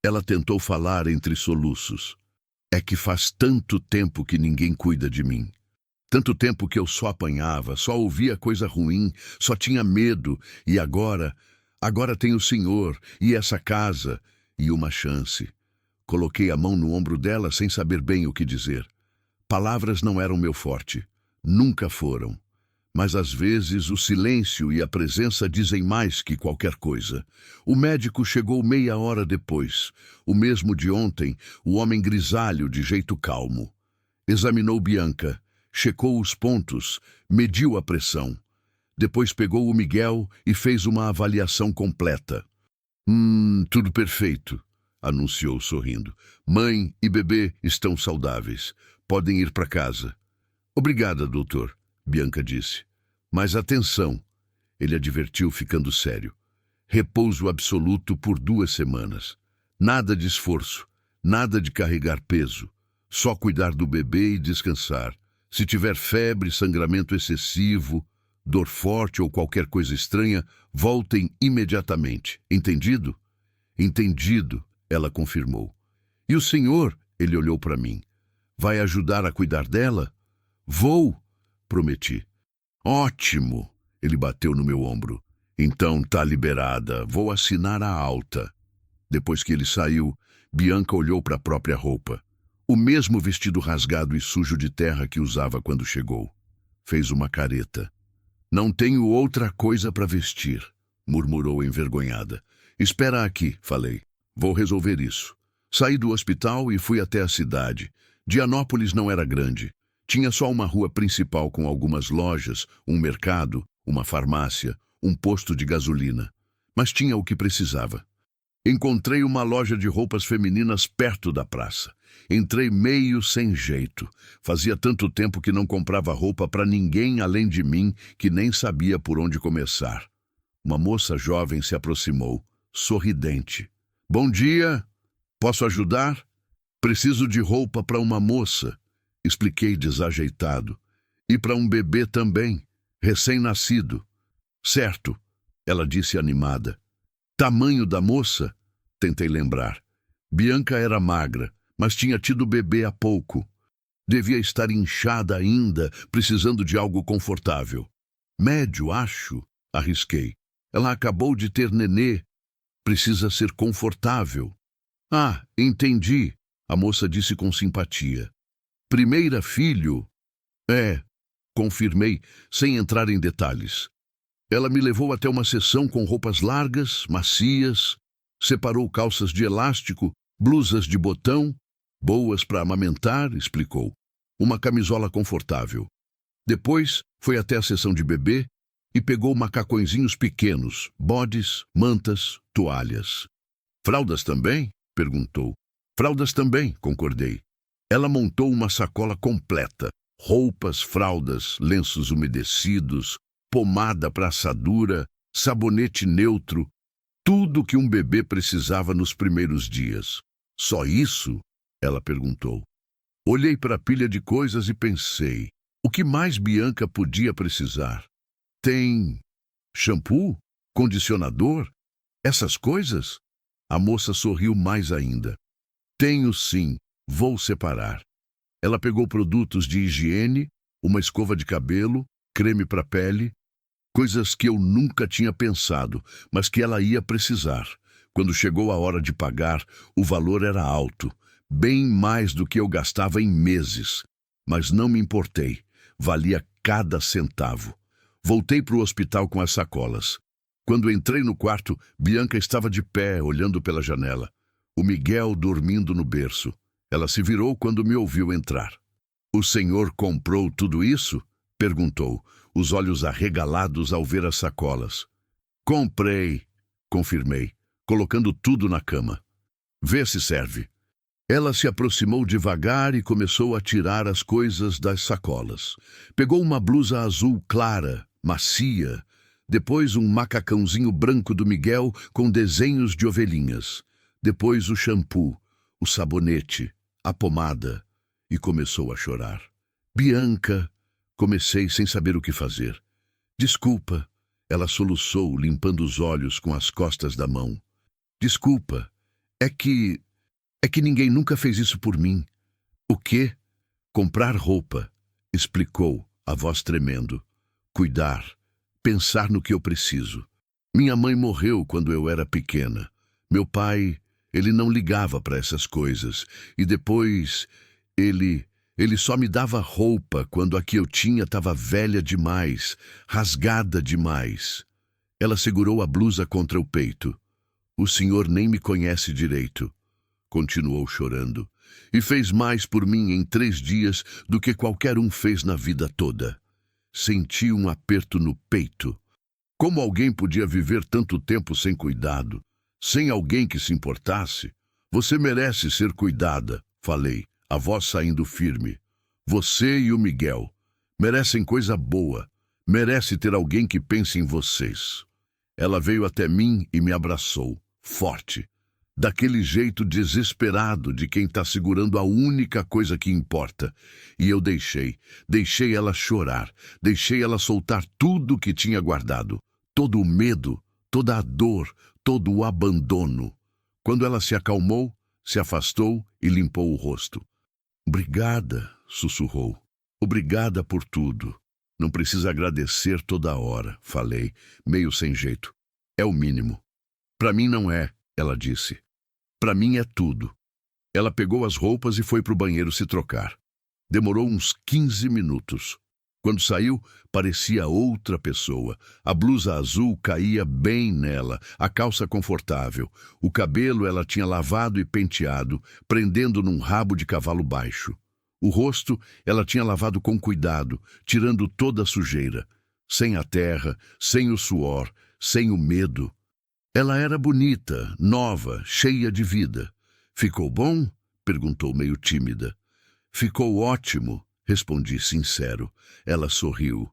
Ela tentou falar entre soluços. É que faz tanto tempo que ninguém cuida de mim. Tanto tempo que eu só apanhava, só ouvia coisa ruim, só tinha medo. E agora tem o Senhor e essa casa e uma chance. Coloquei a mão no ombro dela sem saber bem o que dizer. Palavras não eram meu forte. Nunca foram. Mas às vezes o silêncio e a presença dizem mais que qualquer coisa. O médico chegou meia hora depois. O mesmo de ontem, o homem grisalho de jeito calmo. Examinou Bianca, checou os pontos, mediu a pressão. Depois pegou o Miguel e fez uma avaliação completa. Tudo perfeito, anunciou sorrindo. Mãe e bebê estão saudáveis. Podem ir para casa. Obrigada, doutor, Bianca disse. Mas atenção, ele advertiu ficando sério. Repouso absoluto por 2 semanas. Nada de esforço, nada de carregar peso. Só cuidar do bebê e descansar. Se tiver febre, sangramento excessivo, dor forte ou qualquer coisa estranha, voltem imediatamente. Entendido? Entendido, ela confirmou. E o senhor, ele olhou para mim, vai ajudar a cuidar dela? Vou, prometi. Ótimo, ele bateu no meu ombro. Então tá liberada, vou assinar a alta. Depois que ele saiu, Bianca olhou para a própria roupa. O mesmo vestido rasgado e sujo de terra que usava quando chegou. Fez uma careta. Não tenho outra coisa para vestir, murmurou envergonhada. Espera aqui, falei. Vou resolver isso. Saí do hospital e fui até a cidade. Dianópolis não era grande. Tinha só uma rua principal com algumas lojas, um mercado, uma farmácia, um posto de gasolina. Mas tinha o que precisava. Encontrei uma loja de roupas femininas perto da praça. Entrei meio sem jeito. Fazia tanto tempo que não comprava roupa para ninguém além de mim, que nem sabia por onde começar. Uma moça jovem se aproximou, sorridente. Bom dia, posso ajudar? Preciso de roupa para uma moça, expliquei desajeitado. E para um bebê também, recém-nascido. Certo, ela disse animada. Tamanho da moça? Tentei lembrar. Bianca era magra, mas tinha tido bebê há pouco. Devia estar inchada ainda, precisando de algo confortável. Médio, acho, arrisquei. Ela acabou de ter nenê. Precisa ser confortável. Ah, entendi, a moça disse com simpatia. Primeira filho? É, confirmei, sem entrar em detalhes. Ela me levou até uma seção com roupas largas, macias, separou calças de elástico, blusas de botão, boas para amamentar, explicou. Uma camisola confortável. Depois foi até a seção de bebê e pegou macacõezinhos pequenos, bodes, mantas, toalhas. Fraldas também? Perguntou. Fraldas também, concordei. Ela montou uma sacola completa. Roupas, fraldas, lenços umedecidos, pomada para assadura, sabonete neutro, tudo que um bebê precisava nos primeiros dias. Só isso? Ela perguntou. Olhei para a pilha de coisas e pensei, o que mais Bianca podia precisar? Tem shampoo? Condicionador? Essas coisas? A moça sorriu mais ainda. Tenho sim, vou separar. Ela pegou produtos de higiene, uma escova de cabelo, creme para pele, coisas que eu nunca tinha pensado, mas que ela ia precisar. Quando chegou a hora de pagar, o valor era alto, bem mais do que eu gastava em meses. Mas não me importei, valia cada centavo. Voltei para o hospital com as sacolas. Quando entrei no quarto, Bianca estava de pé, olhando pela janela. O Miguel dormindo no berço. Ela se virou quando me ouviu entrar. O senhor comprou tudo isso? Perguntou, os olhos arregalados ao ver as sacolas. Comprei, confirmei, colocando tudo na cama. Vê se serve. Ela se aproximou devagar e começou a tirar as coisas das sacolas. Pegou uma blusa azul clara, macia, depois um macacãozinho branco do Miguel com desenhos de ovelhinhas, depois o shampoo, o sabonete, a pomada, e começou a chorar. Bianca, comecei sem saber o que fazer. Desculpa, ela soluçou, limpando os olhos com as costas da mão. Desculpa, é que ninguém nunca fez isso por mim. O quê? Comprar roupa, explicou, a voz tremendo. Cuidar, pensar no que eu preciso. Minha mãe morreu quando eu era pequena. Meu pai, ele não ligava para essas coisas. E depois, ele só me dava roupa quando a que eu tinha estava velha demais, rasgada demais. Ela segurou a blusa contra o peito. O senhor nem me conhece direito. Continuou chorando. e fez mais por mim em 3 dias do que qualquer um fez na vida toda. Senti um aperto no peito. Como alguém podia viver tanto tempo sem cuidado, sem alguém que se importasse? Você merece ser cuidada, falei, a voz saindo firme. Você e o Miguel merecem coisa boa, merece ter alguém que pense em vocês. Ela veio até mim e me abraçou, forte, daquele jeito desesperado de quem está segurando a única coisa que importa. E eu deixei ela chorar, deixei ela soltar tudo que tinha guardado, todo o medo, toda a dor, todo o abandono. Quando ela se acalmou, se afastou e limpou o rosto. Obrigada, sussurrou. Obrigada por tudo. Não precisa agradecer toda hora, falei, meio sem jeito. É o mínimo. Para mim não é, ela disse. Para mim é tudo. Ela pegou as roupas e foi para o banheiro se trocar. Demorou uns 15 minutos. Quando saiu, parecia outra pessoa. A blusa azul caía bem nela, a calça confortável. O cabelo ela tinha lavado e penteado, prendendo num rabo de cavalo baixo. O rosto ela tinha lavado com cuidado, tirando toda a sujeira. Sem a terra, sem o suor, sem o medo. Ela era bonita, nova, cheia de vida. Ficou bom? Perguntou meio tímida. Ficou ótimo, respondi sincero. Ela sorriu.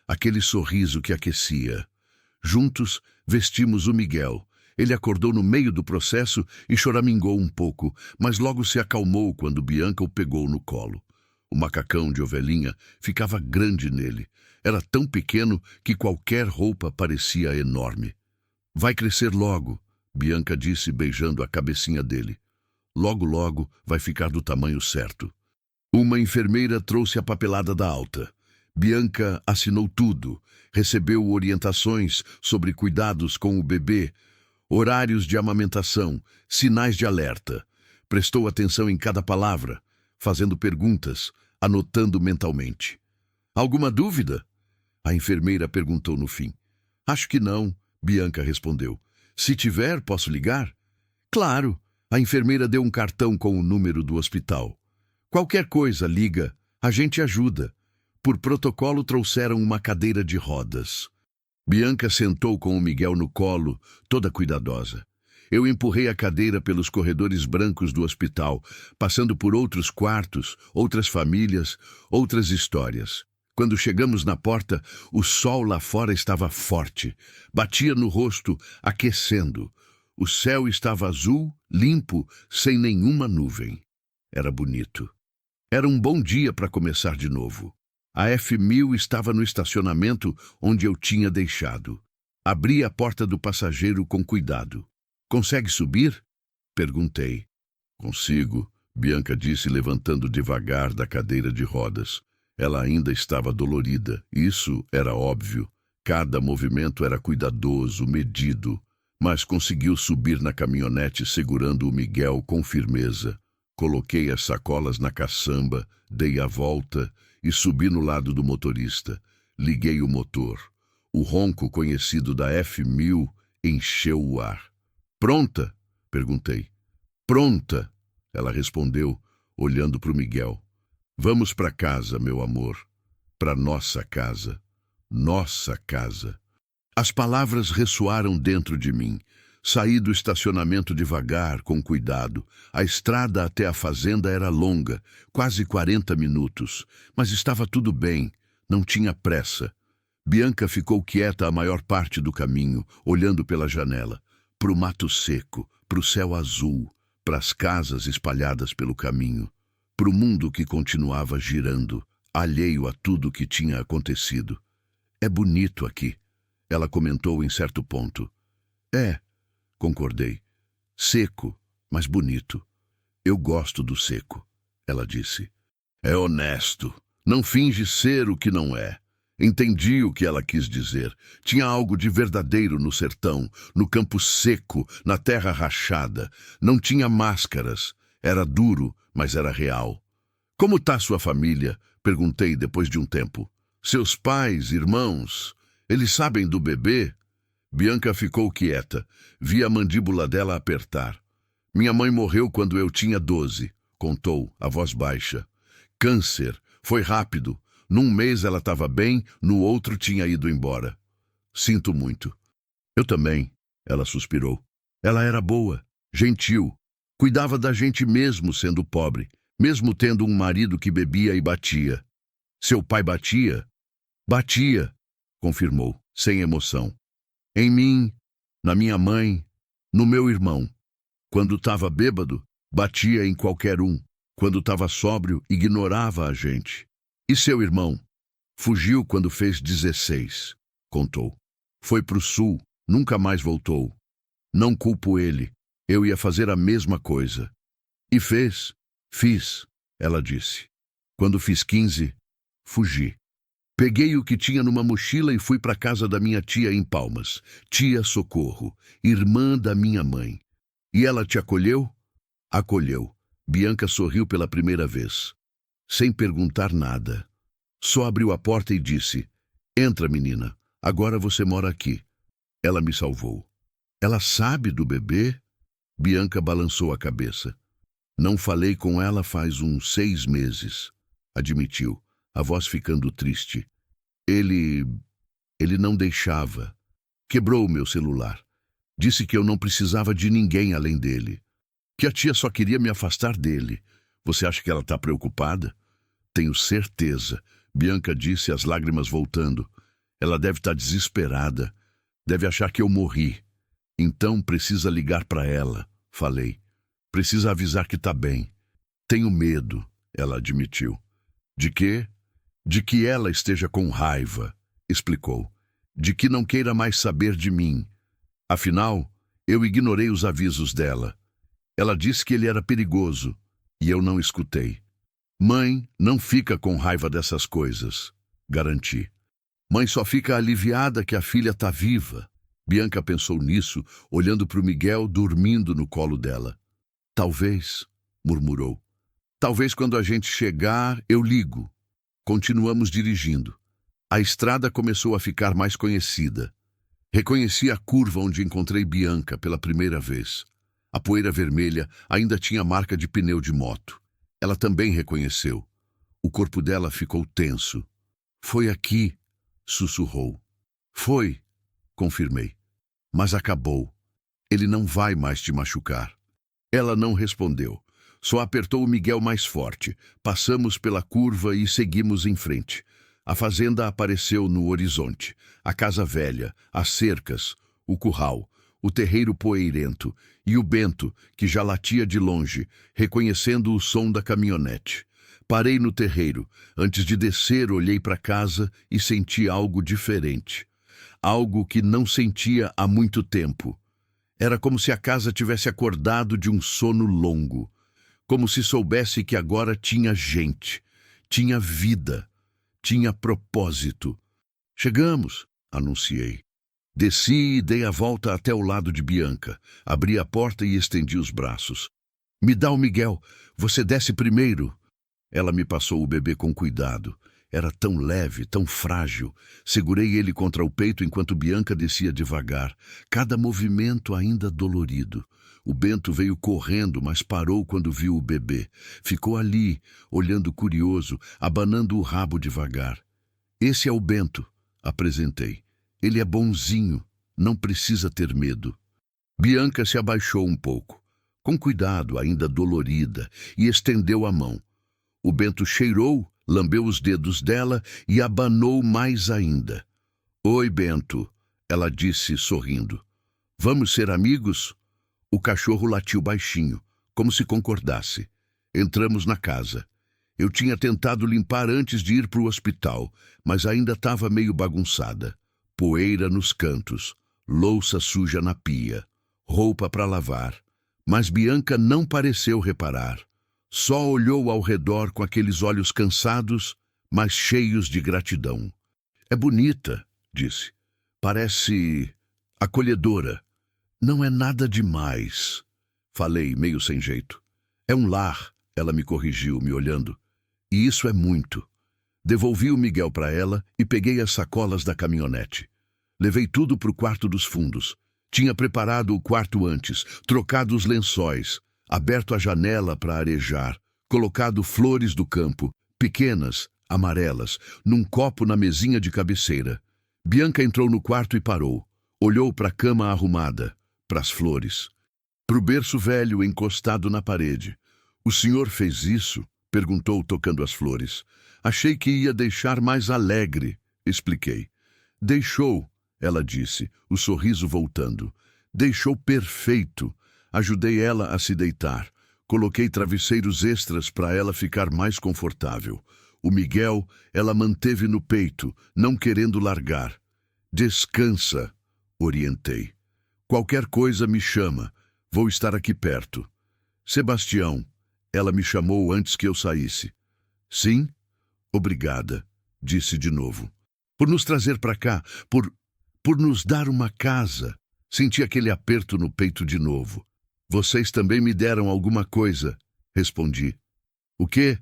Aquele sorriso que aquecia. Juntos, vestimos o Miguel. Ele acordou no meio do processo e choramingou um pouco, mas logo se acalmou quando Bianca o pegou no colo. O macacão de ovelhinha ficava grande nele. Era tão pequeno que qualquer roupa parecia enorme. Vai crescer logo, Bianca disse beijando a cabecinha dele. Logo, logo vai ficar do tamanho certo. Uma enfermeira trouxe a papelada da alta. Bianca assinou tudo, recebeu orientações sobre cuidados com o bebê, horários de amamentação, sinais de alerta. Prestou atenção em cada palavra, fazendo perguntas, anotando mentalmente. Alguma dúvida? A enfermeira perguntou no fim. Acho que não, Bianca respondeu. Se tiver, posso ligar? Claro, a enfermeira deu um cartão com o número do hospital. Qualquer coisa, liga, a gente ajuda. Por protocolo trouxeram uma cadeira de rodas. Bianca sentou com o Miguel no colo, toda cuidadosa. Eu empurrei a cadeira pelos corredores brancos do hospital, passando por outros quartos, outras famílias, outras histórias. Quando chegamos na porta, o sol lá fora estava forte. Batia no rosto, aquecendo. O céu estava azul, limpo, sem nenhuma nuvem. Era bonito. Era um bom dia para começar de novo. A F1000 estava no estacionamento onde eu tinha deixado. Abri a porta do passageiro com cuidado. Consegue subir? Perguntei. Consigo, Bianca disse levantando devagar da cadeira de rodas. Ela ainda estava dolorida, isso era óbvio. Cada movimento era cuidadoso, medido, mas conseguiu subir na caminhonete segurando o Miguel com firmeza. Coloquei as sacolas na caçamba, dei a volta e subi no lado do motorista. Liguei o motor. O ronco conhecido da F1000 encheu o ar. Pronta? Perguntei. Pronta, ela respondeu, olhando para o Miguel. Vamos para casa, meu amor. Para nossa casa. Nossa casa. As palavras ressoaram dentro de mim. Saí do estacionamento devagar, com cuidado. A estrada até a fazenda era longa, quase 40 minutos. Mas estava tudo bem, não tinha pressa. Bianca ficou quieta a maior parte do caminho, olhando pela janela. Para o mato seco, para o céu azul, para as casas espalhadas pelo caminho. Para o mundo que continuava girando, alheio a tudo que tinha acontecido. É bonito aqui, ela comentou em certo ponto. É, concordei. Seco, mas bonito. Eu gosto do seco, ela disse. É honesto, não finge ser o que não é. Entendi o que ela quis dizer. Tinha algo de verdadeiro no sertão, no campo seco, na terra rachada. Não tinha máscaras. Era duro, mas era real. Como está sua família? Perguntei depois de um tempo. Seus pais, irmãos, eles sabem do bebê? Bianca ficou quieta. Vi a mandíbula dela apertar. Minha mãe morreu quando eu tinha 12. contou, a voz baixa. Câncer. Foi rápido. Num mês ela estava bem, no outro tinha ido embora. Sinto muito. Eu também, ela suspirou. Ela era boa, gentil. Cuidava da gente mesmo sendo pobre, mesmo tendo um marido que bebia e batia. Seu pai batia? Batia, confirmou, sem emoção. Em mim, na minha mãe, no meu irmão. Quando estava bêbado, batia em qualquer um. Quando estava sóbrio, ignorava a gente. E seu irmão? Fugiu quando fez 16, contou. Foi pro sul, nunca mais voltou. Não culpo ele. Eu ia fazer a mesma coisa. E fez? Fiz, ela disse. Quando fiz 15, fugi. Peguei o que tinha numa mochila e fui para casa da minha tia em Palmas. Tia Socorro, irmã da minha mãe. E ela te acolheu? Acolheu. Bianca sorriu pela primeira vez. Sem perguntar nada. Só abriu a porta e disse: Entra, menina. Agora você mora aqui. Ela me salvou. Ela sabe do bebê? Bianca balançou a cabeça. Não falei com ela faz uns 6 meses, admitiu, a voz ficando triste. Ele não deixava. Quebrou o meu celular. Disse que eu não precisava de ninguém além dele. Que a tia só queria me afastar dele. Você acha que ela está preocupada? Tenho certeza, Bianca disse, as lágrimas voltando. Ela deve estar desesperada. Deve achar que eu morri. Então precisa ligar para ela, falei. Precisa avisar que está bem. Tenho medo, ela admitiu. De quê? De que ela esteja com raiva, explicou. De que não queira mais saber de mim. Afinal, eu ignorei os avisos dela. Ela disse que ele era perigoso, e eu não escutei. Mãe não fica com raiva dessas coisas, garanti. Mãe só fica aliviada que a filha está viva. Bianca pensou nisso, olhando para o Miguel dormindo no colo dela. Talvez, murmurou. Talvez quando a gente chegar, eu ligo. Continuamos dirigindo. A estrada começou a ficar mais conhecida. Reconheci a curva onde encontrei Bianca pela primeira vez. A poeira vermelha ainda tinha marca de pneu de moto. Ela também reconheceu. O corpo dela ficou tenso. Foi aqui, sussurrou. Foi, confirmei. Mas acabou. Ele não vai mais te machucar. Ela não respondeu. Só apertou o Miguel mais forte. Passamos pela curva e seguimos em frente. A fazenda apareceu no horizonte. A casa velha, as cercas, o curral, o terreiro poeirento e o Bento, que já latia de longe, reconhecendo o som da caminhonete. Parei no terreiro. Antes de descer, olhei para casa e senti algo diferente. Algo que não sentia há muito tempo. Era como se a casa tivesse acordado de um sono longo. Como se soubesse que agora tinha gente, tinha vida, tinha propósito. Chegamos, anunciei. Desci e dei a volta até o lado de Bianca. Abri a porta e estendi os braços. Me dá o Miguel, você desce primeiro. Ela me passou o bebê com cuidado. Era tão leve, tão frágil. Segurei ele contra o peito enquanto Bianca descia devagar, cada movimento ainda dolorido. O Bento veio correndo, mas parou quando viu o bebê. Ficou ali, olhando curioso, abanando o rabo devagar. Esse é o Bento, apresentei. Ele é bonzinho, não precisa ter medo. Bianca se abaixou um pouco, com cuidado, ainda dolorida, e estendeu a mão. O Bento cheirou, lambeu os dedos dela e abanou mais ainda. Oi, Bento, ela disse, sorrindo. Vamos ser amigos? O cachorro latiu baixinho, como se concordasse. Entramos na casa. Eu tinha tentado limpar antes de ir para o hospital, mas ainda estava meio bagunçada. Poeira nos cantos, louça suja na pia, roupa para lavar. Mas Bianca não pareceu reparar. Só olhou ao redor com aqueles olhos cansados, mas cheios de gratidão. É bonita, disse. Parece acolhedora. Não é nada demais, falei, meio sem jeito. É um lar, ela me corrigiu, me olhando. E isso é muito. Devolvi o Miguel para ela e peguei as sacolas da caminhonete. Levei tudo para o quarto dos fundos. Tinha preparado o quarto antes, trocado os lençóis, aberto a janela para arejar. colocado flores do campo, pequenas, amarelas, num copo na mesinha de cabeceira. Bianca entrou no quarto e parou. Olhou para a cama arrumada, para as flores, para o berço velho encostado na parede. "O senhor fez isso?" perguntou, tocando as flores. "Achei que ia deixar mais alegre", expliquei. "Deixou", ela disse, o sorriso voltando. "Deixou perfeito." Ajudei ela a se deitar. Coloquei travesseiros extras para ela ficar mais confortável. O Miguel ela manteve no peito, não querendo largar. "Descansa", orientei. "Qualquer coisa me chama. Vou estar aqui perto." "Sebastião", ela me chamou antes que eu saísse. "Sim?" "Obrigada", disse de novo. "Por nos trazer para cá, por nos dar uma casa." Senti aquele aperto no peito de novo. "Vocês também me deram alguma coisa", respondi. "O quê?"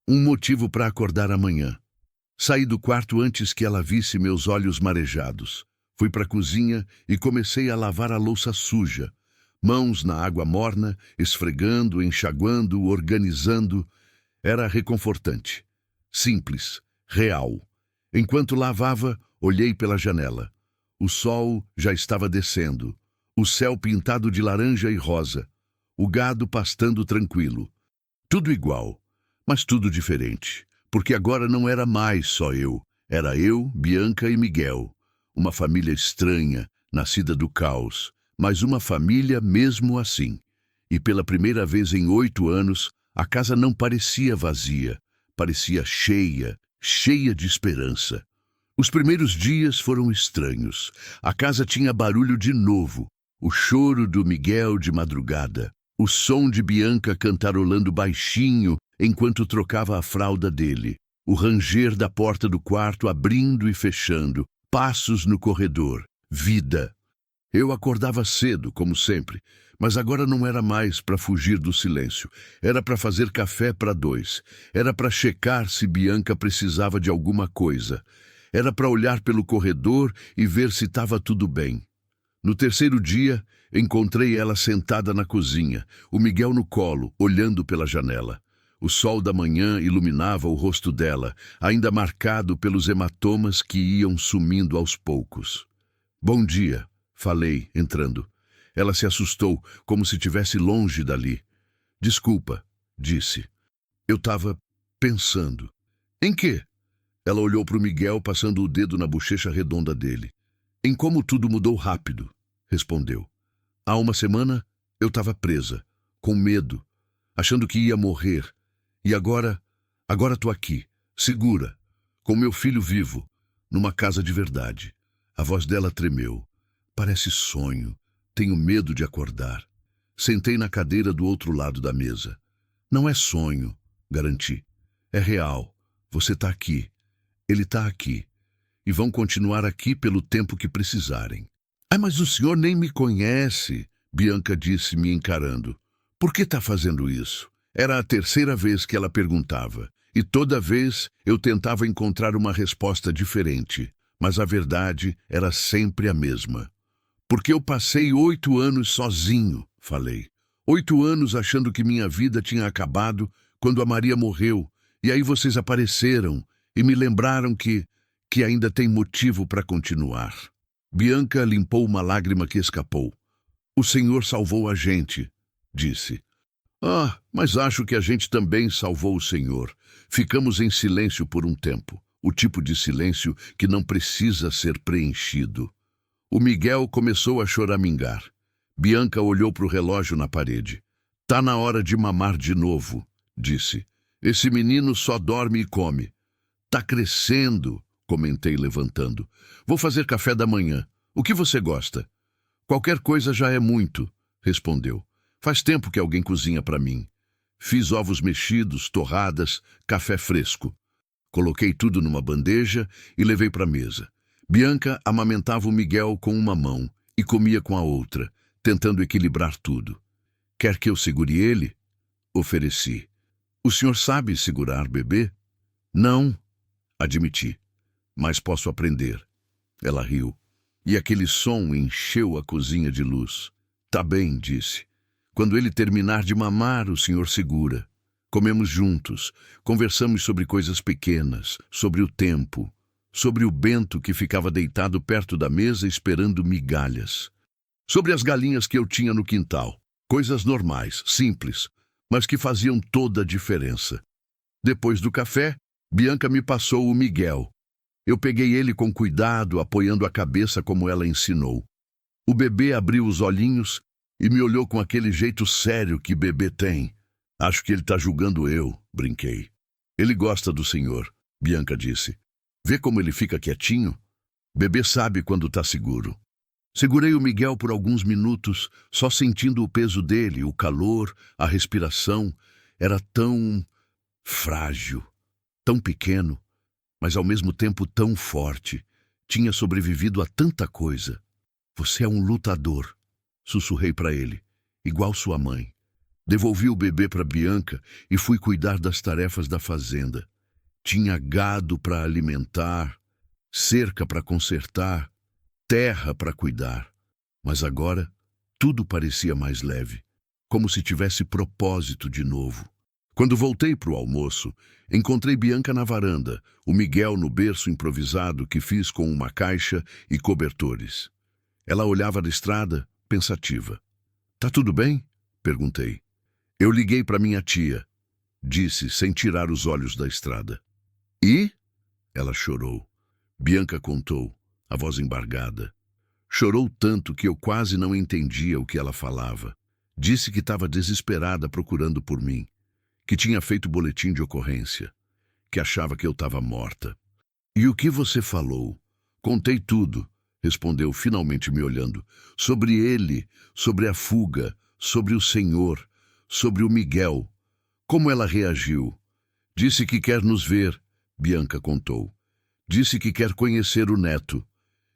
"Um motivo para acordar amanhã." Saí do quarto antes que ela visse meus olhos marejados. Fui para a cozinha e comecei a lavar a louça suja. Mãos na água morna, esfregando, enxaguando, organizando. Era reconfortante. Simples, real. Enquanto lavava, olhei pela janela. O sol já estava descendo. O céu pintado de laranja e rosa. O gado pastando tranquilo. Tudo igual, mas tudo diferente. Porque agora não era mais só eu. Era eu, Bianca e Miguel. Uma família estranha, nascida do caos, mas uma família mesmo assim. E pela primeira vez em 8 anos, a casa não parecia vazia, parecia cheia, cheia de esperança. Os primeiros dias foram estranhos. A casa tinha barulho de novo. O choro do Miguel de madrugada. O som de Bianca cantarolando baixinho enquanto trocava a fralda dele. O ranger da porta do quarto abrindo e fechando. Passos no corredor. Vida. Eu acordava cedo, como sempre, mas agora não era mais para fugir do silêncio. Era para fazer café para 2. Era para checar se Bianca precisava de alguma coisa. Era para olhar pelo corredor e ver se estava tudo bem. No terceiro dia, encontrei ela sentada na cozinha, o Miguel no colo, olhando pela janela. O sol da manhã iluminava o rosto dela, ainda marcado pelos hematomas que iam sumindo aos poucos. "Bom dia", falei, entrando. Ela se assustou, como se estivesse longe dali. "Desculpa", disse. "Eu estava pensando." "Em quê?" Ela olhou para o Miguel, passando o dedo na bochecha redonda dele. "Em como tudo mudou rápido", respondeu. "Há uma semana, eu estava presa, com medo, achando que ia morrer. E agora estou aqui, segura, com meu filho vivo, numa casa de verdade." A voz dela tremeu. "Parece sonho. Tenho medo de acordar." Sentei na cadeira do outro lado da mesa. "Não é sonho", garanti. "É real. Você está aqui. Ele está aqui. E vão continuar aqui pelo tempo que precisarem." "Ah, mas o senhor nem me conhece", Bianca disse, me encarando. "Por que está fazendo isso?" Era a terceira vez que ela perguntava, e toda vez eu tentava encontrar uma resposta diferente, mas a verdade era sempre a mesma. "Porque eu passei 8 anos sozinho", falei. 8 anos achando que minha vida tinha acabado quando a Maria morreu, e aí vocês apareceram e me lembraram que ainda tem motivo para continuar. Bianca limpou uma lágrima que escapou. "O Senhor salvou a gente", disse. "Ah, mas acho que a gente também salvou o Senhor." Ficamos em silêncio por um tempo, o tipo de silêncio que não precisa ser preenchido. O Miguel começou a choramingar. Bianca olhou para o relógio na parede. "Tá na hora de mamar de novo", disse. "Esse menino só dorme e come." "Tá crescendo", comentei levantando. "Vou fazer café da manhã. O que você gosta?" "Qualquer coisa já é muito", respondeu. "Faz tempo que alguém cozinha para mim." Fiz ovos mexidos, torradas, café fresco. Coloquei tudo numa bandeja e levei para a mesa. Bianca amamentava o Miguel com uma mão e comia com a outra, tentando equilibrar tudo. "Quer que eu segure ele?" Ofereci. "O senhor sabe segurar bebê?" "Não", admiti. "Mas posso aprender." Ela riu. E aquele som encheu a cozinha de luz. "Tá bem", disse. "Quando ele terminar de mamar, o senhor segura." Comemos juntos, conversamos sobre coisas pequenas, sobre o tempo, sobre o Bento que ficava deitado perto da mesa esperando migalhas, sobre as galinhas que eu tinha no quintal, coisas normais, simples, mas que faziam toda a diferença. Depois do café, Bianca me passou o Miguel. Eu peguei ele com cuidado, apoiando a cabeça como ela ensinou. O bebê abriu os olhinhos e me olhou com aquele jeito sério que bebê tem. Acho que ele está julgando eu, brinquei. Ele gosta do senhor, Bianca disse. Vê como ele fica quietinho? Bebê sabe quando está seguro. Segurei o Miguel por alguns minutos, só sentindo o peso dele, o calor, a respiração. Era tão frágil, tão pequeno, mas ao mesmo tempo tão forte. Tinha sobrevivido a tanta coisa. Você é um lutador, sussurrei para ele, igual sua mãe. Devolvi o bebê para Bianca e fui cuidar das tarefas da fazenda. Tinha gado para alimentar, cerca para consertar, terra para cuidar. Mas agora, tudo parecia mais leve, como se tivesse propósito de novo. Quando voltei para o almoço, encontrei Bianca na varanda, o Miguel no berço improvisado que fiz com uma caixa e cobertores. Ela olhava da estrada, pensativa. Tá tudo bem? Perguntei. Eu liguei para minha tia, disse, sem tirar os olhos da estrada. E? Ela chorou. Bianca contou, a voz embargada. Chorou tanto que eu quase não entendia o que ela falava. Disse que estava desesperada procurando por mim, que tinha feito boletim de ocorrência, que achava que eu estava morta. E o que você falou? Contei tudo, respondeu finalmente me olhando. Sobre ele, sobre a fuga, sobre o senhor, sobre o Miguel. Como ela reagiu? Disse que quer nos ver, Bianca contou. Disse que quer conhecer o neto.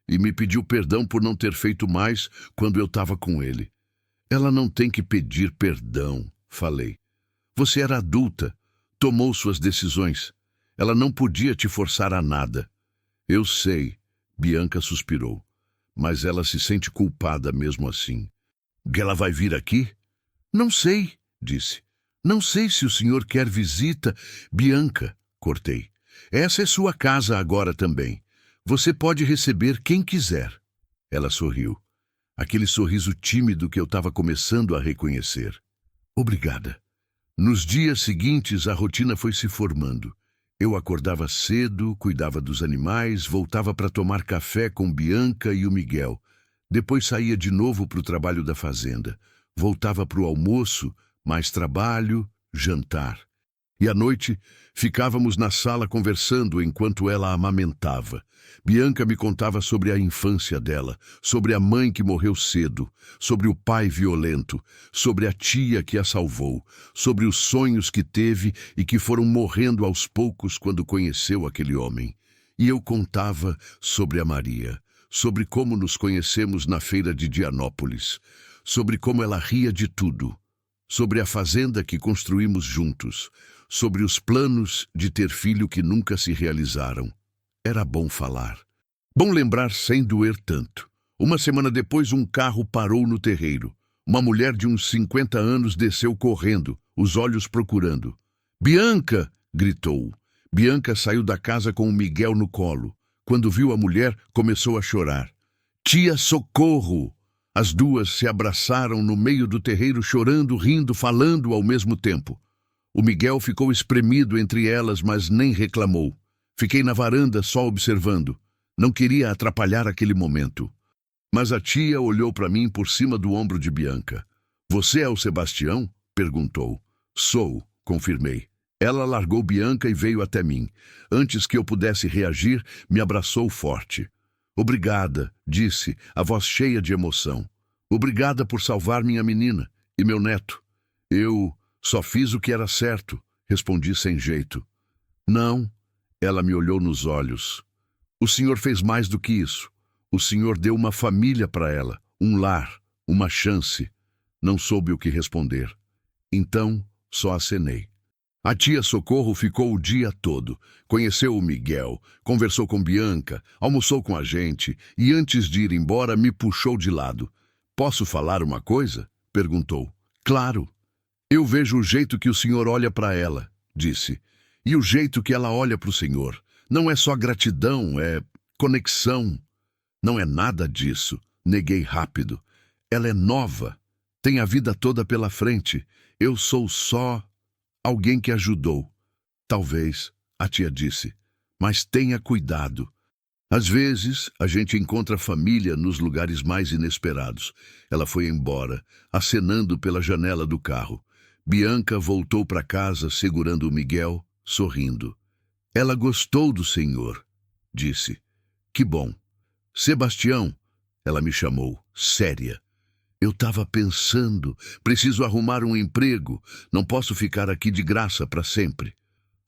E me pediu perdão por não ter feito mais quando eu estava com ele. Ela não tem que pedir perdão, falei. Você era adulta, tomou suas decisões. Ela não podia te forçar a nada. Eu sei, Bianca suspirou. Mas ela se sente culpada mesmo assim. Ela vai vir aqui? Não sei, disse. Não sei se o senhor quer visita. Bianca, cortei. Essa é sua casa agora também. Você pode receber quem quiser. Ela sorriu. Aquele sorriso tímido que eu estava começando a reconhecer. Obrigada. Nos dias seguintes, a rotina foi se formando. Eu acordava cedo, cuidava dos animais, voltava para tomar café com Bianca e o Miguel. Depois saía de novo para o trabalho da fazenda. Voltava para o almoço, mais trabalho, jantar. E à noite, ficávamos na sala conversando enquanto ela amamentava. Bianca me contava sobre a infância dela, sobre a mãe que morreu cedo, sobre o pai violento, sobre a tia que a salvou, sobre os sonhos que teve e que foram morrendo aos poucos quando conheceu aquele homem. E eu contava sobre a Maria, sobre como nos conhecemos na feira de Dianópolis, sobre como ela ria de tudo, sobre a fazenda que construímos juntos, sobre os planos de ter filho que nunca se realizaram. Era bom falar. Bom lembrar sem doer tanto. Uma semana depois, um carro parou no terreiro. Uma mulher de uns 50 anos desceu correndo, os olhos procurando. «Bianca!» gritou. Bianca saiu da casa com o Miguel no colo. Quando viu a mulher, começou a chorar. «Tia, socorro!» As duas se abraçaram no meio do terreiro, chorando, rindo, falando ao mesmo tempo. O Miguel ficou espremido entre elas, mas nem reclamou. Fiquei na varanda só observando. Não queria atrapalhar aquele momento. Mas a tia olhou para mim por cima do ombro de Bianca. «Você é o Sebastião?» perguntou. «Sou», confirmei. Ela largou Bianca e veio até mim. Antes que eu pudesse reagir, me abraçou forte. «Obrigada», disse, a voz cheia de emoção. «Obrigada por salvar minha menina e meu neto. Eu só fiz o que era certo», respondi sem jeito. «Não», ela me olhou nos olhos. «O senhor fez mais do que isso. O senhor deu uma família para ela, um lar, uma chance». Não soube o que responder. Então, só acenei. A tia Socorro ficou o dia todo. Conheceu o Miguel, conversou com Bianca, almoçou com a gente e antes de ir embora me puxou de lado. «Posso falar uma coisa?» perguntou. «Claro». Eu vejo o jeito que o senhor olha para ela, disse, e o jeito que ela olha para o senhor. Não é só gratidão, é conexão. Não é nada disso, neguei rápido. Ela é nova, tem a vida toda pela frente. Eu sou só alguém que ajudou. Talvez, a tia disse, mas tenha cuidado. Às vezes, a gente encontra família nos lugares mais inesperados. Ela foi embora, acenando pela janela do carro. Bianca voltou para casa segurando o Miguel, sorrindo. Ela gostou do senhor, disse. Que bom. Sebastião, ela me chamou, séria. Eu estava pensando, preciso arrumar um emprego. Não posso ficar aqui de graça para sempre.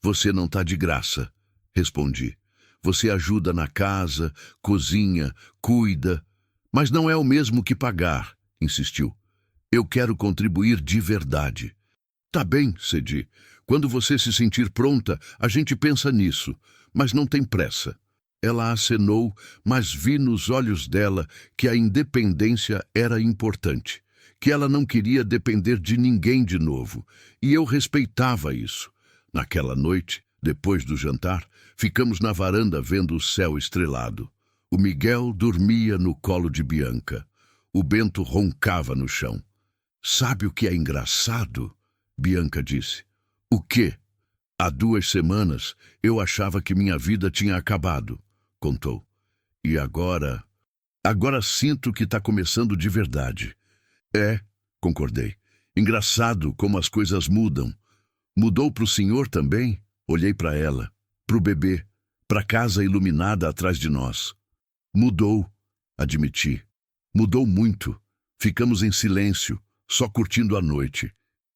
Você não está de graça, respondi. Você ajuda na casa, cozinha, cuida. Mas não é o mesmo que pagar, insistiu. Eu quero contribuir de verdade. Tá bem, cedi. Quando você se sentir pronta, a gente pensa nisso. Mas não tem pressa. Ela acenou, mas vi nos olhos dela que a independência era importante. Que ela não queria depender de ninguém de novo. E eu respeitava isso. Naquela noite, depois do jantar, ficamos na varanda vendo o céu estrelado. O Miguel dormia no colo de Bianca. O Bento roncava no chão. Sabe o que é engraçado? Bianca disse. O quê? Há 2 semanas eu achava que minha vida tinha acabado, contou. E agora... Agora sinto que está começando de verdade. É, concordei. Engraçado como as coisas mudam. Mudou para o senhor também? Olhei para ela, para o bebê, para a casa iluminada atrás de nós. Mudou, admiti. Mudou muito. Ficamos em silêncio, só curtindo a noite.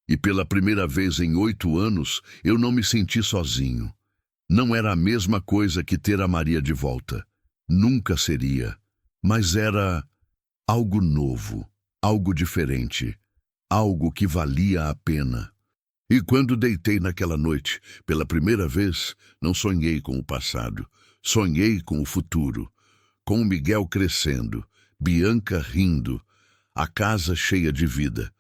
E pela primeira vez em 8 anos, eu não me senti sozinho. Não era a mesma coisa que ter a Maria de volta. Nunca seria. Mas era algo novo, algo diferente, algo que valia a pena. E quando deitei naquela noite, pela primeira vez, não sonhei com o passado. Sonhei com o futuro. Com o Miguel crescendo, Bianca rindo, a casa cheia de vida.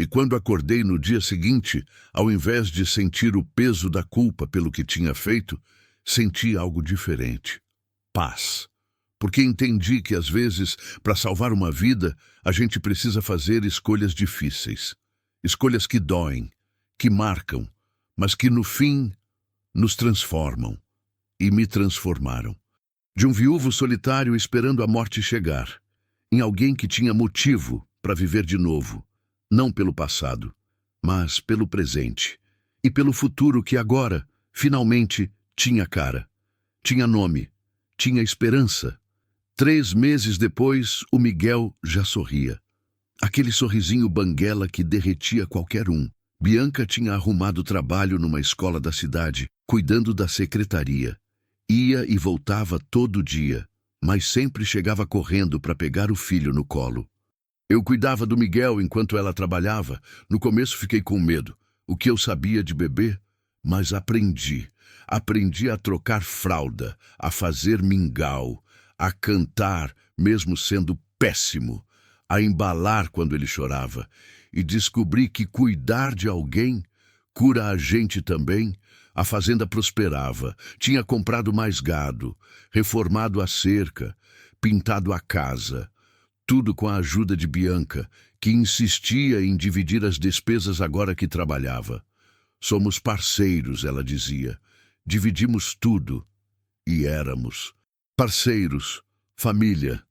E quando acordei no dia seguinte, ao invés de sentir o peso da culpa pelo que tinha feito, senti algo diferente. Paz. Porque entendi que, às vezes, para salvar uma vida, a gente precisa fazer escolhas difíceis. Escolhas que doem, que marcam, mas que, no fim, nos transformam. E me transformaram. De um viúvo solitário esperando a morte chegar, em alguém que tinha motivo para viver de novo. Não pelo passado, mas pelo presente. E pelo futuro que agora, finalmente, tinha cara. Tinha nome. Tinha esperança. 3 meses depois, o Miguel já sorria. Aquele sorrisinho banguela que derretia qualquer um. Bianca tinha arrumado trabalho numa escola da cidade, cuidando da secretaria. Ia e voltava todo dia, mas sempre chegava correndo para pegar o filho no colo. Eu cuidava do Miguel enquanto ela trabalhava. No começo fiquei com medo. O que eu sabia de bebê? Mas aprendi. Aprendi a trocar fralda, a fazer mingau, a cantar, mesmo sendo péssimo, a embalar quando ele chorava. E descobri que cuidar de alguém cura a gente também. A fazenda prosperava. Tinha comprado mais gado, reformado a cerca, pintado a casa. Tudo com a ajuda de Bianca, que insistia em dividir as despesas agora que trabalhava. Somos parceiros, ela dizia. Dividimos tudo. E éramos. Parceiros, família.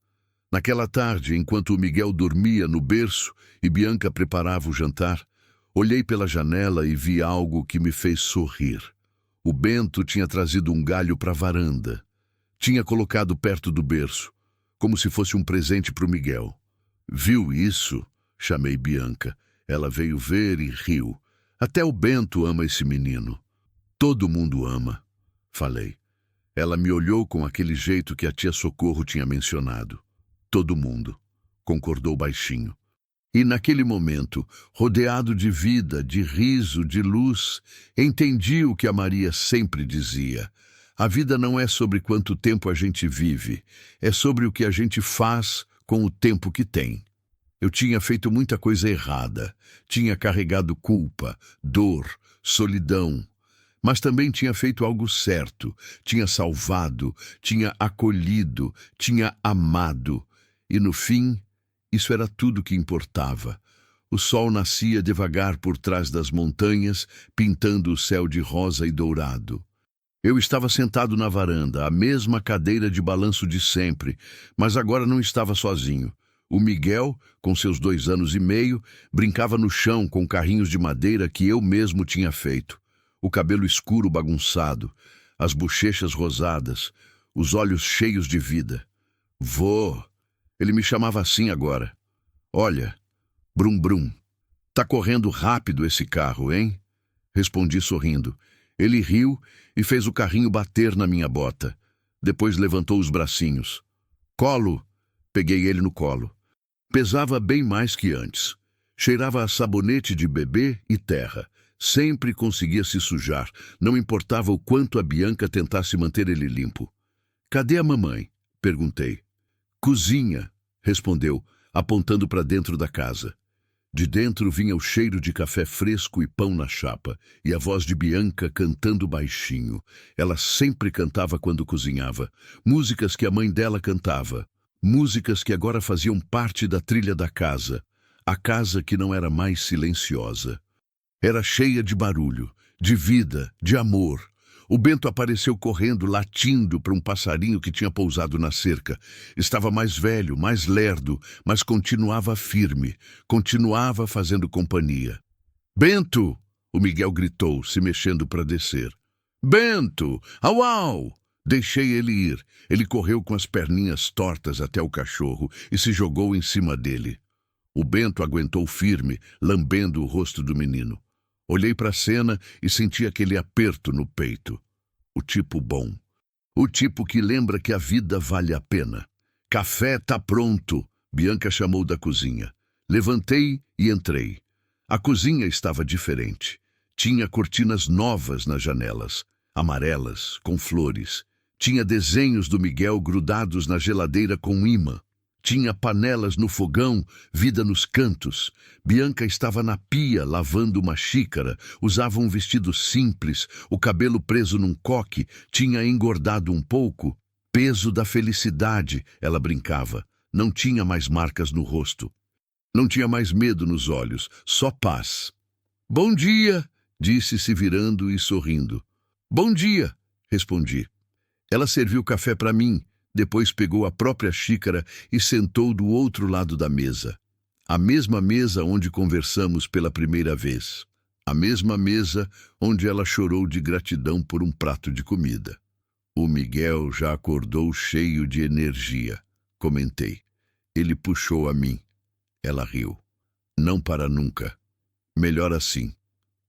Naquela tarde, enquanto o Miguel dormia no berço e Bianca preparava o jantar, olhei pela janela e vi algo que me fez sorrir. O Bento tinha trazido um galho para a varanda. Tinha colocado perto do berço, como se fosse um presente para o Miguel. Viu isso? Chamei Bianca. Ela veio ver e riu. Até o Bento ama esse menino. Todo mundo ama, falei. Ela me olhou com aquele jeito que a tia Socorro tinha mencionado. Todo mundo, concordou baixinho. E naquele momento, rodeado de vida, de riso, de luz, entendi o que a Maria sempre dizia. A vida não é sobre quanto tempo a gente vive, é sobre o que a gente faz com o tempo que tem. Eu tinha feito muita coisa errada. Tinha carregado culpa, dor, solidão. Mas também tinha feito algo certo. Tinha salvado, tinha acolhido, tinha amado. E no fim, isso era tudo que importava. O sol nascia devagar por trás das montanhas, pintando o céu de rosa e dourado. Eu estava sentado na varanda, a mesma cadeira de balanço de sempre, mas agora não estava sozinho. O Miguel, com seus 2 anos e meio, brincava no chão com carrinhos de madeira que eu mesmo tinha feito. O cabelo escuro bagunçado, as bochechas rosadas, os olhos cheios de vida. Vô, ele me chamava assim agora. Olha, brum brum, tá correndo rápido esse carro, hein? Respondi sorrindo. Ele riu e fez o carrinho bater na minha bota. Depois levantou os bracinhos. Colo! Peguei ele no colo. Pesava bem mais que antes. Cheirava a sabonete de bebê e terra. Sempre conseguia se sujar, não importava o quanto a Bianca tentasse manter ele limpo. Cadê a mamãe? Perguntei. Cozinha, respondeu, apontando para dentro da casa. De dentro vinha o cheiro de café fresco e pão na chapa, e a voz de Bianca cantando baixinho. Ela sempre cantava quando cozinhava, músicas que a mãe dela cantava, músicas que agora faziam parte da trilha da casa, a casa que não era mais silenciosa. Era cheia de barulho, de vida, de amor. O Bento apareceu correndo, latindo para um passarinho que tinha pousado na cerca. Estava mais velho, mais lerdo, mas continuava firme, continuava fazendo companhia. Bento! O Miguel gritou, se mexendo para descer. Bento! Au, au! Deixei ele ir. Ele correu com as perninhas tortas até o cachorro e se jogou em cima dele. O Bento aguentou firme, lambendo o rosto do menino. Olhei para a cena e senti aquele aperto no peito. O tipo bom. O tipo que lembra que a vida vale a pena. Café tá pronto, Bianca chamou da cozinha. Levantei e entrei. A cozinha estava diferente. Tinha cortinas novas nas janelas, amarelas, com flores. Tinha desenhos do Miguel grudados na geladeira com imã. Tinha panelas no fogão, vida nos cantos. Bianca estava na pia, lavando uma xícara. Usava um vestido simples, o cabelo preso num coque. Tinha engordado um pouco. Peso da felicidade, ela brincava. Não tinha mais marcas no rosto. Não tinha mais medo nos olhos, só paz. Bom dia, disse se virando e sorrindo. Bom dia, respondi. Ela serviu café para mim. Depois pegou a própria xícara e sentou do outro lado da mesa. A mesma mesa onde conversamos pela primeira vez. A mesma mesa onde ela chorou de gratidão por um prato de comida. O Miguel já acordou cheio de energia, comentei. Ele puxou a mim. Ela riu. Não para nunca. Melhor assim.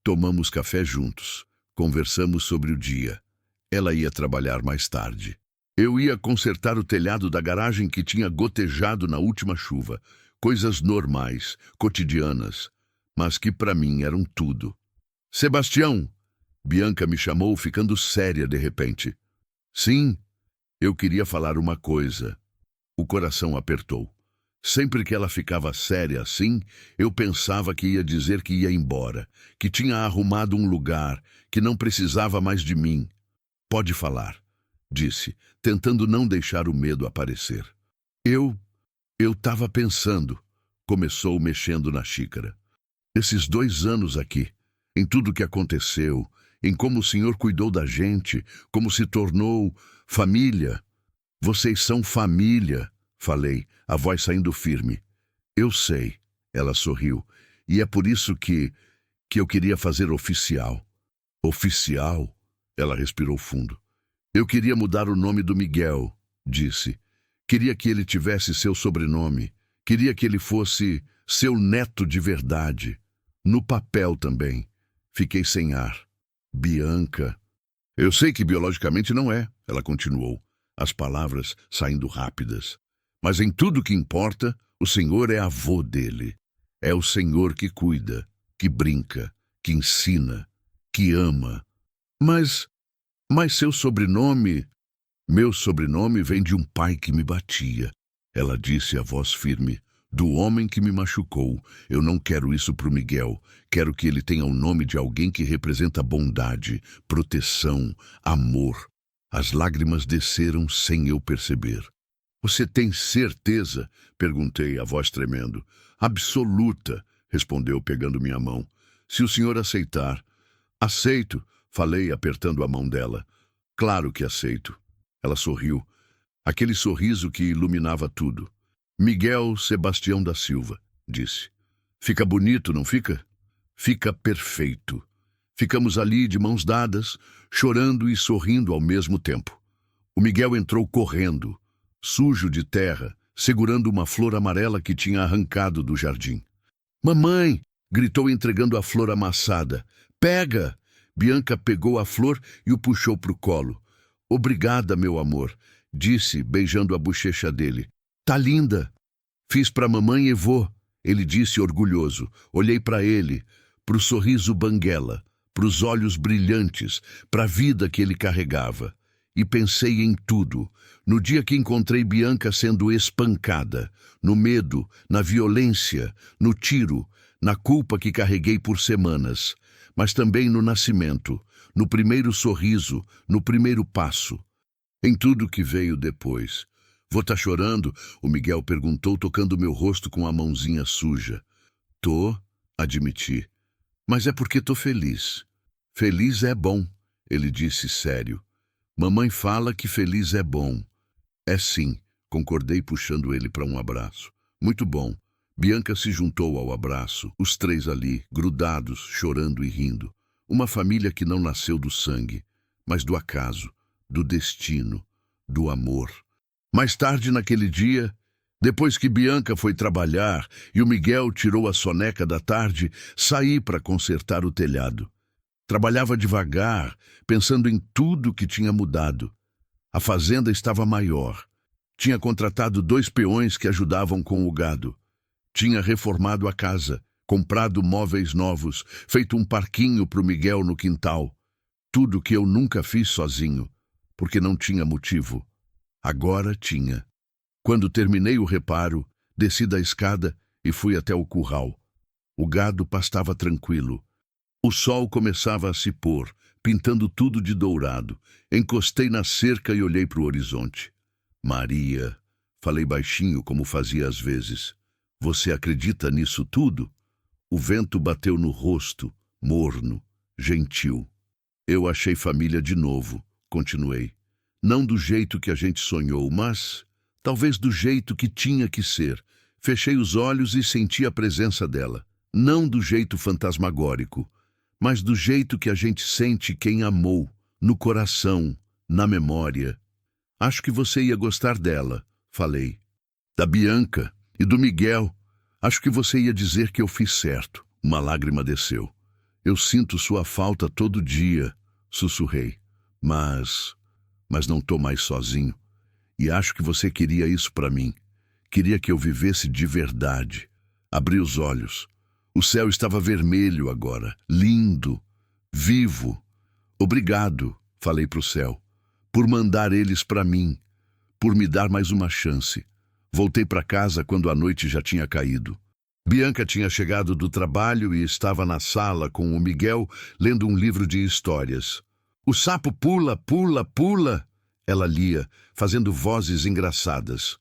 Tomamos café juntos. Conversamos sobre o dia. Ela ia trabalhar mais tarde. Eu ia consertar o telhado da garagem que tinha gotejado na última chuva. Coisas normais, cotidianas, mas que para mim eram tudo. Sebastião! Bianca me chamou, ficando séria de repente. Sim, eu queria falar uma coisa. O coração apertou. Sempre que ela ficava séria assim, eu pensava que ia dizer que ia embora, que tinha arrumado um lugar, que não precisava mais de mim. Pode falar, disse, tentando não deixar o medo aparecer. Eu estava pensando, começou mexendo na xícara. Esses 2 anos aqui, em tudo que aconteceu, em como o senhor cuidou da gente, como se tornou família. Vocês são família, falei, a voz saindo firme. Eu sei, ela sorriu, e é por isso que eu queria fazer oficial. Oficial? Ela respirou fundo. Eu queria mudar o nome do Miguel, disse. Queria que ele tivesse seu sobrenome. Queria que ele fosse seu neto de verdade. No papel também. Fiquei sem ar. Bianca. Eu sei que biologicamente não é, ela continuou, as palavras saindo rápidas. Mas em tudo que importa, o senhor é avô dele. É o senhor que cuida, que brinca, que ensina, que ama. Mas seu sobrenome... Meu sobrenome vem de um pai que me batia, ela disse a voz firme. Do homem que me machucou. Eu não quero isso pro Miguel. Quero que ele tenha o nome de alguém que representa bondade, proteção, amor. As lágrimas desceram sem eu perceber. Você tem certeza? Perguntei, a voz tremendo. Absoluta, respondeu pegando minha mão. Se o senhor aceitar. Aceito, falei apertando a mão dela. Claro que aceito. Ela sorriu. Aquele sorriso que iluminava tudo. Miguel Sebastião da Silva, disse. Fica bonito, não fica? Fica perfeito. Ficamos ali de mãos dadas, chorando e sorrindo ao mesmo tempo. O Miguel entrou correndo, sujo de terra, segurando uma flor amarela que tinha arrancado do jardim. Mamãe! Gritou entregando a flor amassada. Pega! Bianca pegou a flor e o puxou para o colo. Obrigada, meu amor, disse, beijando a bochecha dele. Tá linda. Fiz para mamãe e vô, ele disse orgulhoso. Olhei para ele, pro sorriso banguela, pros olhos brilhantes, pra vida que ele carregava. E pensei em tudo. No dia que encontrei Bianca sendo espancada, no medo, na violência, no tiro, na culpa que carreguei por semanas, mas também no nascimento, no primeiro sorriso, no primeiro passo. Em tudo que veio depois. Vô tá chorando? O Miguel perguntou, tocando meu rosto com a mãozinha suja. Tô, admiti. Mas é porque tô feliz. Feliz é bom, ele disse sério. Mamãe fala que feliz é bom. É sim, concordei puxando ele para um abraço. Muito bom. Bianca se juntou ao abraço, os três ali, grudados, chorando e rindo. Uma família que não nasceu do sangue, mas do acaso, do destino, do amor. Mais tarde naquele dia, depois que Bianca foi trabalhar e o Miguel tirou a soneca da tarde, saí para consertar o telhado. Trabalhava devagar, pensando em tudo que tinha mudado. A fazenda estava maior. Tinha contratado 2 peões que ajudavam com o gado. Tinha reformado a casa, comprado móveis novos, feito um parquinho para o Miguel no quintal. Tudo que eu nunca fiz sozinho, porque não tinha motivo. Agora tinha. Quando terminei o reparo, desci da escada e fui até o curral. O gado pastava tranquilo. O sol começava a se pôr, pintando tudo de dourado. Encostei na cerca e olhei para o horizonte. Maria, falei baixinho como fazia às vezes. Você acredita nisso tudo? O vento bateu no rosto, morno, gentil. Eu achei família de novo, continuei. Não do jeito que a gente sonhou, mas talvez do jeito que tinha que ser. Fechei os olhos e senti a presença dela. Não do jeito fantasmagórico, mas do jeito que a gente sente quem amou, no coração, na memória. Acho que você ia gostar dela, falei. Da Bianca e do Miguel. Acho que você ia dizer que eu fiz certo. Uma lágrima desceu. Eu sinto sua falta todo dia, sussurrei. Mas não tô mais sozinho. E acho que você queria isso para mim. Queria que eu vivesse de verdade. Abri os olhos. O céu estava vermelho agora, lindo, vivo. Obrigado, falei pro céu, por mandar eles para mim, por me dar mais uma chance. Voltei para casa quando a noite já tinha caído. Bianca tinha chegado do trabalho e estava na sala com o Miguel lendo um livro de histórias. O sapo pula, pula, pula, ela lia, fazendo vozes engraçadas.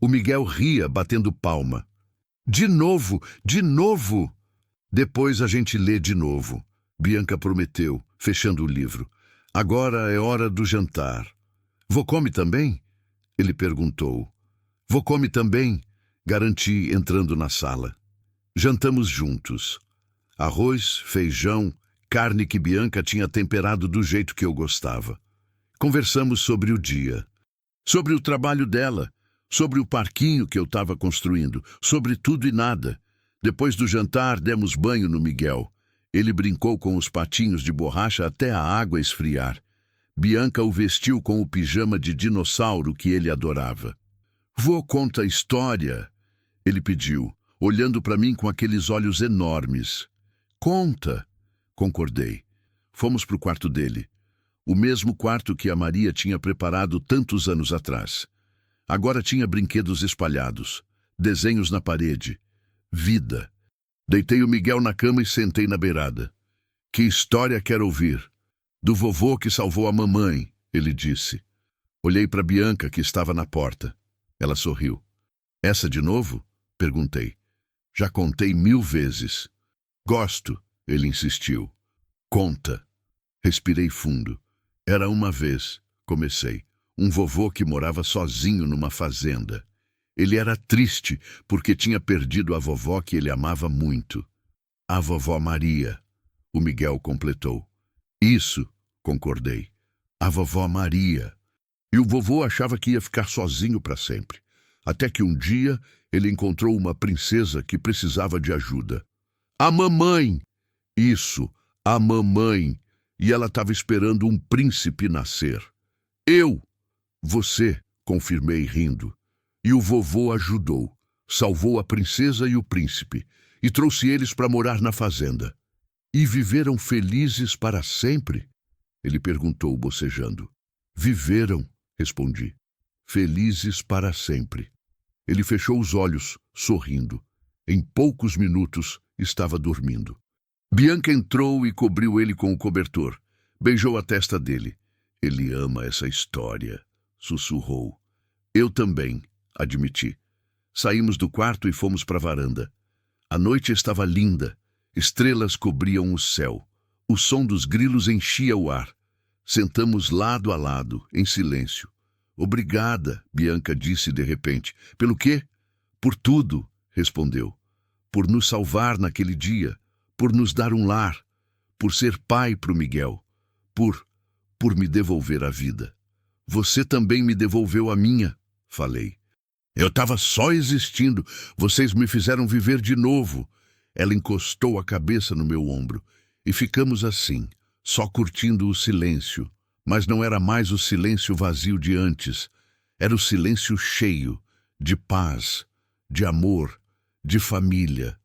O Miguel ria, batendo palma. De novo, de novo! Depois a gente lê de novo. Bianca prometeu, fechando o livro. Agora é hora do jantar. Vô come também? Ele perguntou. Vô come também? Garanti, entrando na sala. Jantamos juntos. Arroz, feijão, carne que Bianca tinha temperado do jeito que eu gostava. Conversamos sobre o dia, sobre o trabalho dela, sobre o parquinho que eu estava construindo, sobre tudo e nada. Depois do jantar, demos banho no Miguel. Ele brincou com os patinhos de borracha até a água esfriar. Bianca o vestiu com o pijama de dinossauro que ele adorava. Vô conta história, ele pediu, olhando para mim com aqueles olhos enormes. Conta, concordei. Fomos para o quarto dele. O mesmo quarto que a Maria tinha preparado tantos anos atrás. Agora tinha brinquedos espalhados, desenhos na parede, vida. Deitei o Miguel na cama e sentei na beirada. Que história quer ouvir? Do vovô que salvou a mamãe, ele disse. Olhei para Bianca, que estava na porta. Ela sorriu. Essa de novo? Perguntei. Já contei 1000 vezes. Gosto, ele insistiu. Conta. Respirei fundo. Era uma vez, comecei, um vovô que morava sozinho numa fazenda. Ele era triste porque tinha perdido a vovó que ele amava muito. A vovó Maria, o Miguel completou. Isso, concordei. A vovó Maria. E o vovô achava que ia ficar sozinho para sempre. Até que um dia ele encontrou uma princesa que precisava de ajuda. A mamãe! Isso, a mamãe. E ela estava esperando um príncipe nascer. Eu! Você, confirmei rindo. E o vovô ajudou. Salvou a princesa e o príncipe. E trouxe eles para morar na fazenda. E viveram felizes para sempre? Ele perguntou, bocejando. Viveram, respondi. Felizes para sempre. Ele fechou os olhos, sorrindo. Em poucos minutos, estava dormindo. Bianca entrou e cobriu ele com o cobertor. Beijou a testa dele. Ele ama essa história, sussurrou. Eu também, admiti. Saímos do quarto e fomos para a varanda. A noite estava linda. Estrelas cobriam o céu. O som dos grilos enchia o ar. Sentamos lado a lado, em silêncio. Obrigada, Bianca disse de repente. Pelo quê? Por tudo, respondeu. Por nos salvar naquele dia. Por nos dar um lar. Por ser pai para o Miguel. Por me devolver a vida. Você também me devolveu a minha, falei. Eu estava só existindo. Vocês me fizeram viver de novo. Ela encostou a cabeça no meu ombro. E ficamos assim, só curtindo o silêncio. Mas não era mais o silêncio vazio de antes. Era o silêncio cheio, de paz, de amor, de família.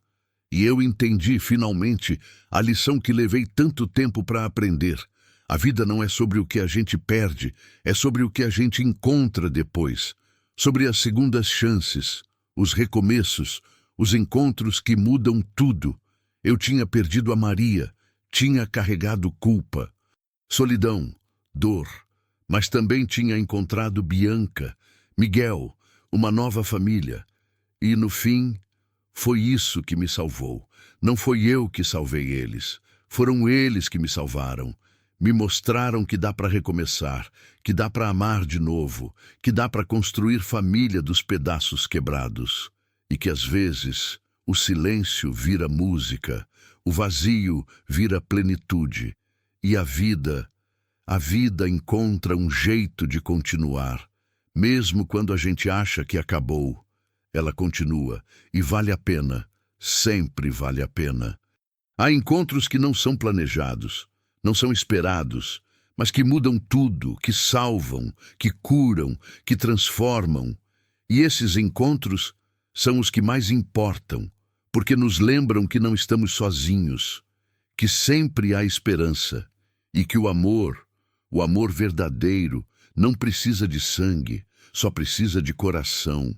E eu entendi, finalmente, a lição que levei tanto tempo para aprender. A vida não é sobre o que a gente perde, é sobre o que a gente encontra depois. Sobre as segundas chances, os recomeços, os encontros que mudam tudo. Eu tinha perdido a Maria, tinha carregado culpa, solidão, dor, mas também tinha encontrado Bianca, Miguel, uma nova família. E, no fim, foi isso que me salvou. Não foi eu que salvei eles. Foram eles que me salvaram. Me mostraram que dá para recomeçar, que dá para amar de novo, que dá para construir família dos pedaços quebrados. E que, às vezes, o silêncio vira música, o vazio vira plenitude. E a vida encontra um jeito de continuar. Mesmo quando a gente acha que acabou, ela continua e vale a pena, sempre vale a pena. Há encontros que não são planejados, não são esperados, mas que mudam tudo, que salvam, que curam, que transformam. E esses encontros são os que mais importam, porque nos lembram que não estamos sozinhos, que sempre há esperança e que o amor verdadeiro, não precisa de sangue, só precisa de coração.